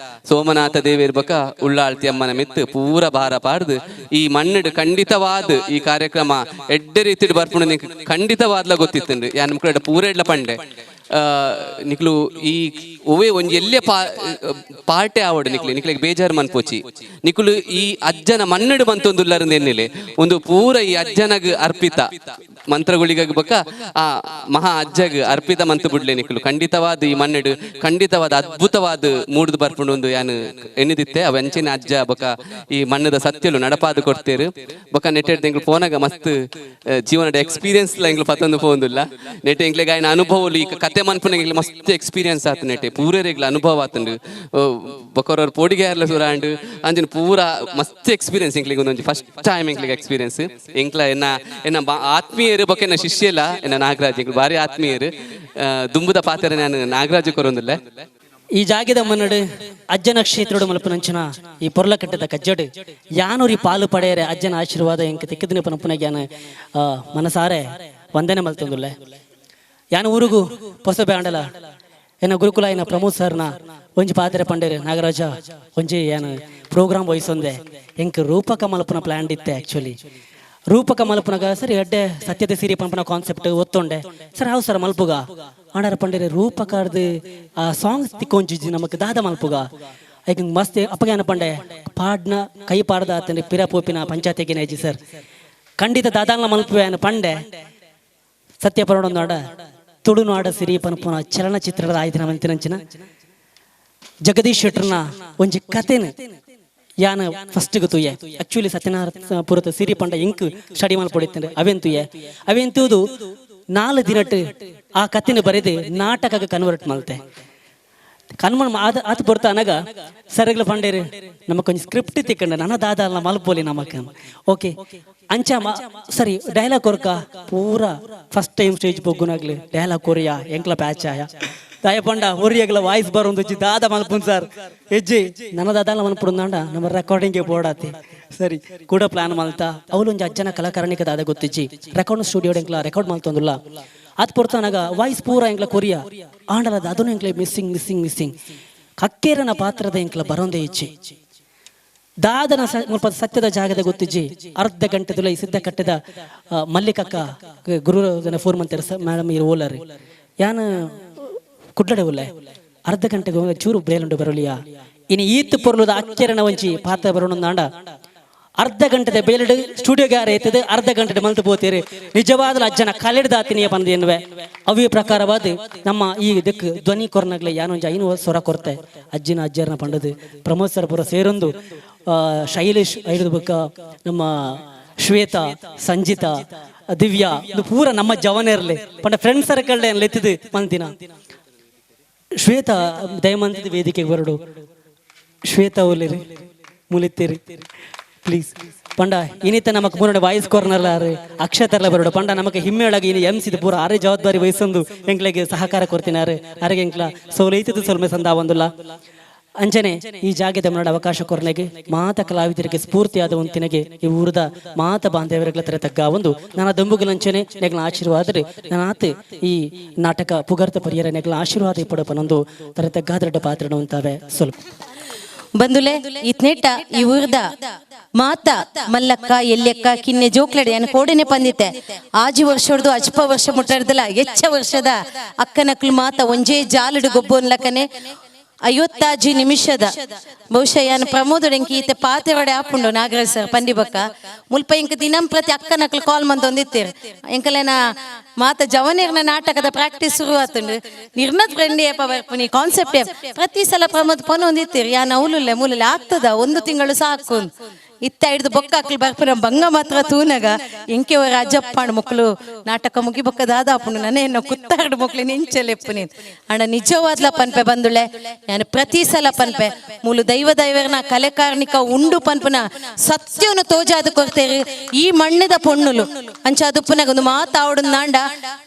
ಸೋಮನಾಥ ದೇವೇರ್ ಬಕ ಉಳ್ಳಾಳ್ತಿ ಅಮ್ಮನ ಮಿತ್ತು ಪೂರ ಬಾರ ಪಾಡ್ದು ಈ ಮಣ್ಣಡು ಖಂಡಿತವಾದ ಈ ಕಾರ್ಯಕ್ರಮ ಎಡ್ಡೆ ರೀತಿ ಬರ್ಪುಣ ಖಂಡಿತವಾದ್ಲ ಗೊತ್ತಿತ್ತಂಡು ಯಾನ ಮುಕ್ಕಳ ಪೂರ ಎಡ್ಲ ಪಂಡೆ ನಿಕ್ಲು ಈ ಒವೇ ಒಂಜಿ ಎಲ್ಲೇ ಪಾರ್ಟೆ ಆವಡು ನಿಕ್ಲಿಗೆ ಬೇಜಾರು ಮನ್ಪೋಚಿ ನಿಕ್ಲು ಈ ಅಜ್ಜನ ಮಣ್ಣಡು ಮಂತೊಂದುಲ್ಲಾರಿಂದ ಎನ್ನೆಲೆ ಒಂದು ಪೂರ ಈ ಅಜ್ಜನಗ್ ಅರ್ಪಿತ ಮಂತ್ರಗಳಿಗ ಬಕ ಆ ಮಹಾ ಅಜ್ಜಗ್ ಅರ್ಪಿತ ಮಂತು ಬಿಡ್ಲೆ ನಿಕ್ಲು ಖಂಡಿತವಾದ ಈ ಮಣ್ಣಡು ಖಂಡಿತವಾದ ಅದ್ಭುತವಾದ ಮೂಡ್ದು ಬರ್ಪುಂಡು ಒಂದು ಯಾನು ಎನ್ನಿದಿತ್ತೆ ಅವ ಅಂಚಿನ ಅಜ್ಜ ಬಕ ಈ ಮಣ್ಣದ ಸತ್ಯಲು ನಡಪಾದು ಕೊಡ್ತೇರು ಬಕ ನೆಟ್ಟೆಡ್ ಎಂಗ್ಲು ಫೋನಾಗ ಮಸ್ತ್ ಜೀವನದ ಎಕ್ಸ್ಪೀರಿಯನ್ಸ್ ಎಂಗ್ಲು ಪತ್ತೊಂದು ಫೋನ್ದುಲ್ಲ ನೆಟ್ಟೆ ಎಂಗ್ಲೆಗ ಆಯ್ನ ಅನುಭವಲು ಈ ಕತೆ ಮನ್ಪುನ ಮಸ್ತ್ ಎಕ್ಸ್ಪೀರಿಯನ್ಸ್ ಆತ ನೆಟ್ಟೆ ಪೂರೇರೆಗ್ಲ ಅನುಭವ ಆತಂಡು ಬೊಕರವ್ರ ಪೋಡಿಗೆ ಯಾರ್ಲ ಸುರಾಂಡು ಅಂಜಿನ ಪೂರ ಮಸ್ತ್ ಎಕ್ಸ್ಪೀರಿಯನ್ಸ್ ಎಂಕ್ಲಿಗೆ ಒಂದೊಂದು ಫಸ್ಟ್ ಟೈಮ್ ಎಂಕ್ಲಿಗೆ ಎಕ್ಸ್ಪೀರಿಯನ್ಸ್ ಎಂಕ್ಲ ಎನ್ನ ಆತ್ಮೀಯರು ಬೊಕ್ಕ ಎನ್ನ ಶಿಷ್ಯಲ್ಲ ಎನ್ನ ನಾಗರಾಜ್ ಎಂಕ್ಲು ಬಾರಿ ಆತ್ಮೀಯರು ದುಂಬುದ ಪಾತ್ರ ನಾನು ನಾಗರಾಜ್ ಕೊರೊಂದಿಲ್ಲ. ಈ ಜಾಗದ ಮನ್ನಡು ಅಜ್ಜನ ಕ್ಷೇತ್ರಡು ಮಲ್ಪನಂಚನ ಈ ಪೊರ್ಲ ಕಟ್ಟದ ಕಜ್ಜಡು ಯಾನೂರಿ ಪಾಲು ಪಡೆಯರೆ ಅಜ್ಜನ ಆಶೀರ್ವಾದ ಎಂಕ ತಿಕ್ಕದಿನ ಪನಪುನ ಜ್ಞಾನ ಮನಸಾರೆ ವಂದನೆ ಮಲ್ತೊಂದುಲ್ಲೆ. ಯಾನ ಊರುಗು ಪೊಸಬೆ ಆಂಡಲ ಏನ ಗುರುಕುಲ ಏನ ಪ್ರಮೋದ್ ಸರ್ನ ಒಂಜಿ ಪಾತ್ರೆ ಪಂಡೇರು ನಾಗರಾಜ ಒಂಜಿ ಏನ ಪ್ರೋಗ್ರಾಮ್ ವಹಿಸೊಂದೆ ಎಂಕ್ ರೂಪಕ ಮಲ್ಪನ ಪ್ಲಾನ್ ಇತ್ತೆ ಆಕ್ಚುಲಿ ರೂಪಕ ಮಲ್ಪುನಗ ಸರಿ ಎಡ್ಡೆ ಸತ್ಯದ ಸಿರಿ ಪಂಪನ ಕಾನ್ಸೆಪ್ಟ್ ಒತ್ತೊಂಡೆ ಸರ್ ಹೌದು ಸರ್ ಮಲ್ಪುಗ ಆಂಡಾರ ಪಂಡರೆ ರೂಪಕಾರ್ದು ಆ ಸಾಂಗ್ಸ್ ತಿಕ್ಕೊಂಚಿಜಿ ನಮಕ್ ದಾದ ಮಲ್ಪುಗ ಐಕ್ ಮಸ್ತ್ ಅಪ್ಪಗಾನ ಪಂಡೆ ಪಾಡ್ನ ಕೈ ಪಾಡ್ದ ಆತಂದ್ರೆ ಪಿರ ಪೋಪಿನ ಪಂಚಾಯತಿಗೆ ನೈಜಿ ಸರ್ ಖಂಡಿತ ದಾದಾಲ್ನ ಮಲ್ಪುವೆ ಅನ್ನ ಪಂಡೆ ಸತ್ಯ ಪರೋಡ ತುಳುನಾಡ ಸಿರಿ ಪಂಪನ ಚಲನಚಿತ್ರದ ಆಯ್ತು ಮಂತಿನಂಚಿನ ಜಗದೀಶ್ ಶೆಟ್ಟರ್ನ ಒಂಜಿ ಕಥೆನ ಯಾನ ಫಸ್ಟ್ ತುಯ್ಯ ಆಕ್ಚುಲಿ ಸತ್ಯನಾರಾಯಣ ಪುರತ ಸಿರಿ ಪಂಡ ಇಂಕ್ ಸ್ಟಡಿ ಮಾಡ್ಕೊಡಿತ್ತಂದ್ರೆ ಅವೆಂತುದು 4 ದಿನಟ್ಟು ಆ ಕಥೆನ ಬರೆದು ನಾಟಕಕ್ಕೆ ಕನ್ವರ್ಟ್ ಮಾಡ್ತೆ ಅದು ಬರ್ತಾ ಅನಗ ಸರಿಗ್ಲ ಪಂಡೇರು ನಮಕೊಂದು ಸ್ಕ್ರಿಪ್ಟ್ ತಿಕ್ಕಂಡ ನನ್ನ ದಾದ ಮಲ್ಪೋಲಿ ನಮಕ್ ಓಕೆ ಅಂಚ ಸರಿ ಡೈಲಾಗ್ ಕೊರ್ಕ ಪೂರಾ ಫಸ್ಟ್ ಟೈಮ್ ಸ್ಟೇಜ್ ಬೊಗ್ಗುನಾಗ್ಲಿ ಡೈಲಾಗ್ ಕೊರಿಯ ಎಂಕ್ಲ ಪ್ಯಾಚ್ ಆಯ ತಾಯ ಪಂಡ ಒರಿಯಾಗಲ ವಾಯ್ಸ್ ಬರೋದು ದಾದ ಮಲ್ಪುನ್ ಸರ್ ಹೆಜ್ಜೆ ನನ್ನ ದಾದ ಮಲ್ಪುಂದಾಂಡ ನಮ್ಮ ರೆಕಾರ್ಡಿಂಗ್ಗೆ ಬೋಡಾತಿ ಸರಿ ಕೂಡ ಪ್ಲಾನ್ ಮಲ್ತಾ ಅವಳು ಒಂದು ಅಜ್ಜನ ಕಲಾಕಾರಣಿಕ ದಾದ ಗೊತ್ತಿಜ್ಜಿ ರೆಕಾರ್ಡ್ ಸ್ಟುಡಿಯೋ ಎಂಕ್ಲ ರೆಕಾರ್ಡ್ ಮಲ್ತಂದುಲ್ಲ ಅದು ಪೊರ್ತಾನಾಗ ವಾಯ್ಸ್ ಪೂರ ಎಂಕ್ಲ ಕೊರಿಯ ಆಂಡಲದ ಅದನ್ನು ಎಂಕ್ಲೆ ಮಿಸ್ಸಿಂಗ್ ಕಕ್ಕೇರನ ಪಾತ್ರದ ಎಂಕ್ಲ ಬರೋಂದೇ ಇಚ್ಛೆ ದಾದನ ಸತ್ಯದ ಜಾಗದ ಗೊತ್ತಿಜ್ಜಿ ಅರ್ಧ ಗಂಟೆದುಲ ಈ ಸಿದ್ಧ ಕಟ್ಟದ ಮಲ್ಲಿಕಕ್ಕ ಗುರು ಫೋರ್ ಮಂತ್ ಮೇಡಮ್ ಇರು ಓಲರಿ ಯಾನ ಕುಡ್ಲಡೆ ಉಲ್ಲೆ ಅರ್ಧ ಗಂಟೆಗೆ ಚೂರು ಬ್ರೇಲುಂಡು ಬರಲಿಯಾ ಇನ್ನು ಈತ್ ಪೊರ್ಲುದ ಅಕ್ಕೆರನ ಒಂಚಿ ಪಾತ್ರ ಬರೋಣಂದಾಂಡ ಅರ್ಧ ಗಂಟೆದ ಬೇಲಡು ಸ್ಟುಡಿಯೋಗಾರ ಎತ್ತದ ಅರ್ಧ ಗಂಟೆ ಮಲ್ತು ಪೋತೀರಿ ನಿಜವಾದ ಅಜ್ಜನ ಕಲೆಡ್ದಾತಿನಿಯ ಪಂದ ಎನ್ನುವೆ ಅವೇ ಪ್ರಕಾರವಾದ ನಮ್ಮ ಈ ಇದಕ್ಕೆ ಧ್ವನಿ ಕೊರ್ನಾಗ್ಲೆ ಯಾನೊಂಜ ಐನು ಸ್ವರ ಕೊರತೆ ಅಜ್ಜಿನ ಅಜ್ಜರನ ಪಂಡದು ಪ್ರಮೋದ್ ಸರ್ ಪುರ ಸೇರೊಂದು ಶೈಲೇಶ್ ಐದು ಬುಕ್ಕ ನಮ್ಮ ಶ್ವೇತಾ ಸಂಜಿತಾ ದಿವ್ಯಾ ಇದು ಪೂರ ನಮ್ಮ ಜವನೇರ್ಲೆ ಪಂಡ ಫ್ರೆಂಡ್ ಸರ್ಕಲ್ ಲೆತ್ತಿದು ಮಂತಿನ ಶ್ವೇತಾ ದಯಮಂತದ ವೇದಿಕೆಗೆ ಬರಡು ಶ್ವೇತಾ ಒಲಿರಿ ಮುಲಿತ್ತೀರಿ ಪ್ಲೀಸ್ ಪಂಡ ಇನ್ನಿತ ನಮಕ್ ಮೂರನೇ ವಾಯ್ಸ್ ಕಾರ್ನರ್ ಅಕ್ಷತರ್ಲ ಬರೋಡು ಪಂಡ ನಮಕ್ ಹಿಮ್ಮೆಳಗಿ ಇನ್ನು ಎಂಸಿದ ಪೂರ ಆರೇ ಜವಾಬ್ದಾರಿ ವಹಿಸೊಂದು ಎಂಕ್ಲೆಗೆ ಸಹಕಾರ ಕೊಡ್ತಿನಾರೆ ಅರೆಗೆ ಎಂಕ್ಲ ಸೋಲೈತದ ಸೊಲ್ಮೆ ಸಂದ ಒಂದುಲ್ಲ ಅಂಚನೆ ಈ ಜಾಗದ ಮರಡ ಅವಕಾಶ ಕೊರ್ನೆಗೆ ಮಾತ ಕಲಾವಿದರಿಗೆ ಸ್ಫೂರ್ತಿಯಾದ ಒಂತಿನೆಗೆ ಈ ಊರದ ಮಾತ ಬಾಂಧವ್ಯಗಳ ತರ ತಗ್ಗ ಒಂದು ನನ್ನ ದಂಬುಗಲಂಚನೆ ನೆಗಳ ಆಶೀರ್ವಾದ ನಾತ್ ಈ ನಾಟಕ ಪುಗರ್ತ ಪರಿಯರ ನೆಗಳ ಆಶೀರ್ವಾದ ಪಡಪನೊಂದು ತರ ತಗ್ಗಾದಡ್ಡ ಪಾತ್ರ ಅಂತಾವೆ ಸ್ವಲ್ಪ ಬಂದುಲೆ ಇತ್ನೆಟ್ಟ ಈ ಊರ್ದ ಮಾತ ಮಲ್ಲಕ್ಕ ಎಲ್ಯಕ್ಕ ಕಿನ್ನೆ ಜೋಕ್ಲಡೆ ಅನ್ ಕೋಡೆನೆ ಪಂದಿತ್ತೆ ಆಜಿ ವರ್ಷದ್ದು ಅಜ್ಪ ವರ್ಷ ಮುಟ್ಟರ್ದಲ್ಲ ಹೆಚ್ಚ ವರ್ಷದ ಅಕ್ಕನಕ್ಲು ಮಾತ ಒಂಜೇ ಜಾಲಡು ಗೊಬ್ಬೊನ್ಲಕ್ಕನೆ 50 ನಿಮಿಷದ ಬಹುಶಃ ಯಾನು ಪ್ರಮೋದೊಡೆಂಕಿ ಈತ ಪಾತೆವಡೆ ಆಪುಂಡು ನಾಗರಾಜ್ ಸರ್ ಪಂಡಿಬಕ್ಕ ಮುಲ್ಪ ಇಂಕ ದಿನಂ ಪ್ರತಿ ಅಕ್ಕನಕ್ಲು ಕಾಲ್ ಮಂದೊಂದಿತ್ತೀರಿ ಎಂಕಲೇನ ಮಾತ ಜವನೇರ್ನ ನಾಟಕದ ಪ್ರಾಕ್ಟೀಸ್ ಶುರು ಆತುಂಡು ನಿರ್ಣತ್ ಫ್ರೆಂಡ್ ಏಪ ಬರ್ಪುನಿ ಕಾನ್ಸೆಪ್ಟ್ ಪ್ರತಿ ಸಲ ಪ್ರಮೋದ್ ಪೊನ ಹೊಂದಿತ್ತೀರಿ ಯಾನ ಅವಲುಲ್ಲೆ ಮೂಲಲೆ ಆಗ್ತದ 1 ತಿಂಗಳು ಸಾಕು ಇತ್ತ ಹಿಡಿದು ಬೊಕ್ಕ ಹಾಕ್ಲಿ ಬರ್ಪುನ ಬಂಗ ಮಾತ್ರ ತೂನಗ ಎಂಕೆ ರಾಜಪ್ಪ ಮಕ್ಕಳು ನಾಟಕ ಮುಗಿ ಬೊಕ್ಕ ದಾದಾಪುಂಡು ನನ್ನ ಕುತ್ತಾರ್ಡು ಮಕ್ಳು ನೆಂಚಲೆಪ್ಪು ನೀನು ಅಣ್ಣ ನಿಜವಾದ್ಲ ಪನ್ಪೆ ಬಂದುಳೆ ನಾನು ಪ್ರತಿ ಸಲ ಪನ್ಪೆ ಮೂಲು ದೈವರ್ನ ಕಲೆಕಾರ್ಣಿಕ ಉಂಡು ಪನ್ಪುನ ಸತ್ಯವನ್ನು ತೋಜಾದ ಕೊರ್ತೇರಿ ಈ ಮಣ್ಣದ ಪೊಣ್ಣುಲು ಅಂಚ ಅದುಪ್ಪನಾಗ ಒಂದು ಮಾತಾವಡು ನಾಂಡ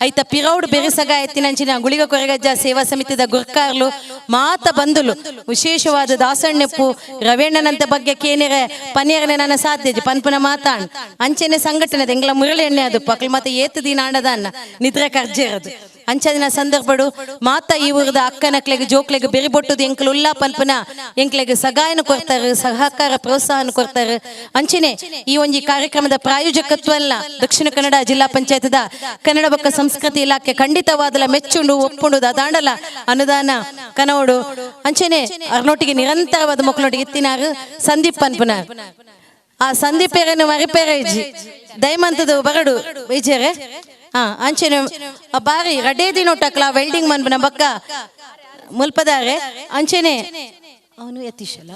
ಐತ ಪಿರೌಡು ಬೆರೆಸಗ ಎತ್ತಿನಂಚಿನ ಗುಳಿಗ ಕೊರಗಜ್ಜ ಸೇವಾ ಸಮಿತಿದ ಗುರ್ಕಾರ್ಲು ಮಾತ ಬಂದುಲು ವಿಶೇಷವಾದ ದಾಸಣ್ಣಪ್ಪು ರವೇಣ್ಣನಂತ ಬಗ್ಗೆ ಕೇನೆರೆ ಪನಿಯರನೆ ನನ್ನ ಸಾಧ್ಯ ಪನ್ಪುನ ಮಾತಾಣ್ ಅಂಚೆನೆ ಸಂಘಟನೆ ಎಂಗ್ಲ ಮುರಳಿ ಎಣ್ಣೆ ಅದು ಪಕ್ಲು ಮತ್ತೆ ಏತು ದಿನ ಆಂಡದನ್ನ ನಿದ್ರೆ ಕರ್ಜೆರದು ಅಂಚದಿನ ಸಂದರ್ಭಡು ಮಾತ ಈ ಊರದ ಅಕ್ಕನಕ್ಲೆಗೆ ಜೋಕ್ಲೆಗೆ ಬೆರಿಬೊಟ್ಟುದು ಎಂಕ್ಲು ಉಲ್ಲಾ ಪನ್ಪುನ ಎಂಕ್ಲೆಗೆ ಸಗಾಯನ ಕೊಡ್ತಾರೆ ಸಹಕಾರ ಪ್ರೋತ್ಸಾಹನ ಕೊಡ್ತಾರೆ ಅಂಚೆನೆ ಈ ಒಂಜಿ ಕಾರ್ಯಕ್ರಮದ ಪ್ರಾಯೋಜಕತ್ವ ಅಲ್ಲ ದಕ್ಷಿಣ ಕನ್ನಡ ಜಿಲ್ಲಾ ಪಂಚಾಯತದ ಕನ್ನಡ ಬೊಕ್ಕ ಸಂಸ್ಕೃತಿ ಇಲಾಖೆ ಖಂಡಿತವಾದಲ ಮೆಚ್ಚುಂಡು ಒಪ್ಪುಂಡು ದಾಂಡಲ ಅನುದಾನ ಕನೋಡು ಅಂಚೆನೆ ಅರ್ನೊಟ್ಟಿಗೆ ನಿರಂತರವಾದ ಮಕ್ಕಳೊಟ್ಟಿಗೆ ಇತ್ತಿನಾರು ಸಂದೀಪ್ ಪನ್ಪುನ ಆ ಸಂದೀಪ್ ಪೇರೇನು ಮರಿಪೇರೆ ಇಜ್ಜಿ ದಯಮಂತದು ಬರಡು ವಿಜಯರೇ ಅಂಚೆನೆ ಬಾರಿ ರಡೇ ದಿನೋಟಕ್ಲ ವೆಲ್ಡಿಂಗ್ ಮನ್ಪನ ಬಕ್ಕ ಮುಲ್ಪದಾರೆ ಅಂಚೆನೆ ಅವನು ಯತೀಶ್ ಅಲ್ಲ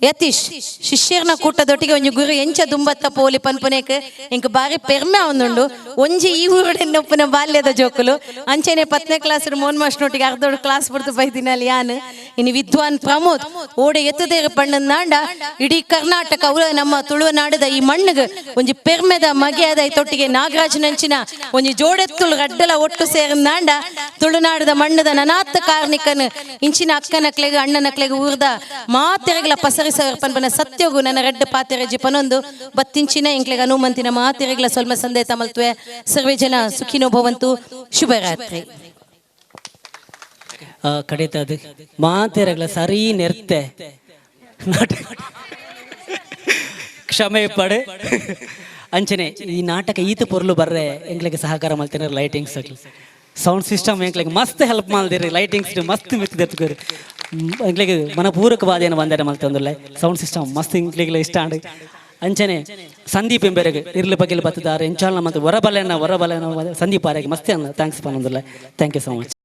ಯತೀಶ್ ಶಿಷ್ಯರ್ನ ಕೂಟದೊಟ್ಟಿಗೆ ಒಂಜಿ ಗುರು ಎಂಚ ದುಂಬತ್ತ ಪೋಲಿ ಪನ್ಪುನೇಕ್ ಎಂಕ್ ಬಾರಿ ಪೆರ್ಮೆ ಅವನುಂಡು ಒಂಜಿ ಈ ಊರಡೆನ್ನೊಪ್ಪನ ಬಾಲ್ಯದ ಜೋಕುಲು ಅಂಚೆನೆ 10ನೇ ಕ್ಲಾಸ್ ಮೋಹನ್ ಮಾಸ್ಟರ್ನೊಟ್ಟಿಗೆ ಅರ್ಧೋಡು ಕ್ಲಾಸ್ ಬಿಡ್ತು ಬೈದಿನಲ್ಲಿ ಯಾನು ಇನ್ನು ವಿದ್ವಾನ್ ಪ್ರಮೋದ್ ಓಡೆ ಎತ್ತದೇರು ಪಣ್ಣಂದಾಂಡ ಇಡೀ ಕರ್ನಾಟಕ ಅವರ ನಮ್ಮ ತುಳುವನಾಡದ ಈ ಮಣ್ಣಿಗೆ ಒಂಜಿ ಪೆರ್ಮೆದ ಮಗೆಯಾದ ತೊಟ್ಟಿಗೆ ನಾಗರಾಜ್ ನಂಚಿನ ಒಂಜಿ ಜೋಡೆತ್ತುಳು ಗಡ್ಡಲ ಒಟ್ಟು ಸೇರಂದಾಂಡ ತುಳುನಾಡದ ಮಣ್ಣದ ನನಾತ್ ಕಾರ್ಣಿಕನ್ ಇಂಚಿನ ಅಕ್ಕನಕ್ಲೆಗೆ ಅಣ್ಣನಕ್ಲೆಗೆ ಊರ್ದ ಮಾತೆರೆಗಳ ಪಸರ ಪನ್ಪನ ಸತ್ಯಗೂ ನನ್ನ ರೆಡ್ಡ ಪಾತೆರಜಿ ಪನೊಂದು ಬತ್ತಿಂಚಿನ ಎಂಕ್ಲೆಗ ಹನುಮಂತಿನ ಮಾತೆರೆಗಳ ಸ್ವಲ್ಪ ಸಂದೇತ ಮಲ್ತುವೆ ಸರ್ವೇ ಜನ ಸುಖಿನೋ ಭವಂತು ಶುಭರಾತ್ರಿ ಕಡಿತದು ಮಾತೆರೆಗಳ ಸರಿ ನೆರ್ತೆ ಕ್ಷಮೆ ಪಡೆ ಅಂಚನೆ ಈ ನಾಟಕ ಈತ ಪೊರ್ಲು ಬರ್ರೆ ಎಂಗ್ಲಿಗೆ ಸಹಕಾರ ಮಾಡ್ತೇನೆ ಲೈಟಿಂಗ್ಸ್ ಸೌಂಡ್ ಸಿಸ್ಟಮ್ ಎಂಗ್ಲಿಗೆ ಮಸ್ತ್ ಹೆಲ್ಪ್ ಮಾಡ್ದಿರಿ ಲೈಟಿಂಗ್ಸ್ ಮಸ್ತ್ ಮೆತ್ತಿದೆತ್ಕೋರಿ ಎಂಗ್ಲಿಗೆ ಮನಪೂರ್ವಕವಾದ ಏನು ಬಂದರೆ ಮಲ್ತೊಂದುಲ್ಲ ಸೌಂಡ್ ಸಿಸ್ಟಮ್ ಮಸ್ತ್ ಇಂಗ್ಲಿಗೆ ಇಷ್ಟ ಆಂಡ್ ಅಂಚನೆ ಸಂದೀಪ್ ಎಂಬೆರೆಗೆ ಇರ್ಲಿ ಬಗ್ಗೆಲಿ ಬತ್ತಿದ್ದಾರೆ ಎಂಚಾಲ್ನ ಮತ್ತು ಹೊರಬಲೆನ ಸಂದೀಪ್ ಆರೆಗೆ ಮಸ್ತ್ ಅನ್ನ ಥ್ಯಾಂಕ್ಸ್ ಪನ್ನೊಂದುಲ್ಲ ಥ್ಯಾಂಕ್ ಯು ಸೊ ಮಚ್.